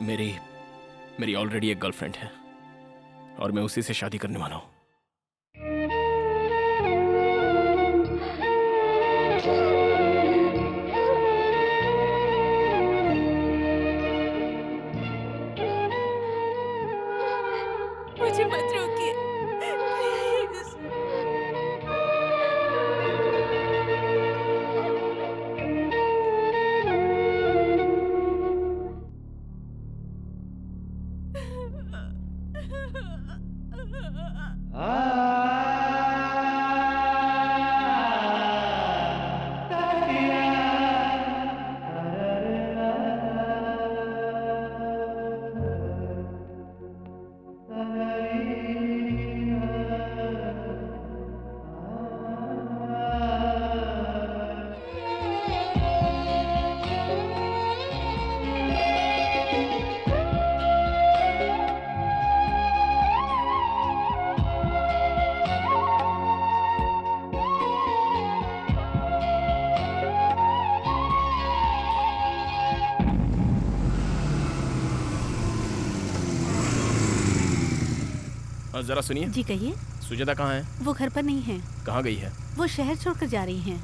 [SPEAKER 2] मेरी ऑलरेडी एक गर्लफ्रेंड है और मैं उसी से शादी करने वाला हूँ।
[SPEAKER 7] मुझे मत रोकिए प्लीज।
[SPEAKER 2] जरा सुनिए।
[SPEAKER 3] जी कहिए।
[SPEAKER 2] सुजाता कहाँ है?
[SPEAKER 3] वो घर पर नहीं है।
[SPEAKER 2] कहाँ गई है?
[SPEAKER 3] वो शहर छोड़कर जा रही हैं।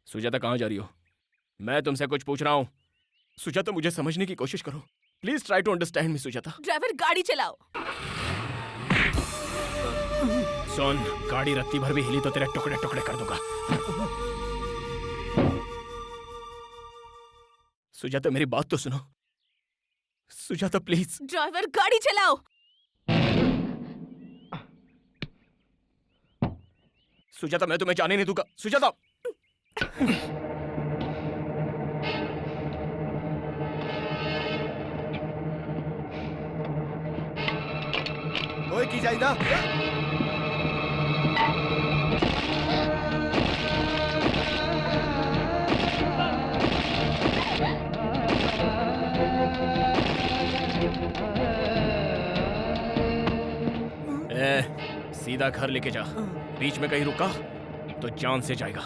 [SPEAKER 2] सुजाता कहाँ जा रही हो? मैं तुमसे कुछ पूछ रहा हूँ। सुजाता मुझे समझने की कोशिश करो। Please try to understand me Sujata.
[SPEAKER 7] Driver गाड़ी चलाओ।
[SPEAKER 2] सुन, गाड़ी रत्ती भर भी हिली तो तेरे टुकड़े टुकड़े कर दूंगा। सुजाता मेरी बात तो सुनो। सुजाता प्लीज।
[SPEAKER 7] ड्राइवर गाड़ी चलाओ।
[SPEAKER 2] सुजाता मैं तुम्हें जाने नहीं दूंगा। सुजाता
[SPEAKER 12] ओए की जाइदा।
[SPEAKER 2] सीधा घर लेके जा। बीच में कहीं रुका तो जान से जाएगा।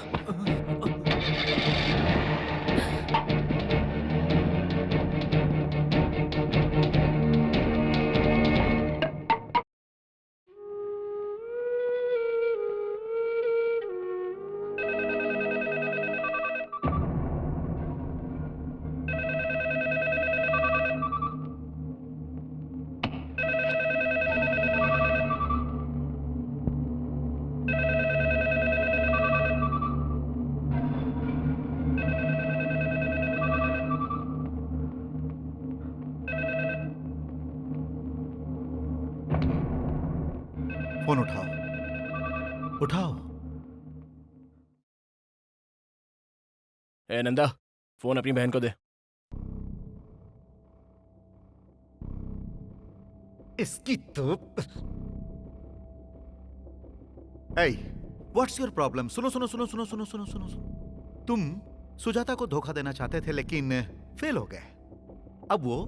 [SPEAKER 8] फोन उठाओ, उठाओ।
[SPEAKER 2] ए नंदा, फोन अपनी बहन को दे।
[SPEAKER 8] इसकी तो व्हाट्स योर प्रॉब्लम? सुनो सुनो सुनो सुनो सुनो सुनो सुनो सुनो। तुम सुजाता को धोखा देना चाहते थे लेकिन फेल हो गए। अब वो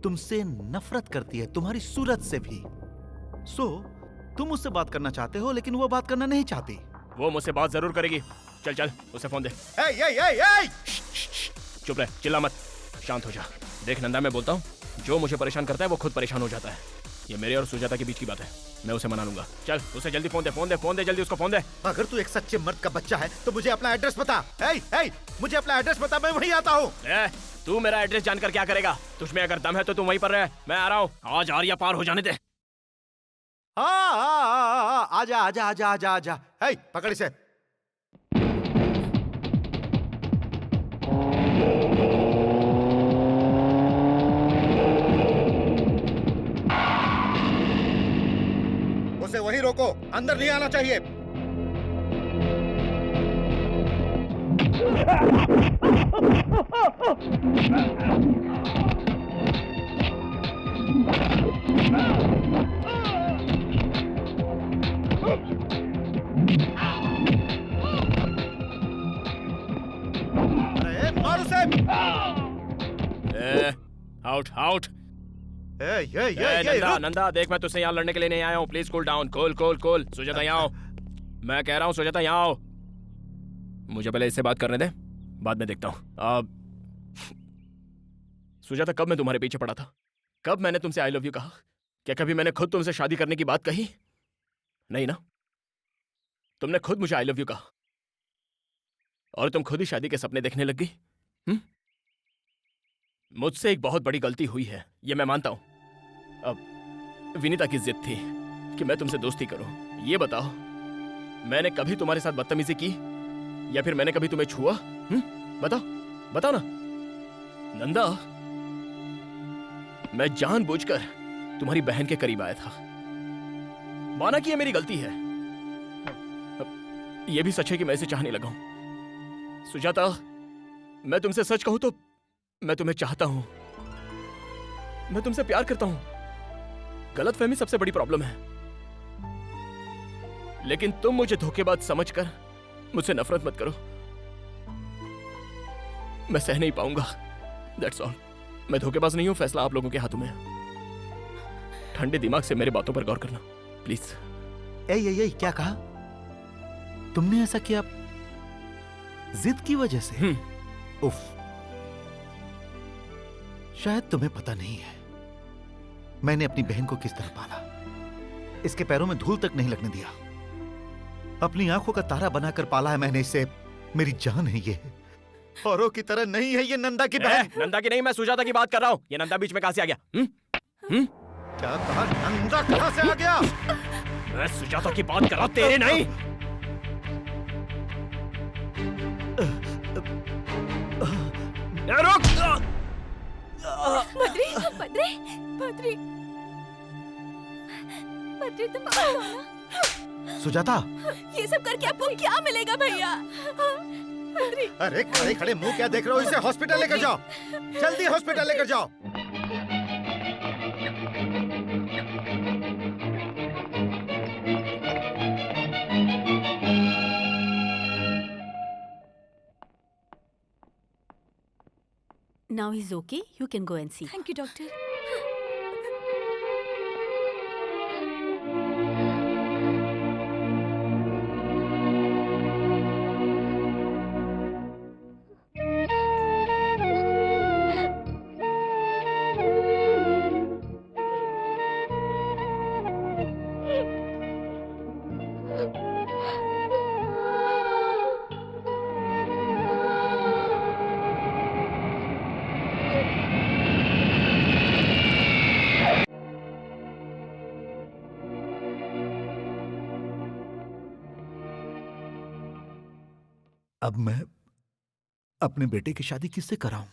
[SPEAKER 8] तुमसे नफरत करती है, तुम्हारी सूरत से भी। तुम उससे बात करना चाहते हो लेकिन वो बात करना नहीं चाहती।
[SPEAKER 2] वो मुझसे बात जरूर करेगी। चल चल उसे फोन दे। चुप रह, चिल्ला मत, शांत हो जा। देख नंदा, मैं बोलता हूँ, जो मुझे परेशान करता है वो खुद परेशान हो जाता है। ये मेरे और सुजाता के बीच की बात है, मैं उसे मना लूंगा। चल उसे जल्दी फोन दे, फोन दे, फोन दे, जल्दी उसको फोन दे।
[SPEAKER 8] अगर तू एक सच्चे मर्द का बच्चा है तो मुझे अपना एड्रेस बता। मुझे अपना एड्रेस बता, मैं वहीं आता हूँ।
[SPEAKER 2] तू मेरा एड्रेस जानकर क्या करेगा? तुझमें अगर दम है तो तू वहीं पर रह, मैं आ रहा हूँ। आज आर्या पार हो जाने दे।
[SPEAKER 8] आजा आजा आजा आजा आजा। पकड़ इसे। उसे वहीं रोको, अंदर नहीं आना चाहिए।
[SPEAKER 2] Out out. नंदा नंदा देख, मैं तुझसे यहाँ लड़ने के लिए नहीं आया हूँ। Please cool down. Cool. Sujata यहाँ आओ। मैं कह रहा हूँ सुजाता यहाँ आओ। मुझे पहले इससे बात करने दे, बाद में देखता हूँ। सुजाता, कब मैं तुम्हारे पीछे पड़ा था? कब मैंने तुमसे आई लव यू कहा? क्या कभी मैंने खुद तुमसे शादी करने की बात कही? नहीं ना? तुमने खुद मुझे आई लव यू कहा और तुम खुद ही शादी के सपने देखने लग गई। मुझसे एक बहुत बड़ी गलती हुई है, ये मैं मानता हूं। अब विनीता की जिद थी कि मैं तुमसे दोस्ती करूं। ये बताओ, मैंने कभी तुम्हारे साथ बदतमीजी की या फिर मैंने कभी तुम्हें छुआ? बताओ ना। नंदा, मैं जानबूझकर तुम्हारी बहन के करीब आया था। माना कि ये मेरी गलती है। ये भी सच है कि मैं इसे चाहने लगा हूं। सुजाता, मैं तुमसे सच कहूं तो मैं तुम्हें चाहता हूं। मैं तुमसे प्यार करता हूं। गलतफहमी सबसे बड़ी प्रॉब्लम है, लेकिन तुम मुझे धोखेबाज समझकर मुझसे नफरत मत करो। मैं सह नहीं पाऊंगा। That's all. मैं धोखेबाज नहीं हूं, फैसला आप लोगों के हाथों में है। ठंडे दिमाग से मेरे बातों पर गौर करना प्लीज।
[SPEAKER 8] ए, क्या कहा तुमने? ऐसा किया जिद की वजह से? उफ, शायद तुम्हें पता नहीं है मैंने अपनी बहन को किस तरह पाला। इसके पैरों में धूल तक नहीं लगने दिया। अपनी आंखों का तारा बनाकर पाला है मैंने इसे। मेरी जान है ये, औरों की तरह नहीं है ये। नंदा की बहन।
[SPEAKER 2] नंदा की नहीं, मैं सुजाता की बात कर रहा हूं। ये नंदा बीच में कहां से आ गया?
[SPEAKER 8] क्या कहा? नंदा कहां से आ गया?
[SPEAKER 2] मैं सुजाता की बात कर रहा हूं, तेरे नहीं। रुक!
[SPEAKER 5] बद्री, तुम कौन हो ना?
[SPEAKER 8] सुजाता,
[SPEAKER 3] ये सब करके आपको क्या मिलेगा भैया?
[SPEAKER 8] अरे खड़े खड़े मुंह क्या देख रहे हो? इसे हॉस्पिटल लेकर जाओ, जल्दी हॉस्पिटल लेकर जाओ।
[SPEAKER 3] Now he's okay. You can go and see.
[SPEAKER 5] Thank you, doctor.
[SPEAKER 8] अब मैं अपने बेटे की शादी किससे कराऊं?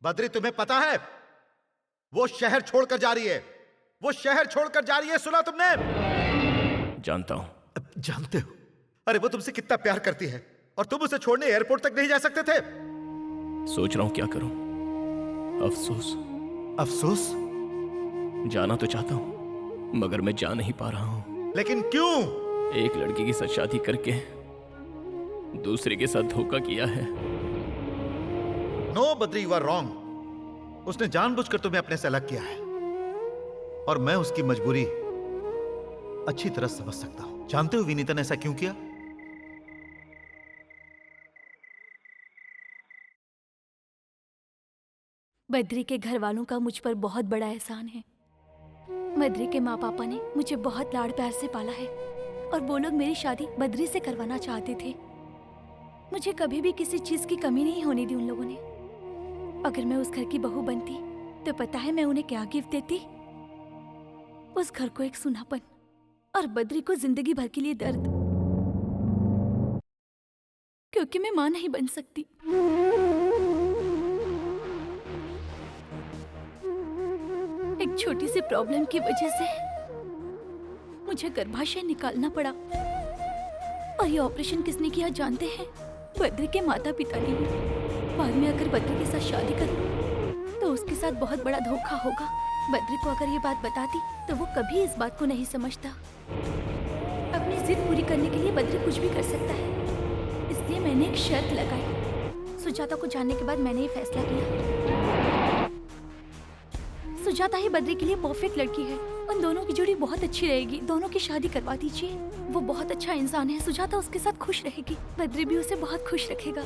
[SPEAKER 8] बद्री, तुम्हें पता है वो शहर छोड़कर जा रही है। वो शहर छोड़कर जा रही है, सुना तुमने?
[SPEAKER 2] जानता हूं।
[SPEAKER 8] जानते हो? अरे वो तुमसे कितना प्यार करती है और तुम उसे छोड़ने एयरपोर्ट तक नहीं जा सकते थे।
[SPEAKER 2] सोच रहा हूं क्या करूं।
[SPEAKER 8] अफसोस?
[SPEAKER 2] जाना तो चाहता हूं मगर मैं जा नहीं पा रहा हूं।
[SPEAKER 8] लेकिन क्यों?
[SPEAKER 2] एक लड़की के साथ शादी करके दूसरे के साथ धोखा किया है।
[SPEAKER 8] No Badri, you are wrong. उसने जानबूझकर तुम्हें अपने से अलग किया है और मैं उसकी मजबूरी अच्छी तरह समझ सकता हूं। जानते हो विनीता ने ऐसा क्यों किया?
[SPEAKER 5] बद्री के घर वालों का मुझ पर बहुत बड़ा एहसान है। बद्री के माँ पापा ने मुझे बहुत लाड़ प्यार से पाला है और वो लोग मेरी शादी बद्री से करवाना चाहते थे। मुझे कभी भी किसी चीज की कमी नहीं होने दी उन लोगों ने। अगर मैं उस घर की बहू बनती तो पता है मैं उन्हें क्या गिफ्ट देती? उस घर को एक सुनापन और बद्री को जिंदगी भर के लिए दर्द, क्योंकि मैं मां नहीं बन सकती। एक छोटी सी प्रॉब्लम की वजह से मुझे गर्भाशय निकालना पड़ा। और ये ऑपरेशन किसने किया जानते हैं? बद्री के माता पिता ने। बाद में अगर बद्री के साथ शादी करूं तो उसके साथ बहुत बड़ा धोखा होगा। बद्री को अगर ये बात बताती तो वो कभी इस बात को नहीं समझता। अपनी जिद पूरी करने के लिए बद्री कुछ भी कर सकता है, इसलिए मैंने एक शर्त लगाई। सुजाता को जानने के बाद मैंने ये फैसला किया। सुजाता ही बद्री के लिए परफेक्ट लड़की है। उन दोनों की जोड़ी बहुत अच्छी रहेगी। दोनों की शादी करवा दीजिए। वो बहुत अच्छा इंसान है। सुजाता उसके साथ खुश रहेगी, बद्री भी उसे बहुत खुश रखेगा।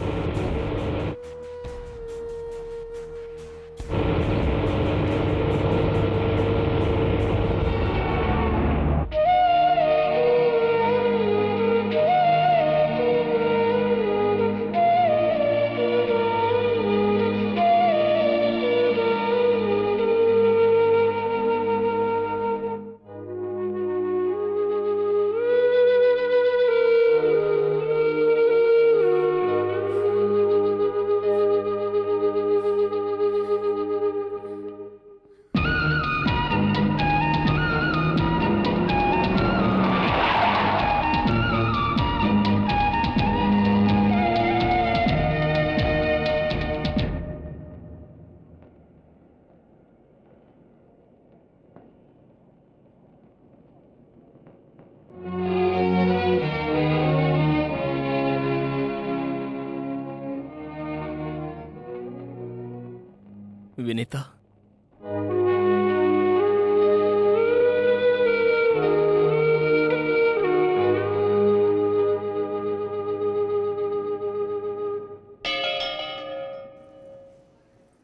[SPEAKER 2] विनीता,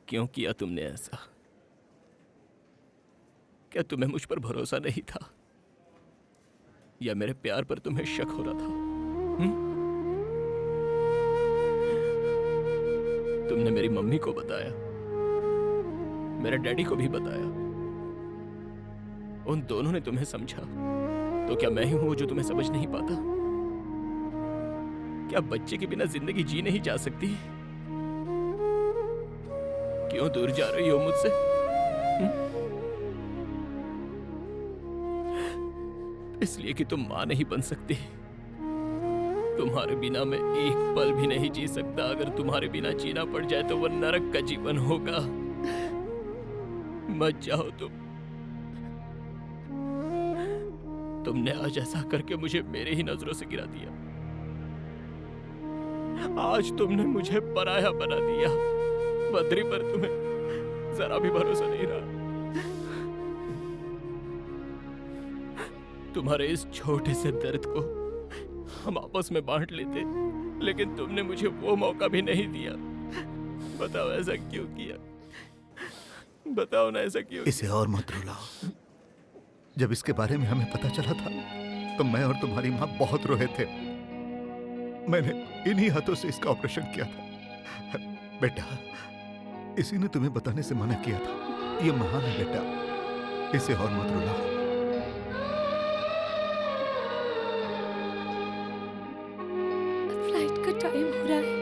[SPEAKER 2] क्यों किया तुमने ऐसा? क्या तुम्हें मुझ पर भरोसा नहीं था, या मेरे प्यार पर तुम्हें शक हो रहा था? तुमने मेरी मम्मी को बताया, मेरे डैडी को भी बताया। उन दोनों ने तुम्हें समझा, तो क्या मैं ही हूं जो तुम्हें समझ नहीं पाता? क्या बच्चे के बिना जिंदगी जी नहीं जा सकती? क्यों दूर जा रही हो मुझसे? इसलिए कि तुम मां नहीं बन सकती। तुम्हारे बिना मैं एक पल भी नहीं जी सकता। अगर तुम्हारे बिना जीना पड़ जाए तो वह नरक का जीवन होगा। मत जाओ तुमने आज ऐसा करके मुझे मेरे ही नजरों से गिरा दिया। आज तुमने मुझे पराया बना दिया। बद्री पर तुम्हें जरा भी भरोसा नहीं रहा। तुम्हारे इस छोटे से दर्द को हम आपस में बांट लेते, लेकिन तुमने मुझे वो मौका भी नहीं दिया। बताओ ऐसा क्यों किया? बताओ ना ऐसा क्यों?
[SPEAKER 8] इसे और मत रुलाओ। जब इसके बारे में हमें पता चला था तो मैं और तुम्हारी माँ बहुत रोए थे। मैंने इन्हीं हाथों से इसका ऑपरेशन किया था। बेटा, इसी ने तुम्हें बताने से मना किया था। ये महान है बेटा, इसे और मत रुलाओ।
[SPEAKER 5] फ्लाइट का टाइम हो रहा है।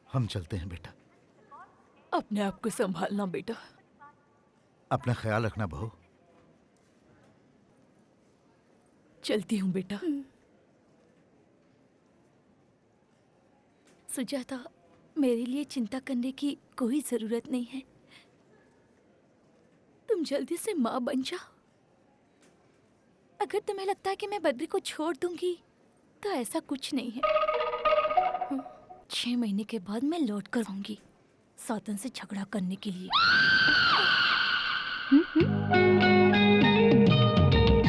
[SPEAKER 8] हम चलते हैं बेटा।
[SPEAKER 3] अपने आप को संभालना बेटा।
[SPEAKER 8] अपना ख्याल रखना बहू।
[SPEAKER 3] चलती हूँ बेटा।
[SPEAKER 5] सुजाता, मेरे लिए चिंता करने की कोई जरूरत नहीं है। तुम जल्दी से माँ बन जाओ। अगर तुम्हें लगता है कि मैं बद्री को छोड़ दूंगी तो ऐसा कुछ नहीं है। 6 महीने के बाद मैं लौट कर आऊंगी सातन से झगड़ा करने के लिए।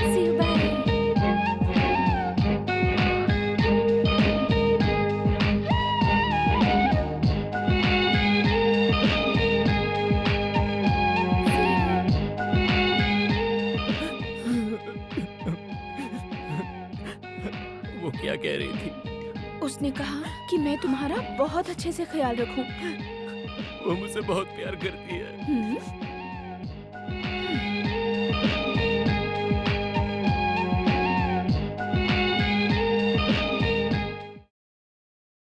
[SPEAKER 5] See you, bye. See you.
[SPEAKER 7] उसने कहा कि मैं तुम्हारा बहुत अच्छे से ख्याल रखूं।
[SPEAKER 2] वो मुझसे बहुत प्यार करती है।